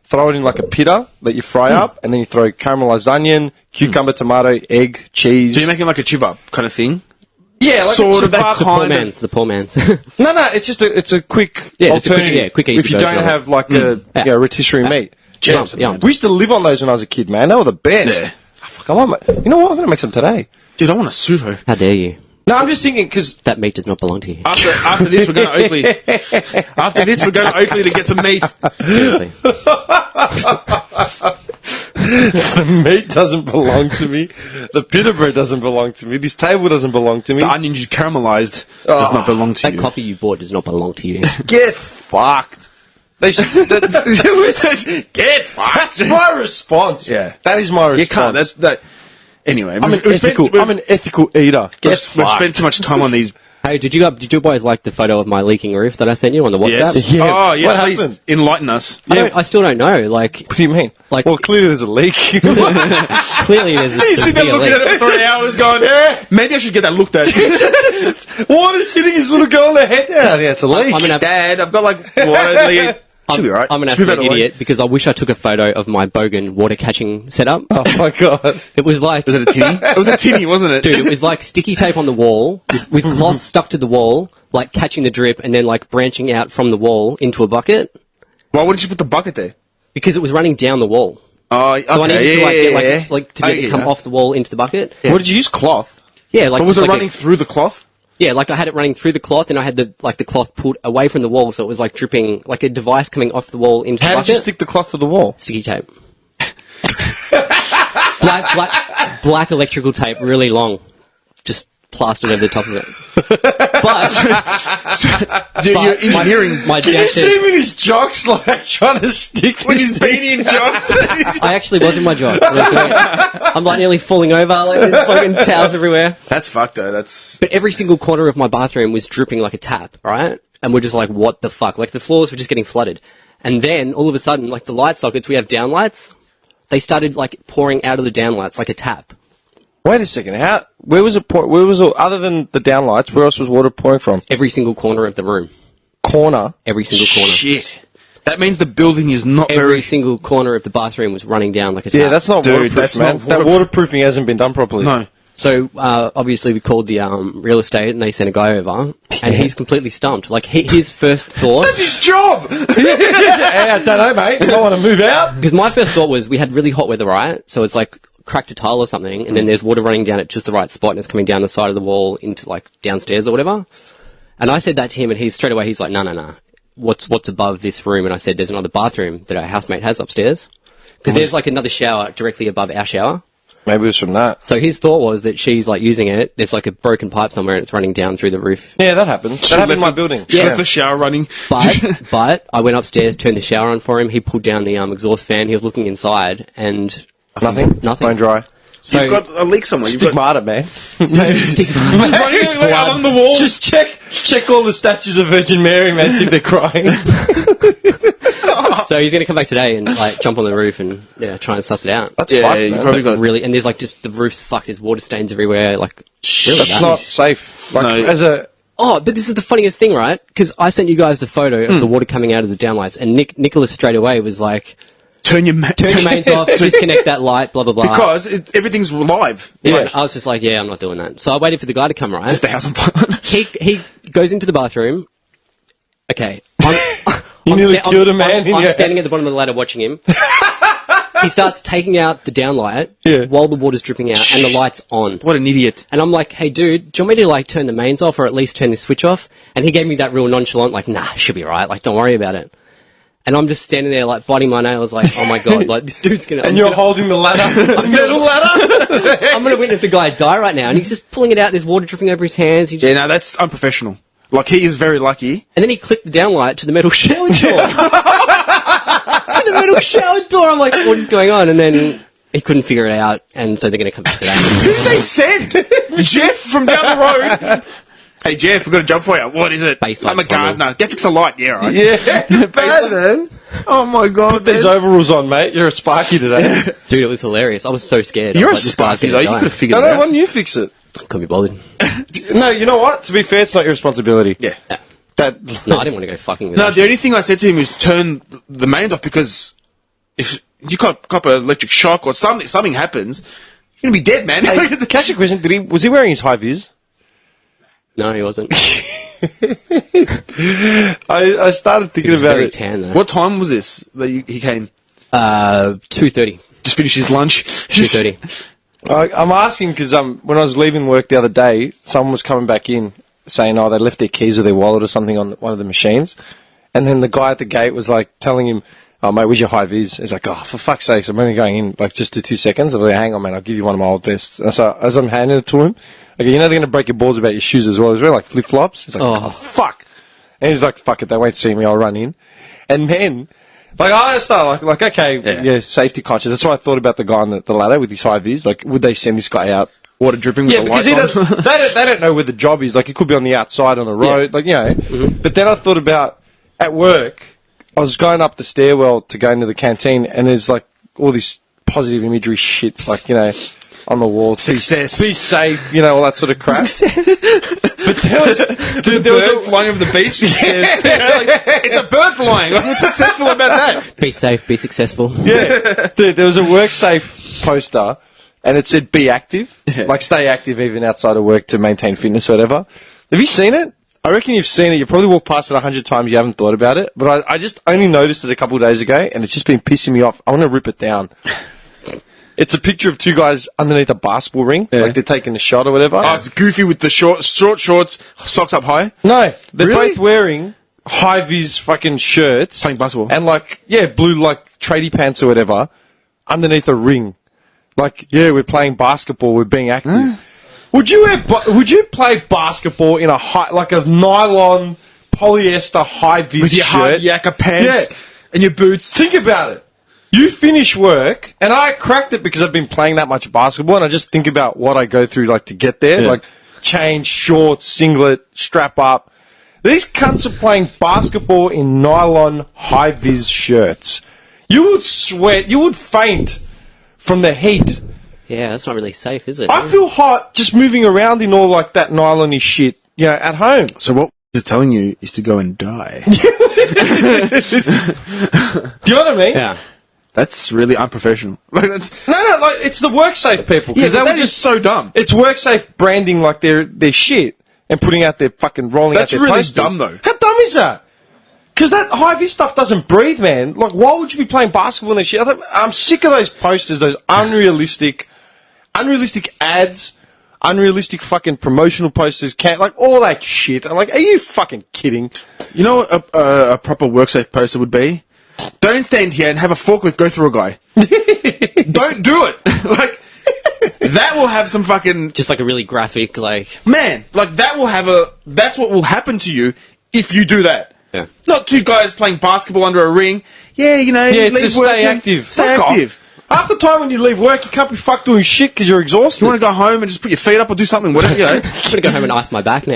Speaker 5: throw it in like a pita that you fry up, and then you throw caramelized onion, cucumber, tomato, egg, cheese.
Speaker 7: So you're making like a chivap kind of thing?
Speaker 5: Yeah, like
Speaker 7: sort
Speaker 5: a
Speaker 7: of that
Speaker 5: chibab.
Speaker 7: kind
Speaker 6: The poor man's.
Speaker 5: No, it's just it's a quick
Speaker 6: Yeah, it's a quick-
Speaker 5: alternative.
Speaker 6: quick easy
Speaker 5: if you
Speaker 6: version
Speaker 5: don't
Speaker 6: of it.
Speaker 5: have like a rotisserie meat.
Speaker 6: Jams, yeah.
Speaker 5: We used to live on those when I was a kid, man. They were the best.
Speaker 7: Yeah.
Speaker 5: Oh, fuck, you know what? I'm gonna make some today.
Speaker 7: Dude, I want a suvo.
Speaker 6: How dare you?
Speaker 5: No, I'm just thinking because
Speaker 6: That meat does not belong to you.
Speaker 7: After this, we're going to Oakley. After this, we're going to Oakley to get some meat.
Speaker 6: Seriously.
Speaker 5: the meat doesn't belong to me, the pita bread doesn't belong to me, this table doesn't belong to me.
Speaker 7: The onion you caramelized does not belong to
Speaker 6: That
Speaker 7: you.
Speaker 6: coffee you bought does not belong to you.
Speaker 5: Get fucked. They should,
Speaker 7: Get fucked.
Speaker 5: that's my response.
Speaker 7: Yeah.
Speaker 5: that is my response.
Speaker 7: You can't. That. Anyway,
Speaker 5: I'm an ethical eater.
Speaker 7: We've
Speaker 5: Get fucked.
Speaker 7: spent too much time on these.
Speaker 6: Hey, did you boys like the photo of my leaking roof that I sent you on the WhatsApp?
Speaker 7: Yes.
Speaker 5: Yeah.
Speaker 7: Oh, yeah.
Speaker 5: What
Speaker 7: At least
Speaker 5: happened?
Speaker 7: enlighten us.
Speaker 6: I still don't know. Like,
Speaker 5: What do you mean?
Speaker 6: Like-
Speaker 5: well, clearly there's a leak.
Speaker 6: clearly there's a
Speaker 7: You sit there
Speaker 6: severe
Speaker 7: looking
Speaker 6: leak.
Speaker 7: at it for 3 hours going, maybe I should get that looked at.
Speaker 5: Water's hitting his little girl in the head now. Yeah, it's a leak.
Speaker 6: I'm gonna have,
Speaker 7: Dad, I've got like water leak. Should be right.
Speaker 6: I'm an
Speaker 7: Should be
Speaker 6: absolute
Speaker 7: better way.
Speaker 6: idiot because I wish I took a photo of my Bogan water catching setup.
Speaker 5: Oh my god.
Speaker 6: It was like,
Speaker 7: Was it a tinny? It was a tinny, wasn't it?
Speaker 6: dude, it was like sticky tape on the wall with cloth stuck to the wall, like catching the drip and then like branching out from the wall into a bucket
Speaker 7: Why wouldn't you put the bucket there?
Speaker 6: because it was running down the wall.
Speaker 7: Oh, okay.
Speaker 6: So I needed to like
Speaker 7: yeah,
Speaker 6: get
Speaker 7: yeah.
Speaker 6: like to get it to come off the wall into the bucket.
Speaker 5: What did you use? Cloth?
Speaker 6: Yeah, like
Speaker 7: But was
Speaker 6: just
Speaker 7: it
Speaker 6: like
Speaker 7: running through the cloth?
Speaker 6: yeah, like I had it running through the cloth and I had the cloth pulled away from the wall, so it was like dripping, like a device coming off the wall into the
Speaker 5: How
Speaker 6: bucket.
Speaker 5: did you stick the cloth to the wall?
Speaker 6: Sticky tape. black electrical tape, really long. Just plastered over the top of it. But
Speaker 7: You're engineering.
Speaker 6: my
Speaker 5: Can
Speaker 6: dad
Speaker 5: you see
Speaker 6: says,
Speaker 5: him in his jocks, like, trying to stick
Speaker 7: With
Speaker 5: this
Speaker 7: his
Speaker 5: thing?
Speaker 7: beanie and jocks.
Speaker 6: I actually was in my job. I'm like nearly falling over, like there's fucking towels everywhere.
Speaker 7: That's fucked though. That's
Speaker 6: But every single corner of my bathroom was dripping like a tap, right? And we're just like, what the fuck? Like the floors were just getting flooded. And then all of a sudden, like the light sockets, we have down lights. They started like pouring out of the down lights like a tap.
Speaker 5: Wait a second. Where was it? Where was it? Other than the downlights, where else was water pouring from?
Speaker 6: Every single corner of the room.
Speaker 5: Corner.
Speaker 6: Every single corner.
Speaker 7: shit. That means the building is not
Speaker 6: Every
Speaker 7: very.
Speaker 6: single corner of the bathroom was running down like a tap.
Speaker 5: Yeah, that's not
Speaker 7: Dude,
Speaker 5: waterproof,
Speaker 7: that's
Speaker 5: man.
Speaker 7: not
Speaker 5: That waterproofing hasn't been done properly.
Speaker 7: No.
Speaker 6: So obviously we called the real estate and they sent a guy over and he's completely stumped. Like his first thought,
Speaker 7: That's his job.
Speaker 5: Hey, I don't know, mate. You don't want to move out?
Speaker 6: because my first thought was we had really hot weather, right? So it's like cracked a tile or something, and then there's water running down at just the right spot and it's coming down the side of the wall into like downstairs or whatever. And I said that to him and he's like, no. What's above this room? And I said, there's another bathroom that our housemate has upstairs. Because there's like another shower directly above our shower.
Speaker 5: Maybe it was from that.
Speaker 6: So his thought was that she's like using it. There's like a broken pipe somewhere and it's running down through the roof.
Speaker 5: Yeah, that happens. That happened in my building.
Speaker 7: She left the shower running.
Speaker 6: But I went upstairs, turned the shower on for him. He pulled down the exhaust fan. He was looking inside and
Speaker 5: Nothing?
Speaker 6: Nothing.
Speaker 5: Bone dry.
Speaker 6: So
Speaker 7: You've got a leak somewhere. You've got
Speaker 5: Stigmata, man.
Speaker 7: running along the wall.
Speaker 5: Just check all the statues of Virgin Mary, man, see if they're crying.
Speaker 6: so he's going to come back today and like jump on the roof and try and suss it out.
Speaker 5: That's
Speaker 7: Yeah,
Speaker 5: fucked,
Speaker 7: you
Speaker 5: man.
Speaker 7: probably got.
Speaker 6: Really, and there's like just the roof's fucked. There's water stains everywhere. Like really
Speaker 5: That's
Speaker 6: bad.
Speaker 5: not safe. Like,
Speaker 7: No.
Speaker 5: as a...
Speaker 6: Oh, but this is the funniest thing, right? Because I sent you guys the photo of the water coming out of the downlights, and Nicholas straight away was like,
Speaker 7: Turn your
Speaker 6: "Turn your mains off, disconnect that light, blah blah blah."
Speaker 7: Because everything's live.
Speaker 6: yeah,
Speaker 7: Like,
Speaker 6: I was just like, "Yeah, I'm not doing that." So I waited for the guy to come. Right,
Speaker 7: just the house on fire.
Speaker 6: he goes into the bathroom. Okay,
Speaker 5: You nearly killed a man in
Speaker 6: I'm
Speaker 5: your-
Speaker 6: standing at the bottom of the ladder watching him. He starts taking out the downlight
Speaker 5: Yeah.
Speaker 6: while the water's dripping out and the light's on.
Speaker 7: What an idiot.
Speaker 6: And I'm like, hey, dude, do you want me to, like, turn the mains off or at least turn the switch off? And he gave me that real nonchalant, like, nah, should be right. Like, don't worry about it. And I'm just standing there, like, biting my nails, like, oh, my God, like, this dude's gonna...
Speaker 5: And you're holding the ladder. The metal ladder?
Speaker 6: I'm gonna witness a guy die right now. And he's just pulling it out, there's water dripping over his hands. He just,
Speaker 7: Yeah, no, that's unprofessional. Like, he is very lucky.
Speaker 6: And then he clicked the downlight to the metal shower door. To the metal shower door. I'm like, what is going on? And then he couldn't figure it out. And so they're going to come back today.
Speaker 7: Who did they send? Jeff from down the road. Hey, Jeff, we've got a job for you. What is it?
Speaker 6: Baseline
Speaker 7: I'm a gardener. Get fix a light. Yeah, right.
Speaker 5: Yeah. Bad, man.
Speaker 7: Oh, my God.
Speaker 5: Put these overalls on, mate. You're a Sparky today.
Speaker 6: Dude, it was hilarious. I was so scared. I
Speaker 7: You're a
Speaker 6: was like, this guy's
Speaker 7: sparky,
Speaker 6: gonna
Speaker 7: though. You
Speaker 6: die.
Speaker 7: could have figured
Speaker 5: No,
Speaker 7: it
Speaker 5: no,
Speaker 7: out.
Speaker 5: why don't you fix it?
Speaker 6: Couldn't be bothered.
Speaker 5: No, you know what? To be fair, it's not your responsibility.
Speaker 7: Yeah.
Speaker 5: That...
Speaker 6: No, I didn't want to go fucking with
Speaker 7: No,
Speaker 6: that
Speaker 7: the only thing I said to him is turn the mains off because if you cop an electric shock or something happens, you're going to be dead, man.
Speaker 5: Hey, catch a question. Was he wearing his high vis?
Speaker 6: No, he wasn't.
Speaker 5: I started thinking
Speaker 6: He's
Speaker 5: about
Speaker 6: very
Speaker 5: it.
Speaker 6: tan, though.
Speaker 7: What time was this that he came?
Speaker 6: 2:30.
Speaker 7: Just finished his lunch?
Speaker 6: 2:30.
Speaker 5: I'm asking because when I was leaving work the other day, someone was coming back in saying, oh, they left their keys or their wallet or something on one of the machines. And then the guy at the gate was like telling him, oh, mate, where's your high vis? He's like, oh, for fuck's sake, I'm only going in like just to 2 seconds. I'm like, hang on, man, I'll give you one of my old vests. And so as I'm handing it to him, I go, you know they're going to break your balls about your shoes as well. He's wearing like flip-flops. He's like, oh, fuck. And he's like, fuck it, they won't see me, I'll run in. And then, like, I started like okay, yeah, safety conscious. That's why I thought about the guy on the ladder with his high vis. Like, would they send this guy out?
Speaker 7: Water dripping with
Speaker 5: Yeah,
Speaker 7: the
Speaker 5: because
Speaker 7: lights
Speaker 5: he
Speaker 7: on.
Speaker 5: does, they don't know where the job is. Like, it could be on the outside on the road. Like, you know. But then I thought about, at work, I was going up the stairwell to go into the canteen, and there's, like, all this positive imagery shit. Like, you know, on the wall.
Speaker 7: Success.
Speaker 5: Be safe, you know, all that sort of crap. But there was
Speaker 7: bird flying over the beach. Success. It's a bird flying. What's successful about that?
Speaker 6: Be safe, be successful.
Speaker 5: Yeah. Dude, there was a WorkSafe poster, and it said be active. Like, stay active even outside of work to maintain fitness or whatever. Have you seen it? I reckon you've seen it. You probably walked past it 100 times. You haven't thought about it. But I just only noticed it a couple of days ago, and it's just been pissing me off. I want to rip it down. It's a picture of two guys underneath a basketball ring. Like they're taking a shot or whatever.
Speaker 7: Oh, it's Goofy with the short shorts, socks up high.
Speaker 5: No, they're
Speaker 7: Really?
Speaker 5: both wearing high-vis fucking shirts.
Speaker 7: Playing basketball.
Speaker 5: And like, yeah, blue like tradie pants or whatever underneath a ring. Like, yeah, we're playing basketball. We're being active. Would you play basketball in a like a nylon polyester high-vis
Speaker 7: With your hard
Speaker 5: shirt?
Speaker 7: yakka pants and your boots.
Speaker 5: Think about it. You finish work, and I cracked it because I've been playing that much basketball, and I just think about what I go through, like, to get there. Like, change, shorts, singlet, strap up. These cunts are playing basketball in nylon high-vis shirts. You would sweat, you would faint from the heat.
Speaker 6: Yeah, that's not really safe, is it?
Speaker 5: I feel hot just moving around in all, like, that nylon-y shit, you know, at home.
Speaker 7: So what it's telling you is to go and die.
Speaker 5: Do you know what I mean?
Speaker 6: Yeah.
Speaker 7: That's really unprofessional. Like that's
Speaker 5: No, like, it's the WorkSafe people.
Speaker 7: yeah,
Speaker 5: 'cause
Speaker 7: that
Speaker 5: would
Speaker 7: is so dumb.
Speaker 5: It's WorkSafe branding like their shit and putting out their fucking rolling
Speaker 7: That's
Speaker 5: out their
Speaker 7: really
Speaker 5: posters.
Speaker 7: dumb, though.
Speaker 5: How dumb is that? Because that high-vis stuff doesn't breathe, man. Like, why would you be playing basketball in this shit? I'm sick of those posters, those unrealistic ads, unrealistic fucking promotional posters, like all that shit. I'm like, are you fucking kidding?
Speaker 7: You know what a proper WorkSafe poster would be? Don't stand here and have a forklift go through a guy. Don't do it. Like, that will have some fucking...
Speaker 6: Just like a really graphic, like...
Speaker 7: Man, like, that will have a... That's what will happen to you if you do that.
Speaker 6: Yeah.
Speaker 7: Not two guys playing basketball under a ring. Yeah, you know...
Speaker 5: Yeah, it's
Speaker 7: leave
Speaker 5: just
Speaker 7: work
Speaker 5: stay
Speaker 7: and-
Speaker 5: active.
Speaker 7: Stay
Speaker 5: Fuck off.
Speaker 7: active.
Speaker 5: Half the time when you leave work, you can't be fucked doing shit because you're exhausted.
Speaker 7: You want to go home and just put your feet up or do something, whatever, you know.
Speaker 6: I'm gonna go home and ice my back now.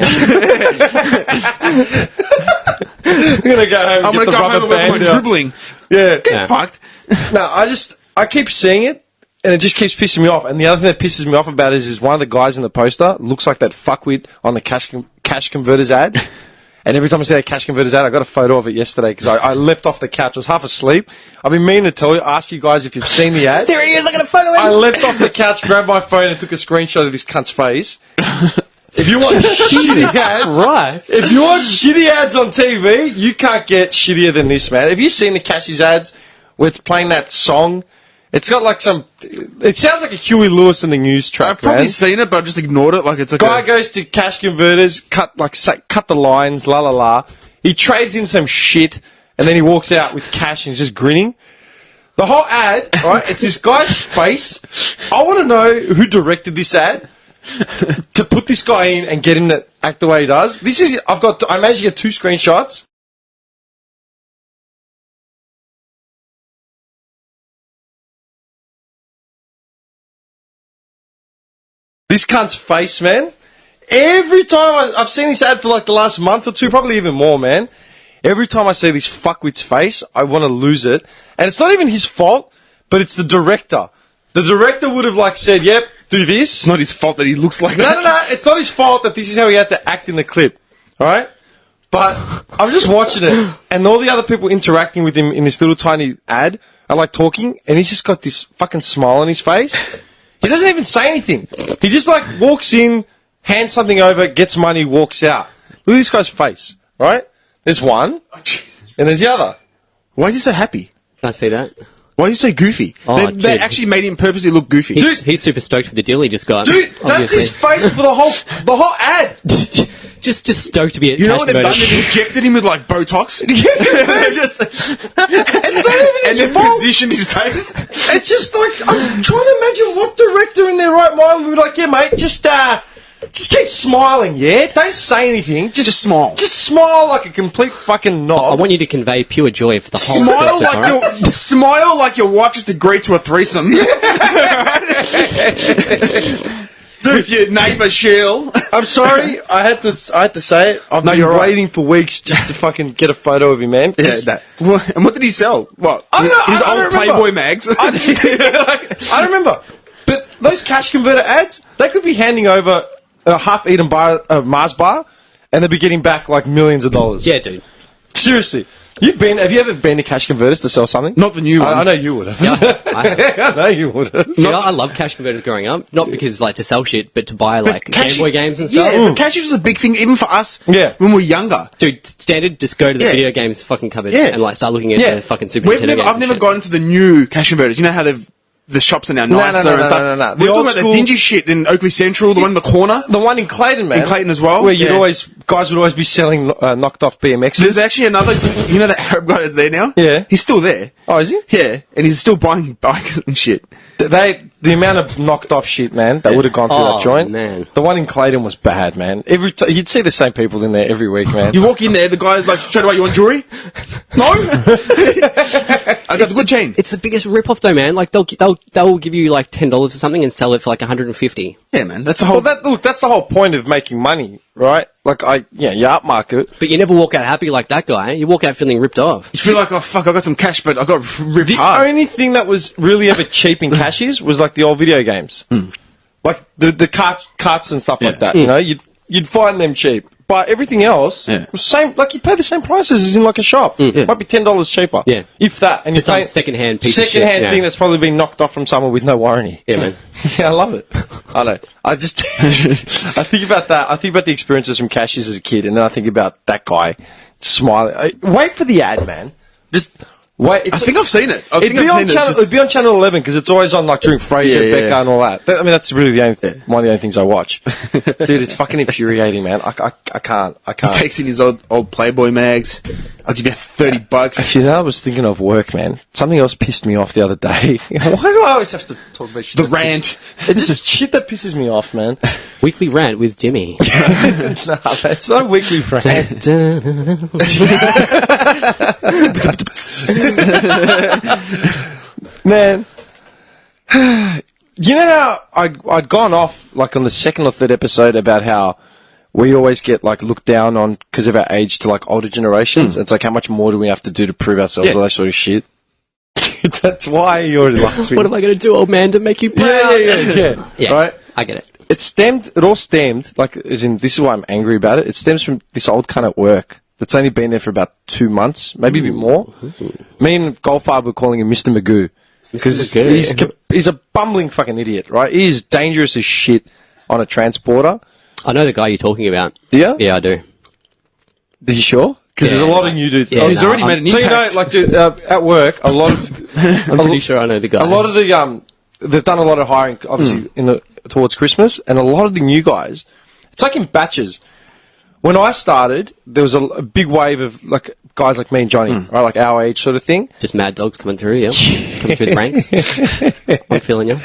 Speaker 5: I'm gonna go home and
Speaker 7: I'm
Speaker 5: get
Speaker 7: going
Speaker 5: the
Speaker 7: to go home
Speaker 5: rubber
Speaker 7: and work on my
Speaker 5: band out.
Speaker 7: dribbling.
Speaker 5: Yeah.
Speaker 7: Get fucked.
Speaker 5: No, I keep seeing it, and it just keeps pissing me off. And the other thing that pisses me off about it is one of the guys in the poster looks like that fuckwit on the cash converters ad. And every time I see that cash converters ad, I got a photo of it yesterday because I leapt off the couch. I was half asleep. I've been meaning to ask you guys if you've seen the ad.
Speaker 6: There he is, I got a photo of him!
Speaker 5: I leapt off the couch, grabbed my phone, and took a screenshot of this cunt's face. If you want shitty ads,
Speaker 6: Right.
Speaker 5: if you want shitty ads on TV, you can't get shittier than this, man. Have you seen the Cashies ads where it's playing that song? It's got like some... It sounds like a Huey Lewis in the news track,
Speaker 7: I've probably
Speaker 5: man.
Speaker 7: seen it, but I've just ignored it. Like, it's like
Speaker 5: Guy goes to cash converters, cut the lines, la la la. He trades in some shit, and then he walks out with cash and he's just grinning. The whole ad, right? It's this guy's face. I want to know who directed this ad to put this guy in and get him to act the way he does. I managed to get 2 screenshots. This cunt's face, man. Every time I've seen this ad for like the last month or 2, probably even more, man. Every time I see this fuckwit's face, I want to lose it. And it's not even his fault, but it's the director. The director would have like said, yep, do this.
Speaker 7: It's not his fault that he looks like that.
Speaker 5: No, it's not his fault that this is how he had to act in the clip. Alright? But I'm just watching it, and all the other people interacting with him in this little tiny ad are like talking, and he's just got this fucking smile on his face. He doesn't even say anything. He just like walks in, hands something over, gets money, walks out. Look at this guy's face, right? There's one, and there's the other.
Speaker 7: Why is he so happy?
Speaker 6: Can I see that?
Speaker 7: Why are you so goofy?
Speaker 6: Oh,
Speaker 7: they
Speaker 6: dude.
Speaker 7: actually made him purposely look goofy.
Speaker 6: He's super stoked for the deal he just got.
Speaker 5: Dude, that's
Speaker 6: obviously.
Speaker 5: his face for the whole ad.
Speaker 6: just stoked to be at
Speaker 7: You know
Speaker 6: cash
Speaker 7: what they've done?
Speaker 6: converters.
Speaker 7: They've injected him with like Botox.
Speaker 5: It's not even
Speaker 7: And
Speaker 5: his
Speaker 7: they've
Speaker 5: fault.
Speaker 7: positioned his face.
Speaker 5: It's just like, I'm trying to imagine what director in their right mind would be like, yeah, mate, just keep smiling, yeah? Don't say anything.
Speaker 7: Just smile.
Speaker 5: Just smile like a complete fucking knob.
Speaker 6: I want you to convey pure joy for the whole
Speaker 7: Smile
Speaker 6: sector,
Speaker 7: like
Speaker 6: alright?
Speaker 7: smile like your wife just agreed to a threesome. With your neighbour Cheryl.
Speaker 5: I'm sorry, I had to say it. I've been
Speaker 7: you're right.
Speaker 5: waiting for weeks just to fucking get a photo of him, man.
Speaker 7: Yeah, that. And what did he sell? What?
Speaker 5: I don't know,
Speaker 7: his
Speaker 5: I don't
Speaker 7: old
Speaker 5: remember.
Speaker 7: Playboy mags.
Speaker 5: I don't remember. But those cash converter ads, they could be handing over a half-eaten Mars bar, and they'd be getting back like millions of dollars.
Speaker 6: Yeah, dude.
Speaker 5: Seriously. Have you ever been to cash converters to sell something?
Speaker 7: Not the new one.
Speaker 5: I know you would have.
Speaker 6: Yeah,
Speaker 5: I know you would have.
Speaker 6: See, I love cash converters growing up. Not because like to sell shit, but to buy like
Speaker 7: cash-
Speaker 6: Game Boy games and stuff.
Speaker 7: Yeah, but cash was a big thing even for us.
Speaker 5: Yeah.
Speaker 7: When we were younger.
Speaker 6: Dude, standard, just go to the
Speaker 7: Yeah.
Speaker 6: video games fucking cupboard
Speaker 7: Yeah.
Speaker 6: and like start looking at
Speaker 5: Yeah.
Speaker 6: the fucking Super Nintendo games.
Speaker 7: I've
Speaker 6: and
Speaker 7: never
Speaker 6: shit.
Speaker 7: gone into the new cash converters. You know how the shops are now nicer and stuff.
Speaker 5: no.
Speaker 7: We're
Speaker 5: The
Speaker 7: talking
Speaker 5: old
Speaker 7: about
Speaker 5: school-
Speaker 7: the dingy shit in Oakley Central, the one in the corner.
Speaker 5: The one in Clayton, man.
Speaker 7: In Clayton as well?
Speaker 5: Where you'd
Speaker 7: Yeah.
Speaker 5: guys would always be selling knocked off BMXs.
Speaker 7: There's actually another, you know that Arab guy that's there now?
Speaker 5: Yeah.
Speaker 7: He's still there.
Speaker 5: Oh, is he?
Speaker 7: Yeah, and he's still buying bikes and shit.
Speaker 5: The amount of knocked off shit, man, that would have gone through
Speaker 6: Oh,
Speaker 5: that joint.
Speaker 6: man.
Speaker 5: The one in Clayton was bad, man. You'd see the same people in there every week, man.
Speaker 7: You walk in there, the guy's like, straight away, you want jewelry? No? I got the good chain.
Speaker 6: It's the biggest rip-off though, man. Like they'll give you like $10 or something and sell it for like $150.
Speaker 7: Yeah, man, that's the whole...
Speaker 5: That's the whole point of making money, right? Like, you upmarket.
Speaker 6: But you never walk out happy like that guy. You walk out feeling ripped off.
Speaker 7: You feel like, oh fuck, I got some cash, but I got ripped
Speaker 5: The
Speaker 7: hard.
Speaker 5: only thing that was really ever cheap in cashies was like the old video games, like the carts and stuff like that. You know, you'd find them cheap, but everything else was same. Like you pay the same prices as in like a shop. It might be $10 cheaper,
Speaker 6: Yeah.
Speaker 5: if that. And you're
Speaker 6: Some
Speaker 5: paying
Speaker 6: second-hand piece of shit,
Speaker 5: second-hand
Speaker 6: yeah.
Speaker 5: thing that's probably been knocked off from someone with no warranty.
Speaker 6: Yeah, man.
Speaker 5: Yeah, I love it. I know. I just I think about that. I think about the experiences from cashies as a kid, and then I think about that guy smiling. Wait for the ad, man. Just wait.
Speaker 7: I think I've seen it.
Speaker 5: It'd be on channel 11 because it's always on like during Frasier,
Speaker 7: Yeah,
Speaker 5: Becca, and all that. I mean, that's really the only one of the only things I watch. Dude, it's fucking infuriating, man. I can't.
Speaker 7: He takes in his old Playboy mags. I'll give you $30.
Speaker 5: Actually, now I was thinking of work, man. Something else pissed me off the other day. Why do I always have to talk about shit?
Speaker 7: The rant.
Speaker 5: It's just shit that pisses me off, man.
Speaker 6: Weekly rant with Jimmy.
Speaker 5: Nah, man, it's not a weekly rant. Man, you know how I'd gone off like on the second or third episode about how we always get like looked down on because of our age to like older generations. It's like how much more do we have to do to prove ourselves, all that sort of shit. That's why you already like me.
Speaker 6: What am I going to do, old man, to make you proud?
Speaker 5: Yeah.
Speaker 6: Yeah,
Speaker 5: Right?
Speaker 6: I get it.
Speaker 5: It all stemmed, like, as in, this is why I'm angry about it. It stems from this old cunt at work that's only been there for about 2 months, maybe a bit more. Me and Goldfarb were calling him Mr. Magoo. Because he's a bumbling fucking idiot, right? He is dangerous as shit on a transporter.
Speaker 6: I know the guy you're talking about.
Speaker 5: Do you?
Speaker 6: Yeah, I do.
Speaker 5: Are you sure? Because there's a lot of new dudes.
Speaker 6: Yeah,
Speaker 7: So he's already made an
Speaker 5: So, you know,
Speaker 7: impact.
Speaker 5: like, dude, at work, a lot of...
Speaker 6: I'm pretty sure I know the guy.
Speaker 5: A lot of the they've done a lot of hiring, obviously, towards Christmas, and a lot of the new guys, it's like in batches. When I started, there was a big wave of like guys like me and Johnny, right, like our age sort of thing.
Speaker 6: Just mad dogs coming through, yeah. Coming through the ranks. I'm feeling you.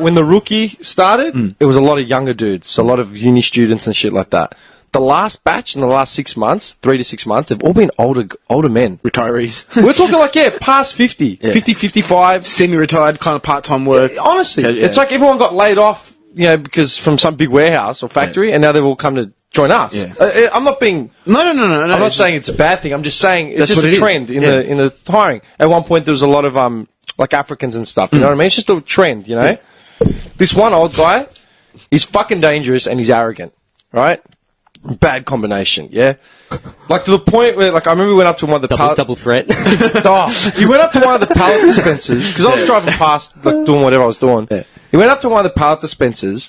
Speaker 5: When the rookie started, it was a lot of younger dudes, a lot of uni students and shit like that. The last batch in the last 6 months, 3 to 6 months, they've all been older men.
Speaker 7: Retirees.
Speaker 5: We're talking like, past 50, 50, 55.
Speaker 7: Semi-retired, kind of part-time work.
Speaker 5: Honestly,
Speaker 7: Yeah.
Speaker 5: it's like everyone got laid off, you know, because from some big warehouse or factory, and now they've all come to join us.
Speaker 7: Yeah.
Speaker 5: I'm not being...
Speaker 7: No.
Speaker 5: I'm not saying it's a bad thing. I'm just saying it's
Speaker 7: That's
Speaker 5: just
Speaker 7: what
Speaker 5: a
Speaker 7: it is.
Speaker 5: trend in the hiring. At one point, there was a lot of like Africans and stuff. You know what I mean? It's just a trend. You know, this one old guy, he's fucking dangerous and he's arrogant. Right? Bad combination. Yeah. Like to the point where, like, I remember we went up to one of the
Speaker 6: Double threat.
Speaker 5: he went up to one of the pallet dispensers because I was driving past, like, doing whatever I was doing.
Speaker 7: Yeah.
Speaker 5: He went up to one of the pallet dispensers.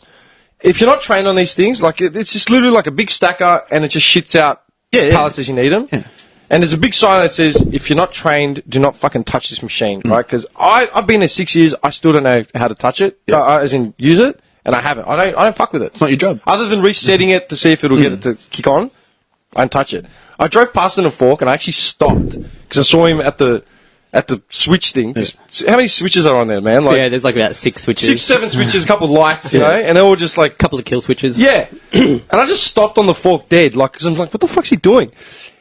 Speaker 5: If you're not trained on these things, like, it's just literally like a big stacker and it just shits out pallets as you need them.
Speaker 7: Yeah.
Speaker 5: And there's a big sign that says, if you're not trained, do not fucking touch this machine, right? Because I've been there 6 years, I still don't know how to touch it, as in use it, and I haven't. I don't fuck with it.
Speaker 7: It's not your job.
Speaker 5: Other than resetting it to see if it'll get it to kick on, I don't touch it. I drove past in a fork and I actually stopped because I saw him at the switch thing. How many switches are on there, man? Like
Speaker 6: yeah, there's like about 6 switches.
Speaker 5: 6, 7 switches, a couple of lights, you know, and they're all just like...
Speaker 6: couple of kill switches.
Speaker 5: Yeah. And I just stopped on the fork dead, like, because I'm like, what the fuck's he doing?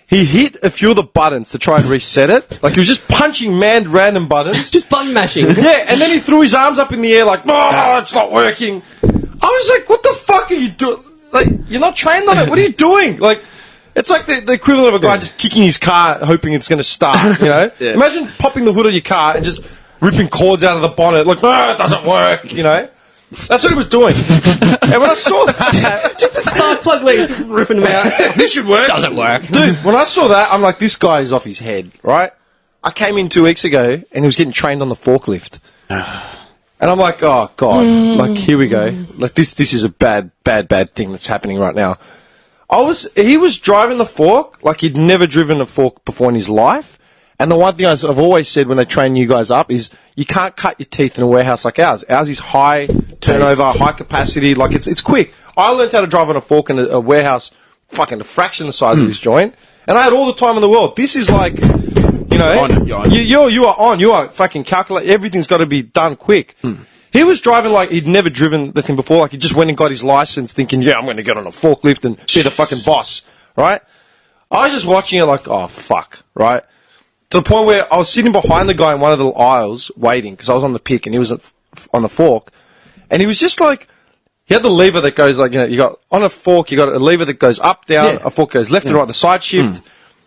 Speaker 5: He hit a few of the buttons to try and reset it. Like, he was just punching random buttons.
Speaker 6: Just button mashing.
Speaker 5: Yeah, and then he threw his arms up in the air like, oh, it's not working. I was like, what the fuck are you doing? Like, you're not trained on it. What are you doing? Like, it's like the equivalent of a guy just kicking his car hoping it's going to start, you know? Imagine popping the hood of your car and just ripping cords out of the bonnet, like, no, it doesn't work, you know? That's what he was doing. And when I saw that,
Speaker 6: Just the spark plug leads, ripping them out.
Speaker 7: This should work.
Speaker 6: Doesn't work.
Speaker 5: dude, when I saw that, I'm like, this guy is off his head, right? I came in 2 weeks ago, and he was getting trained on the forklift. And I'm like, oh, God, like, here we go. Like, this is a bad thing that's happening right now. He was driving the fork like he'd never driven a fork before in his life. And the one thing I've always said when they train you guys up is you can't cut your teeth in a warehouse like ours. Ours is high turnover, high capacity, like it's quick. I learned how to drive on a fork in a warehouse fucking a fraction the size of this joint. And I had all the time in the world. This is like, you know, you are on. You are fucking calculate. Everything's got to be done quick. He was driving like he'd never driven the thing before. Like he just went and got his license thinking, yeah, I'm going to get on a forklift and be the fucking boss, right? I was just watching it like, oh, fuck, right? To the point where I was sitting behind the guy in one of the aisles waiting because I was on the pick and he was on the fork. And he was just like, he had the lever that goes like, you know, you got on a fork, you got a lever that goes up, down, a fork goes left and right, the side shift,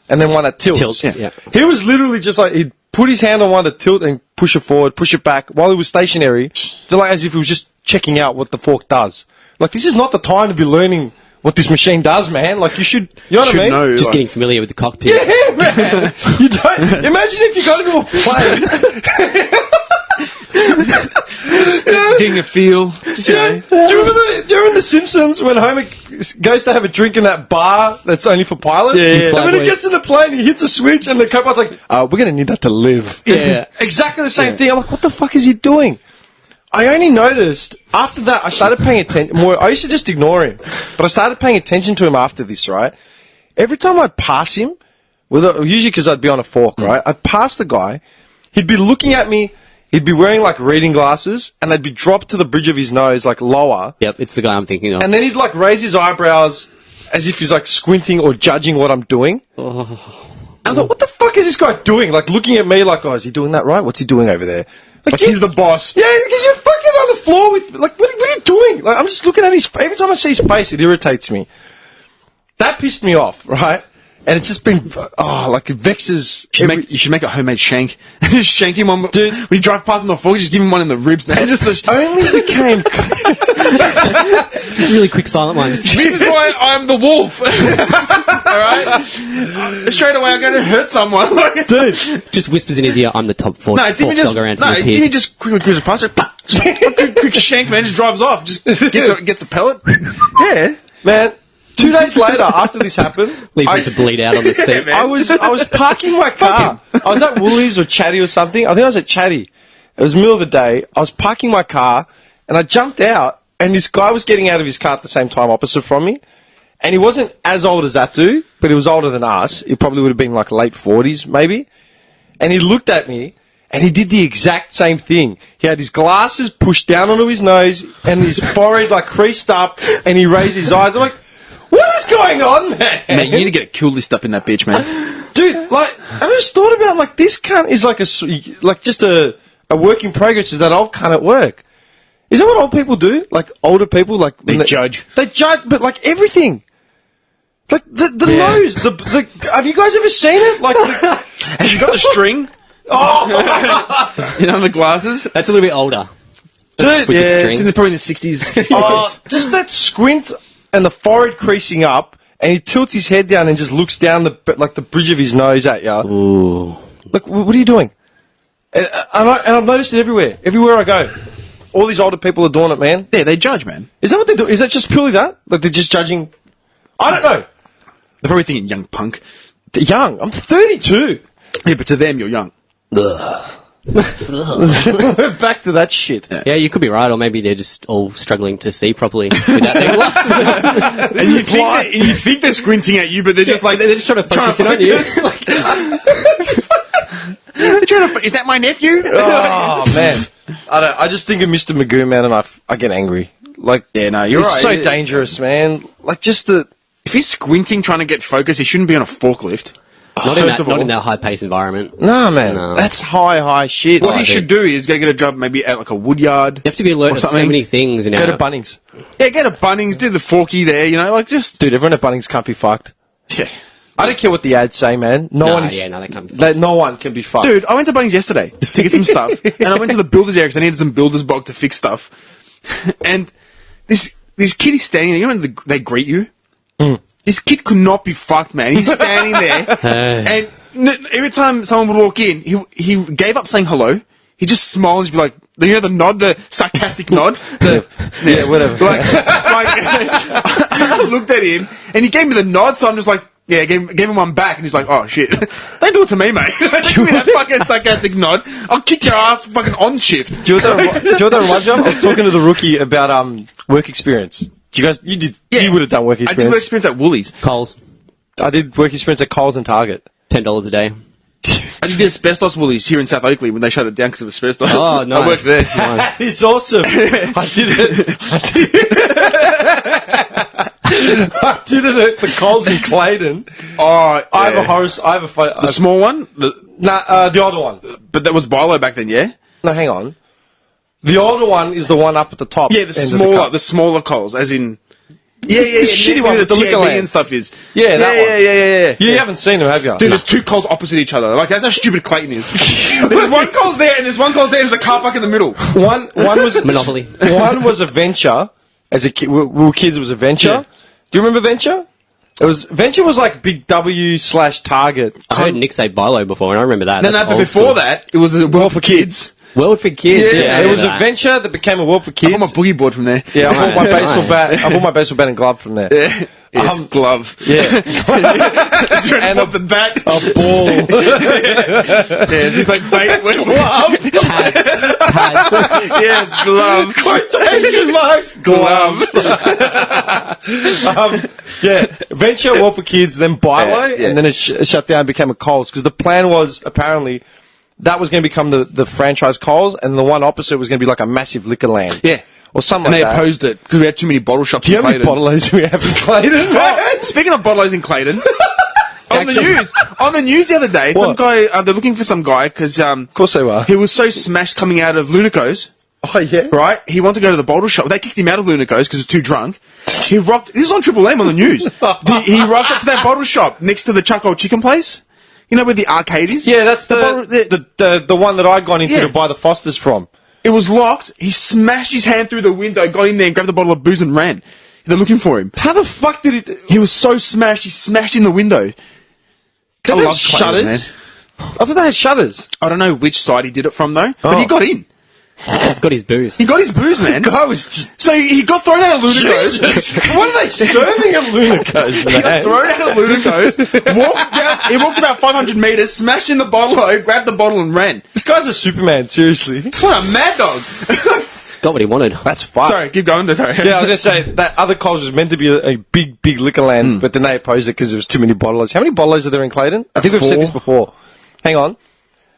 Speaker 5: and then one that tilts. He was literally just like, he'd put his hand on one that tilt and push it forward, push it back while he was stationary, just like as if he was just checking out what the fork does. Like, this is not the time to be learning what this machine does, man. Like, you should, you know what I mean?
Speaker 7: Know,
Speaker 6: Just
Speaker 7: like,
Speaker 6: getting familiar with the cockpit.
Speaker 5: Yeah, man. You don't, imagine if you got into a plane.
Speaker 7: getting a feel. Just, you know.
Speaker 5: Do you remember The Simpsons when Homer goes to have a drink in that bar that's only for pilots?
Speaker 6: Yeah.
Speaker 5: And when he gets in the plane, he hits a switch and the co-pilot's like, we're going to need that to live.
Speaker 6: Yeah.
Speaker 5: Exactly the same thing. I'm like, what the fuck is he doing? I only noticed, after that, I started paying attention more. I used to just ignore him, but I started paying attention to him after this, right? Every time I'd pass him, usually because I'd be on a fork, right? I'd pass the guy, he'd be looking at me, he'd be wearing like reading glasses, and they'd be dropped to the bridge of his nose, like lower.
Speaker 6: Yep, it's the guy I'm thinking of.
Speaker 5: And then he'd like raise his eyebrows as if he's like squinting or judging what I'm doing. I thought, what the fuck is this guy doing? Like looking at me like, oh, is he doing that right? What's he doing over there?
Speaker 7: Like he's the boss.
Speaker 5: Yeah, you're fucking on the floor with, like, what are you doing? Like, I'm just looking at every time I see his face, it irritates me. That pissed me off, right? And it's just been, like, it vexes.
Speaker 7: You should make a homemade shank. Just shank him on. Dude, when you drive past on the fork, just give him one in the ribs, man. Just
Speaker 5: only became.
Speaker 6: Just really quick silent ones.
Speaker 7: This is why I'm the wolf. Alright? Straight away, I'm going to hurt someone.
Speaker 5: Dude.
Speaker 6: Just whispers in his ear, I'm the top fork dog around here.
Speaker 7: Didn't he just quickly cruises past it? Quick shank, man, just drives off. Just gets a pellet. Yeah.
Speaker 5: Man. 2 days later, after this happened,
Speaker 6: Leaves him to bleed out on the seat.
Speaker 5: I was parking my car. I was at Woolies or Chatty or something. I think I was at Chatty. It was the middle of the day. I was parking my car, and I jumped out, and this guy was getting out of his car at the same time opposite from me. And he wasn't as old as that dude, but he was older than us. He probably would have been like late 40s, maybe. And he looked at me, and he did the exact same thing. He had his glasses pushed down onto his nose, and his forehead like creased up, and he raised his eyes. I'm like, what is going on, man?
Speaker 7: Man, you need to get a kill list up in that bitch, man.
Speaker 5: Dude, like, I just thought about, like, this cunt is like just a work in progress. Is that old cunt at work? Is that what old people do? Like, older people, like...
Speaker 7: They judge.
Speaker 5: They judge, but, like, everything. Like, the nose, have you guys ever seen it? Like,
Speaker 7: Has he got the string?
Speaker 5: oh!
Speaker 7: You know, the glasses?
Speaker 6: That's a little bit older.
Speaker 5: Dude,
Speaker 6: With the
Speaker 5: yeah.
Speaker 6: string.
Speaker 7: It's probably in the 60s.
Speaker 5: Just that squint and the forehead creasing up, and he tilts his head down and just looks down the bridge of his nose at you.
Speaker 6: Ooh.
Speaker 5: Look, what are you doing? And I've noticed it everywhere. Everywhere I go. All these older people are doing it, man.
Speaker 7: Yeah, they judge, man.
Speaker 5: Is that what they do? Is that just purely that? Like, they're just judging? I don't know.
Speaker 7: They're probably thinking young punk.
Speaker 5: They're young. I'm 32.
Speaker 7: Yeah, but to them, you're young.
Speaker 5: Back to that shit.
Speaker 6: Yeah, you could be right, or maybe they're just all struggling to see properly without their glasses.
Speaker 7: And you think they're squinting at you, but they're just like...
Speaker 6: They're just trying to focus in on you.
Speaker 7: They're trying to... Is that my nephew?
Speaker 5: Oh, man. I just think of Mr. Magoo, man, and I get angry. Like,
Speaker 7: Yeah, no, you're
Speaker 5: it's
Speaker 7: right.
Speaker 5: so dangerous, man. Like, just the...
Speaker 7: If he's squinting trying to get focus, he shouldn't be on a forklift.
Speaker 6: Not in that high-paced environment.
Speaker 5: No, man.
Speaker 6: No.
Speaker 5: That's high shit.
Speaker 7: What he should do is go get a job maybe at like a wood yard.
Speaker 6: You have to be alert
Speaker 7: Or
Speaker 6: to so
Speaker 7: something.
Speaker 6: many things.
Speaker 5: Go to Bunnings.
Speaker 7: Yeah, get a Bunnings, do the forky there, you know, like just...
Speaker 5: Dude, everyone at Bunnings can't be fucked.
Speaker 7: Yeah.
Speaker 5: I don't care what the ads say, man. No one can be fucked.
Speaker 7: Dude, I went to Bunnings yesterday to get some stuff, and I went to the builders area because I needed some builders block to fix stuff. And this kid is standing there. You know when they greet you? This kid could not be fucked, man. He's standing there, and every time someone would walk in, he gave up saying hello. He just smiled and just be like, you know, the nod, the sarcastic nod.
Speaker 5: Yeah, whatever.
Speaker 7: I looked at him, and he gave me the nod, so I'm just like, yeah, gave him one back, and he's like, oh shit. Don't do it to me, mate. Don't give me that fucking sarcastic nod. I'll kick your ass fucking on shift.
Speaker 5: Do you know what that reminds you of? I was talking to the rookie about work experience. Do you guys, you would have done work experience.
Speaker 7: I did work experience at Woolies.
Speaker 6: Coles,
Speaker 5: I did work experience at Coles and Target.
Speaker 6: $10 a day.
Speaker 7: I did the asbestos Woolies here in South Oakley when they shut it down because of asbestos.
Speaker 6: Oh, nice.
Speaker 7: I worked there.
Speaker 6: Nice.
Speaker 5: It's awesome. I did it. I did it at the Coles in Clayton.
Speaker 7: Oh, yeah.
Speaker 5: I have a
Speaker 7: the small one?
Speaker 5: the older one.
Speaker 7: But that was Bilo back then, yeah?
Speaker 5: No, hang on. The older one is the one up at the top.
Speaker 7: Yeah, the smaller Coles, as in... Yeah.
Speaker 5: shitty one
Speaker 7: with
Speaker 5: with the
Speaker 7: the
Speaker 5: liquor
Speaker 7: TAB
Speaker 5: land.
Speaker 7: and stuff is.
Speaker 5: Yeah, that one.
Speaker 7: Yeah.
Speaker 5: You haven't seen them, have you?
Speaker 7: Dude, there's two Coles opposite each other. Like, that's how stupid Clayton is. There's one Coles there, and there's one Coles there, and there's a car park in the middle.
Speaker 5: One was
Speaker 6: Monopoly.
Speaker 5: One was a venture. As a kid, we were kids. It was a venture.
Speaker 7: Yeah.
Speaker 5: Do you remember Venture? Venture was like Big W/Target.
Speaker 6: I heard Nick say Bilo before, and I remember that.
Speaker 7: No,
Speaker 6: That's
Speaker 7: but
Speaker 6: old
Speaker 7: before
Speaker 6: school.
Speaker 7: that, it was a World for Kids.
Speaker 6: World for Kids.
Speaker 5: Yeah,
Speaker 6: I
Speaker 5: it was
Speaker 6: remember
Speaker 5: a
Speaker 6: that.
Speaker 5: venture that became a World for
Speaker 7: I
Speaker 5: Kids.
Speaker 7: bought my boogie board from there.
Speaker 5: Yeah, I bought my
Speaker 6: Nice.
Speaker 5: baseball bat. I bought my baseball bat and glove from there.
Speaker 7: Yeah. Yes, glove.
Speaker 5: Yeah,
Speaker 7: And up the bat.
Speaker 5: a ball.
Speaker 7: Yeah, it's like bait. Glove.
Speaker 6: Pads.
Speaker 7: Yes, glove.
Speaker 5: Quotation marks. Glove. Yeah, Venture, World for Kids, then Bilo,
Speaker 7: Yeah.
Speaker 5: and then it shut down and became a Coles. Because the plan was, apparently, that was going to become the franchise Coles, and the one opposite was going to be like a massive liquor land.
Speaker 7: Yeah.
Speaker 5: Or something
Speaker 7: And
Speaker 5: like
Speaker 7: they
Speaker 5: that.
Speaker 7: opposed it because we had too many bottle shops
Speaker 5: Do you
Speaker 7: in
Speaker 5: know how many
Speaker 7: Clayton.
Speaker 5: bottlers we have in Clayton?
Speaker 7: Oh, speaking of bottlers in Clayton, on the news the other day, some
Speaker 5: What?
Speaker 7: guy, they're looking for some guy because
Speaker 5: Of course they were.
Speaker 7: he was so smashed coming out of Lunico's.
Speaker 5: Oh, yeah?
Speaker 7: Right? He wanted to go to the bottle shop. They kicked him out of Lunico's because he was too drunk. He rocked... This is on Triple M on the news. He rocked up to that bottle shop next to the Chuck Chicken place. You know where the arcade is?
Speaker 5: Yeah, that's
Speaker 7: the
Speaker 5: the one that I'd gone into
Speaker 7: Yeah.
Speaker 5: to buy the Fosters from.
Speaker 7: It was locked. He smashed his hand through the window, got in there and grabbed a bottle of booze and ran. They're looking for him.
Speaker 5: How the fuck did he...
Speaker 7: He was so smashed, he smashed in the window.
Speaker 5: Did they have
Speaker 7: love Clayton, man.
Speaker 5: shutters? I thought they had shutters.
Speaker 7: I don't know which side he did it from, though. But he got in.
Speaker 6: Got his booze.
Speaker 7: He got his booze, man.
Speaker 5: Guy was just...
Speaker 7: So he got thrown out of Lunico's.
Speaker 5: What are they serving at Lunico's,
Speaker 7: He got
Speaker 5: man?
Speaker 7: thrown out of Lunico's. He walked about 500 metres, smashed in the bottle, grabbed the bottle and ran.
Speaker 5: This guy's a Superman, seriously.
Speaker 7: What a mad dog.
Speaker 6: Got what he wanted.
Speaker 5: That's fucked.
Speaker 7: Sorry, keep going. Sorry.
Speaker 5: Yeah, I was going to say, that other Coles was meant to be a big, big liquor land, but then they opposed it because there was too many bottlers. How many bottlers are there in Clayton? I think we've said
Speaker 7: 4.
Speaker 5: this before. Hang on.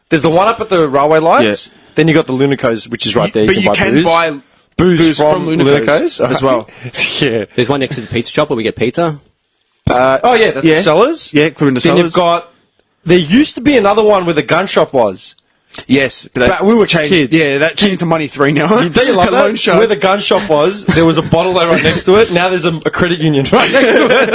Speaker 5: There's the one up at the railway lights.
Speaker 7: Yeah.
Speaker 5: Then you got the Lunico's, which is right there.
Speaker 7: But you can buy
Speaker 5: booze
Speaker 7: from Lunico's as well.
Speaker 5: Yeah.
Speaker 6: There's one next to the pizza shop where we get pizza.
Speaker 5: Oh, yeah, that's the
Speaker 7: Yeah.
Speaker 5: Cellars.
Speaker 7: Yeah, Clarinda
Speaker 5: Then you've
Speaker 7: Cellars.
Speaker 5: got... There used to be another one where the gun shop was.
Speaker 7: Yes, but
Speaker 5: we were
Speaker 7: changed.
Speaker 5: kids.
Speaker 7: Yeah, that changed to Money 3 now.
Speaker 5: You do love
Speaker 7: Loan
Speaker 5: that?
Speaker 7: shark.
Speaker 5: Where the gun shop was, there was a bottle right next to it. Now there's a credit union right next to it.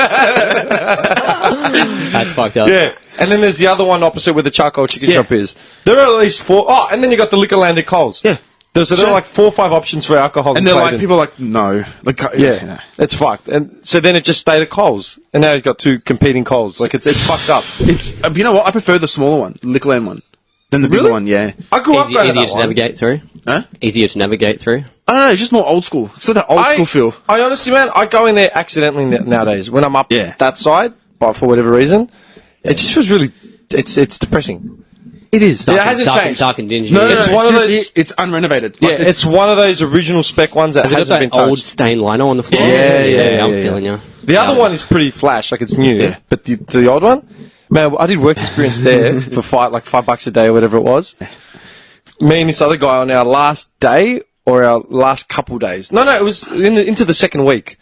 Speaker 6: That's fucked up.
Speaker 5: Yeah. And then there's the other one opposite where the charcoal chicken shop is. There are at least 4. Oh, and then you got the liquor land at Coles.
Speaker 7: Yeah.
Speaker 5: There are like 4 or 5 options for alcohol.
Speaker 7: And
Speaker 5: in
Speaker 7: they're
Speaker 5: Clayton.
Speaker 7: like, people are like, no. Like,
Speaker 5: Yeah, it's fucked. And so then it just stayed at Coles. And now you've got 2 competing Coles. Like, it's fucked up.
Speaker 7: It's, you know what? I prefer the smaller one, the Lickland one, than the bigger
Speaker 5: Really?
Speaker 7: one, yeah.
Speaker 5: I grew up going to
Speaker 6: Easier
Speaker 5: that
Speaker 6: to
Speaker 5: one.
Speaker 6: navigate through.
Speaker 7: Huh?
Speaker 6: Easier to navigate through.
Speaker 7: I don't know, it's just more old school. It's got that old school feel.
Speaker 5: I honestly, man, I go in there accidentally nowadays. When I'm up that side, but for whatever reason, it just feels really... It's depressing.
Speaker 7: It is.
Speaker 5: It hasn't
Speaker 6: dark,
Speaker 5: changed.
Speaker 6: Dark and dingy.
Speaker 7: No,
Speaker 5: It's
Speaker 7: no,
Speaker 5: one of
Speaker 7: seriously,
Speaker 5: those-
Speaker 7: it's unrenovated.
Speaker 5: Yeah,
Speaker 7: Like,
Speaker 5: it's one of those original spec ones that
Speaker 6: Has it
Speaker 5: hasn't
Speaker 6: got
Speaker 5: been
Speaker 6: that old
Speaker 5: touched.
Speaker 6: stained lino on the floor?
Speaker 5: Yeah,
Speaker 6: I'm
Speaker 5: yeah.
Speaker 6: feeling you.
Speaker 5: The other one is pretty flash, like it's new.
Speaker 7: Yeah.
Speaker 5: But the old one, man, I did work experience there for $5 a day or whatever it was. Me and this other guy on our last day or our last couple days. No, it was into the second week.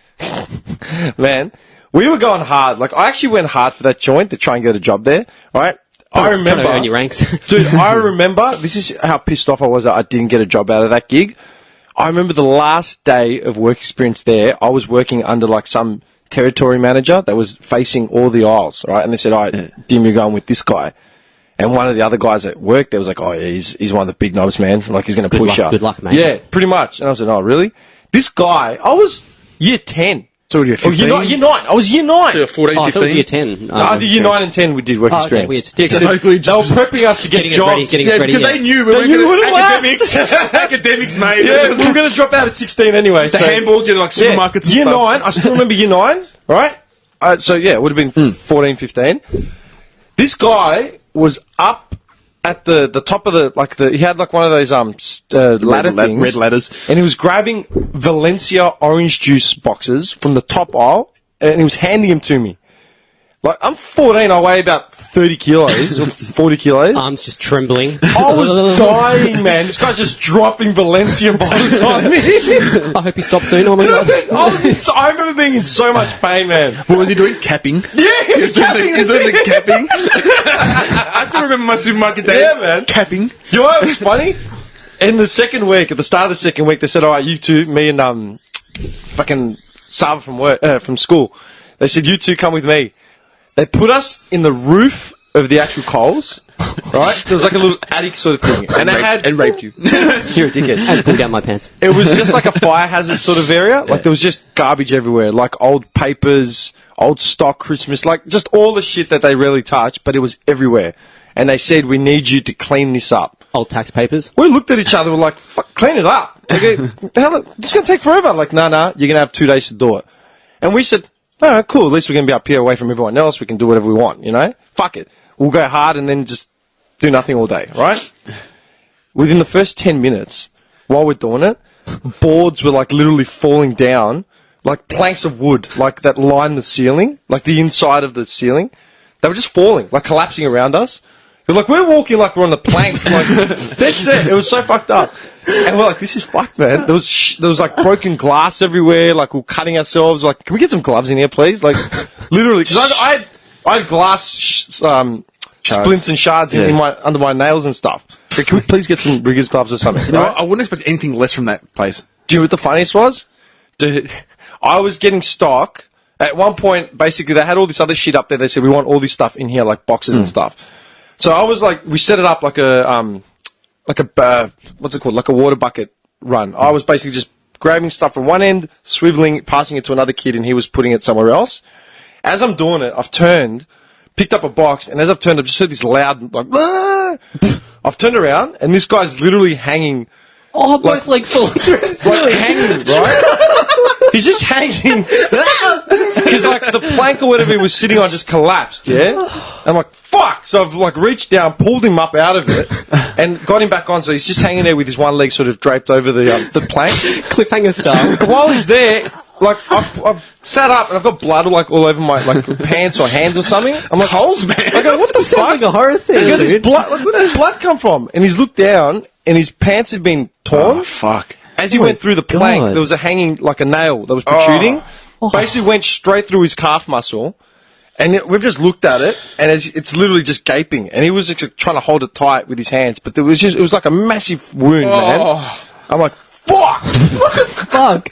Speaker 5: Man, we were going hard. Like I actually went hard for that joint to try and get a job there. Right. I remember,
Speaker 6: Trying to earn your ranks.
Speaker 5: dude, I remember, this is how pissed off I was that I didn't get a job out of that gig. I remember the last day of work experience there, I was working under like some territory manager that was facing all the aisles, right? And they said, all right, Dim, you're going with this guy. And one of the other guys at work there was like, oh, yeah, he's one of the big knobs, man. Like, he's going to push you.
Speaker 6: Good luck, mate.
Speaker 5: Yeah, pretty much. And I was like, oh, really? This guy, I was year 10.
Speaker 7: So you're 15?
Speaker 5: Year 9. I was year 9.
Speaker 7: So you're 14,
Speaker 6: Oh, I thought it was
Speaker 7: 15?
Speaker 6: year 10.
Speaker 5: No, I did year 9 and 10 we did work experience.
Speaker 6: Okay, weird.
Speaker 5: Yeah, 'cause
Speaker 7: So hopefully
Speaker 5: they were prepping us to get
Speaker 6: Getting us ready,
Speaker 5: jobs.
Speaker 6: getting us ready.
Speaker 7: Because
Speaker 6: Yeah.
Speaker 7: they knew we
Speaker 5: They
Speaker 7: were
Speaker 5: knew
Speaker 7: going
Speaker 5: what
Speaker 7: to
Speaker 5: it was.
Speaker 7: academics. Academics, mate.
Speaker 5: Yeah, we were going to drop out at 16 anyway.
Speaker 7: The
Speaker 5: so,
Speaker 7: handball, you know, like supermarkets and
Speaker 5: year
Speaker 7: stuff.
Speaker 5: 9, I still remember year 9, right? So, yeah, it would have been 14, 15. This guy was up at the top of he had like one of those ladder things.
Speaker 7: Red ladders.
Speaker 5: And he was grabbing Valencia orange juice boxes from the top aisle, and he was handing them to me. Like, I'm 14, I weigh about 30 kilos, or 40 kilos.
Speaker 6: Arms just trembling.
Speaker 5: I was dying, man. This guy's just dropping Valencia bottles on me.
Speaker 6: I hope he stops soon. Oh my god.
Speaker 5: I remember being in so much pain, man.
Speaker 7: What was he doing? Capping.
Speaker 5: Yeah, he was
Speaker 7: He's
Speaker 5: capping.
Speaker 7: doing the capping. I still remember my supermarket days.
Speaker 5: Yeah, man.
Speaker 7: Capping.
Speaker 5: You know what was funny? In the second week, at the start of the second week, they said, all right, you two, me and fucking Sava from school, they said, you two come with me. They put us in the roof of the actual Coles, right? There was like a little attic sort of thing. And they had...
Speaker 7: And raped you.
Speaker 5: You're a dickhead.
Speaker 6: And pulled down my pants.
Speaker 5: It was just like a fire hazard sort of area. Like, there was just garbage everywhere. Like, old papers, old stock Christmas, like, just all the shit that they rarely touch, but it was everywhere. And they said, we need you to clean this up.
Speaker 6: Old tax papers.
Speaker 5: We looked at each other, we're like, fuck, clean it up. Okay, hell, it's going to take forever. Like, nah, you're going to have 2 days to do it. And we said, all right, cool. At least we're going to be up here away from everyone else. We can do whatever we want, you know? Fuck it. We'll go hard and then just do nothing all day, right? Within the first 10 minutes, while we're doing it, boards were like literally falling down, like planks of wood, like that line the ceiling, like the inside of the ceiling. They were just falling, like collapsing around us. Like, we're walking like we're on the plank. Like, that's it. It was so fucked up. And we're like, this is fucked, man. There was like broken glass everywhere. Like, we're cutting ourselves. Like, can we get some gloves in here, please? Like, literally, because I had glass splints and shards under my nails and stuff. So can we please get some riggers gloves or something?
Speaker 7: You know,
Speaker 5: right?
Speaker 7: I wouldn't expect anything less from that place.
Speaker 5: Do you know what the funniest was? Dude, I was getting stock. At one point, basically, they had all this other shit up there. They said, we want all this stuff in here, like boxes and stuff. So I was like, we set it up like a what's it called? Like a water bucket run. I was basically just grabbing stuff from one end, swiveling, passing it to another kid, and he was putting it somewhere else. As I'm doing it, I've turned, picked up a box, and as I've turned, I've just heard this loud, like, ah! I've turned around, and this guy's literally hanging.
Speaker 6: Oh, both legs falling through the
Speaker 5: Like,
Speaker 6: ceiling.
Speaker 5: hanging, right? He's just hanging. Because, like, the plank or whatever he was sitting on just collapsed, yeah? I'm like, fuck! So I've, like, reached down, pulled him up out of it, and got him back on, so he's just hanging there with his one leg sort of draped over the plank.
Speaker 6: Cliffhanger style.
Speaker 5: While he's there, like, I've sat up, and I've got blood, like, all over my, like, pants or hands or something. I'm like, holes, man! I go, what the fuck?
Speaker 6: Sounds like a horror scene,
Speaker 5: I go, this
Speaker 6: dude.
Speaker 5: blood, like, where does blood come from? And he's looked down, and his pants have been torn.
Speaker 7: Oh, fuck.
Speaker 5: As he went through the plank,
Speaker 6: God.
Speaker 5: there was a hanging, like a nail that was protruding. Basically went straight through his calf muscle. And we've just looked at it, and it's literally just gaping. And he was like, trying to hold it tight with his hands, but it was like a massive wound, man. I'm like, fuck!
Speaker 6: Fuck.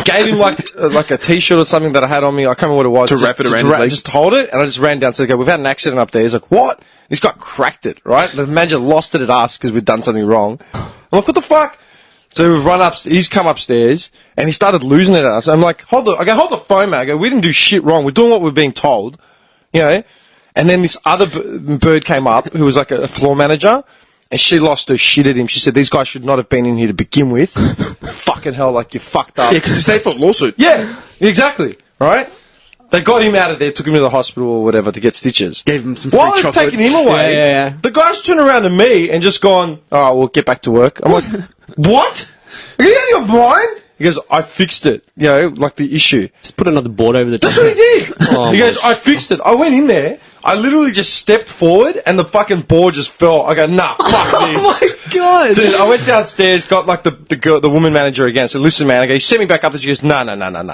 Speaker 5: Gave him like a t-shirt or something that I had on me. I can't remember what it was.
Speaker 7: To wrap it around his leg?
Speaker 5: Just hold it, and I just ran down. So we've had an accident up there. He's like, what? This guy cracked it, right? The manager lost it at us because we'd done something wrong. I'm like, what the fuck? So we've run up. He's come upstairs, and he started losing it at us. I'm like, hold the phone, man. I go, we didn't do shit wrong. We're doing what we're being told, you know. And then this other bird came up, who was like a floor manager, and she lost her shit at him. She said, these guys should not have been in here to begin with. Fucking hell, like, you fucked up.
Speaker 7: Yeah, because it's their fault lawsuit.
Speaker 5: Yeah, exactly. Right? They got him out of there, took him to the hospital or whatever to get stitches.
Speaker 7: Gave him some free
Speaker 5: While I was
Speaker 7: chocolate.
Speaker 5: taking him away,
Speaker 6: Yeah.
Speaker 5: the guy's turned around to me and just gone, all right, we'll get back to work. I'm like, what? Are you out of your mind? He goes, I fixed it. You know, like the issue.
Speaker 6: Just put another board over the top.
Speaker 5: That's what he did.
Speaker 6: Oh,
Speaker 5: He goes, I fixed it. I went in there. I literally just stepped forward and the fucking board just fell. I go, nah, fuck this.
Speaker 6: Oh my god!
Speaker 5: Dude, I went downstairs, got like the woman manager again. Said, listen, man. I go, you sent me back up there. She goes, no.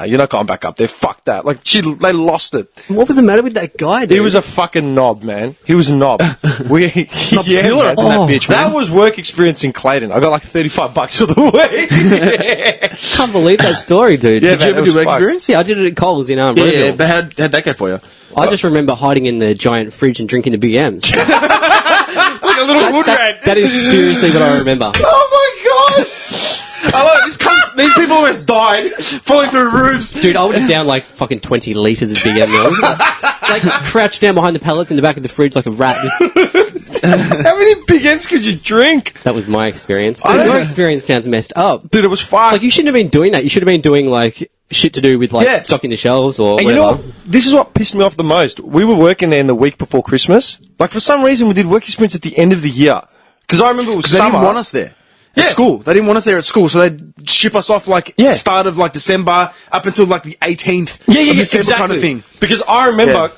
Speaker 5: You're not going back up there. Fuck that. Like they lost it.
Speaker 6: What was the matter with that guy, dude?
Speaker 5: He was a fucking knob, man. He was a knob.
Speaker 7: Knobzilla up in that bitch, man.
Speaker 5: That was work experience in Clayton. I got like $35 for the week.
Speaker 6: Can't believe that story, dude.
Speaker 5: Yeah,
Speaker 7: Did you
Speaker 5: man,
Speaker 7: ever
Speaker 5: it
Speaker 7: do
Speaker 5: was
Speaker 7: work
Speaker 5: fucked.
Speaker 7: experience?
Speaker 6: Yeah, I did it at Coles in
Speaker 7: Yeah,
Speaker 6: Roeville.
Speaker 7: but how'd that go for you?
Speaker 6: I just remember hiding in the giant fridge and drinking the Big M's.
Speaker 7: Like a little wood rat.
Speaker 6: That is seriously what I remember.
Speaker 5: Oh my god!
Speaker 7: I love it. These people almost died falling through roofs.
Speaker 6: Dude, I would have down like fucking 20 litres of Big M meals. Like, crouched down behind the pallets in the back of the fridge like a rat.
Speaker 5: How many Big M's could you drink?
Speaker 6: That was my experience.
Speaker 5: I don't
Speaker 6: Your
Speaker 5: know.
Speaker 6: experience sounds messed up.
Speaker 5: Dude, it was fucked.
Speaker 6: Like, you shouldn't have been doing that. You should have been doing, like, shit to do with, like,
Speaker 5: Yeah.
Speaker 6: stocking the shelves or
Speaker 5: And
Speaker 6: whatever.
Speaker 5: you know what? This is what pissed me off the most. We were working there in the week before Christmas. Like, for some reason, we did work experience at the end of the year. Because I remember it was
Speaker 7: They
Speaker 5: summer.
Speaker 7: didn't want us there.
Speaker 5: Yeah.
Speaker 7: At school. They didn't want us there at school, so they'd ship us off, like,
Speaker 5: Yeah.
Speaker 7: start of, like, December up until, like, the 18th of December
Speaker 5: exactly.
Speaker 7: kind of thing.
Speaker 5: Because I remember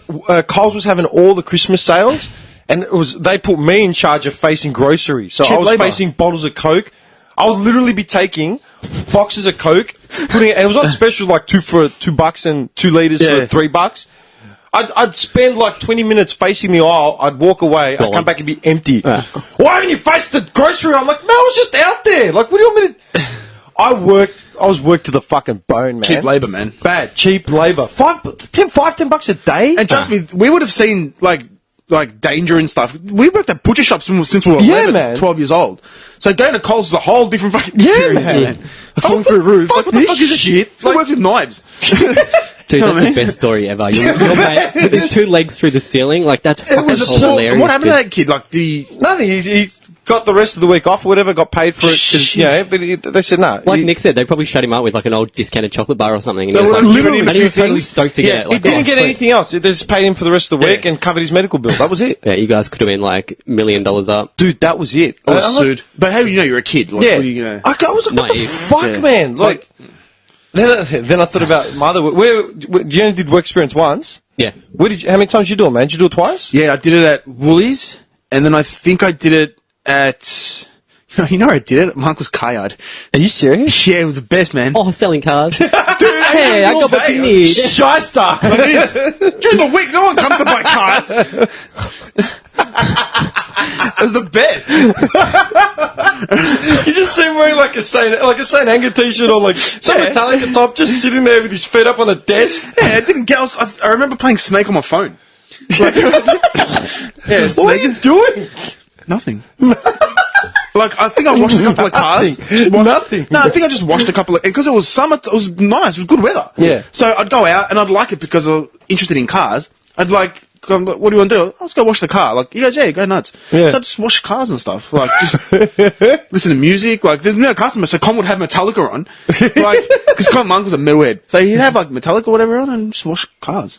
Speaker 5: Coles was having all the Christmas sales, and they put me in charge of facing groceries. So
Speaker 7: Cheap
Speaker 5: I was
Speaker 7: labour.
Speaker 5: facing bottles of Coke. I would literally be taking boxes of Coke, putting it, and it was on special, like $2 and 2 liters
Speaker 7: Yeah.
Speaker 5: for $3. I'd spend like 20 minutes facing the aisle. I'd walk away. I'd come back and be empty. Why haven't you faced the grocery? I'm like, no, I was just out there. Like, what do you want me to? I was worked to the fucking bone, man.
Speaker 7: Cheap labour, man.
Speaker 5: Bad, cheap labour. $10 a day.
Speaker 7: And trust me, we would have seen, like danger and stuff. We worked at butcher shops since we were 11,
Speaker 5: man.
Speaker 7: 12 years old. So going to Coles is a whole different fucking
Speaker 5: Yeah,
Speaker 7: experience,
Speaker 5: man.
Speaker 7: Falling through roofs.
Speaker 5: fuck
Speaker 7: Like, what the
Speaker 5: this
Speaker 7: fuck is this
Speaker 5: shit?
Speaker 7: shit? I worked with knives.
Speaker 6: Dude, that's the best story ever. Your mate with his 2 legs through the ceiling, like, that's
Speaker 7: It
Speaker 6: fucking
Speaker 7: was so,
Speaker 6: hilarious.
Speaker 7: what happened to
Speaker 6: dude.
Speaker 7: that kid? Like,
Speaker 5: Nothing. He got the rest of the week off or whatever, got paid for it. 'Cause, but they said no.
Speaker 6: Like Nick said, they probably shut him up with like an old discounted chocolate bar or something, and he was
Speaker 7: Well,
Speaker 6: like,
Speaker 7: literally
Speaker 6: and
Speaker 7: a
Speaker 6: he was
Speaker 7: few
Speaker 6: totally
Speaker 7: things.
Speaker 6: stoked to
Speaker 7: Yeah,
Speaker 6: get it.
Speaker 5: he
Speaker 6: Like,
Speaker 5: didn't
Speaker 6: oh,
Speaker 5: get
Speaker 6: sweet.
Speaker 5: anything else. They just paid him for the rest of the week
Speaker 7: Yeah.
Speaker 5: and covered his medical bill. That was it.
Speaker 6: Yeah, you guys could have been like $1 million up.
Speaker 5: Dude, that was it.
Speaker 7: I
Speaker 5: I'm
Speaker 7: was
Speaker 5: like,
Speaker 7: sued. But how do you know you're a kid? Like,
Speaker 5: Yeah.
Speaker 7: what are you gonna...
Speaker 5: I was like, what the
Speaker 6: Naive.
Speaker 5: fuck,
Speaker 7: Yeah.
Speaker 5: man? Like, then I thought about my other work. You only did work experience once?
Speaker 6: Yeah.
Speaker 5: How many times did you do it, man? Did you do it twice?
Speaker 7: Yeah, I did it at Woolies, and then I think I did it at... You know where I did it? My uncle's car yard.
Speaker 5: Are you serious?
Speaker 7: Yeah, it was the best, man.
Speaker 6: Oh, selling cars.
Speaker 7: Dude,
Speaker 6: Hey, I got what you need.
Speaker 5: Shyster.
Speaker 7: Like it is. During the week, no one comes to buy cars. It was the best.
Speaker 5: You just see him wearing like a Saint Anger t-shirt or like some Metallica top, just sitting there with his feet up on the desk.
Speaker 7: Yeah, it didn't get... I remember playing Snake on my phone. Like, yeah,
Speaker 5: What are you doing?
Speaker 7: Nothing. Like, I think I washed a couple of cars.
Speaker 5: Nothing.
Speaker 7: No, I think I just washed a couple of... Because it was summer, it was nice, it was good weather.
Speaker 5: Yeah.
Speaker 7: So I'd go out, and I'd like it because I'm interested in cars. I'd like... What do you want to do? Let's go wash the car. Like, he goes, yeah, go nuts.
Speaker 5: Yeah.
Speaker 7: So I just wash cars and stuff. Like, just listen to music. Like, there's no customer, so Con would have Metallica on. Like, because my uncle's a metalhead. So he'd have, like, Metallica or whatever on and just wash cars.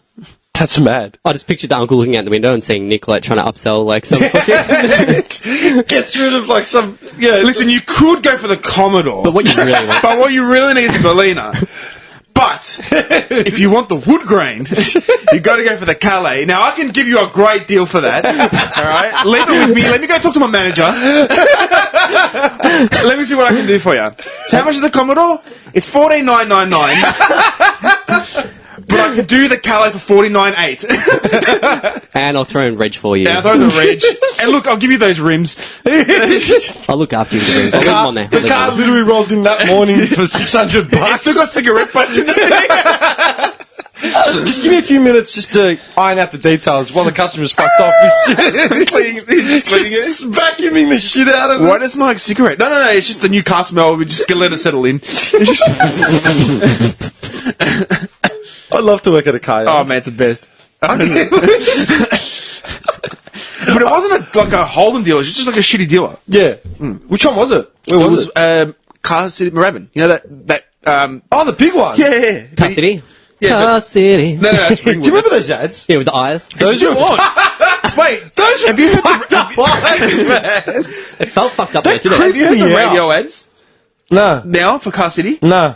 Speaker 5: That's mad.
Speaker 6: I just pictured the uncle looking out the window and seeing Nick like trying to upsell like some fucking...
Speaker 5: Gets rid of like some
Speaker 7: Listen, you could go for the Commodore.
Speaker 6: But what you really want.
Speaker 7: But what you really need is the Ballina. But if you want the wood grain, you got to go for the Calais. Now I can give you a great deal for that. All right, leave it with me. Let me go talk to my manager. Let me see what I can do for you. So how much is the Commodore? It's $14,999. But I could do the Calais for $49,800.
Speaker 6: And I'll throw in reg for you.
Speaker 7: Now throw the reg. And look, I'll give you those rims.
Speaker 6: I'll look after you. I'll leave them on there.
Speaker 5: The car literally rolled in that morning for $600.
Speaker 7: It's still got cigarette butts in the thing.
Speaker 5: Just give me a few minutes just to iron out the details while the customer's fucked off. Just vacuuming the shit out of it.
Speaker 7: Why does it smell like cigarette? No, it's just the new car smell. We just gonna let it settle in.
Speaker 5: I'd love to work at a car
Speaker 7: Oh
Speaker 5: yard.
Speaker 7: man, it's the best. But it wasn't like a Holden dealer. It's just like a shitty dealer.
Speaker 5: Yeah. Which one was it? Where
Speaker 7: It
Speaker 5: was
Speaker 7: was Car City Moorabbin. You know that
Speaker 5: Oh, the big one.
Speaker 7: yeah.
Speaker 6: Car City?
Speaker 7: Yeah,
Speaker 6: Car City.
Speaker 7: No, that's
Speaker 5: Do you
Speaker 7: Ringwood.
Speaker 5: remember those ads?
Speaker 6: Yeah, with the eyes.
Speaker 5: Those
Speaker 7: Still
Speaker 5: were
Speaker 7: on. Wait, have you heard
Speaker 6: It felt fucked up there, didn't
Speaker 7: have
Speaker 6: it?
Speaker 7: you heard the
Speaker 5: Yeah.
Speaker 7: radio ads
Speaker 5: No.
Speaker 7: now for Car City?
Speaker 5: No.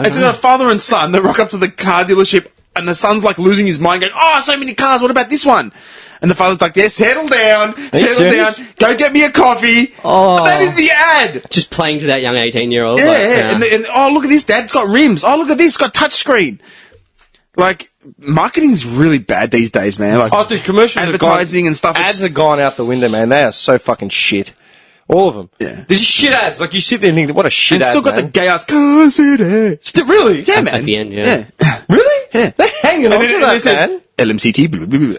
Speaker 7: It's a father and son that rock up to the car dealership and the son's like losing his mind, going, "Oh, so many cars. What about this one?" And the father's like, "Yeah, settle down,
Speaker 5: serious?
Speaker 7: Go get me a coffee."
Speaker 6: Oh.
Speaker 7: That is the ad.
Speaker 6: Just playing to that young 18-year-old.
Speaker 7: Yeah,
Speaker 6: like,
Speaker 7: And oh, look at this, Dad. It's got rims. Oh, look at this. It's got touchscreen. Like, marketing's really bad these days, man. Like,
Speaker 5: Oh, dude, commercials
Speaker 7: advertising and stuff.
Speaker 5: Ads have gone out the window, man. They are so fucking shit. All of them.
Speaker 7: Yeah.
Speaker 5: There's shit ads. Like, you sit there and think, what a shit
Speaker 7: and
Speaker 5: ad,
Speaker 7: still got
Speaker 5: man.
Speaker 7: the gay ass city.
Speaker 5: Really?
Speaker 7: Yeah, man.
Speaker 6: At the end, yeah.
Speaker 5: Really?
Speaker 7: Yeah.
Speaker 5: They're hanging on to that, man.
Speaker 7: LMCT. Blah, blah, blah.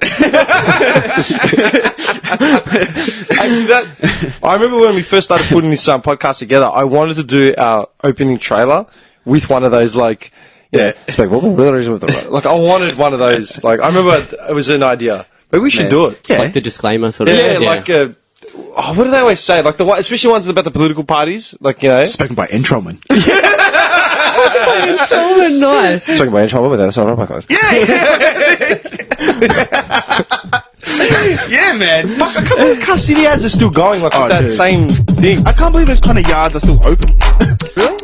Speaker 5: Actually, I remember when we first started putting this podcast together, I wanted to do our opening trailer with one of those, like, it's like, what the reason with the like, I wanted one of those. Like, I remember it was an idea. Maybe we should do it.
Speaker 7: Yeah.
Speaker 6: Like the disclaimer sort of.
Speaker 5: Yeah, like, what do they always say? Like, especially ones about the political parties. Like,
Speaker 7: Spoken by Entrolman.
Speaker 6: Oh, nice.
Speaker 5: Talking about trouble with that, so I'm not
Speaker 7: Yeah, man.
Speaker 5: Fuck, I can't believe Car City ads are still going, like, with that
Speaker 7: dude.
Speaker 5: same thing.
Speaker 7: I can't believe those kind of yards are still open.
Speaker 5: Really?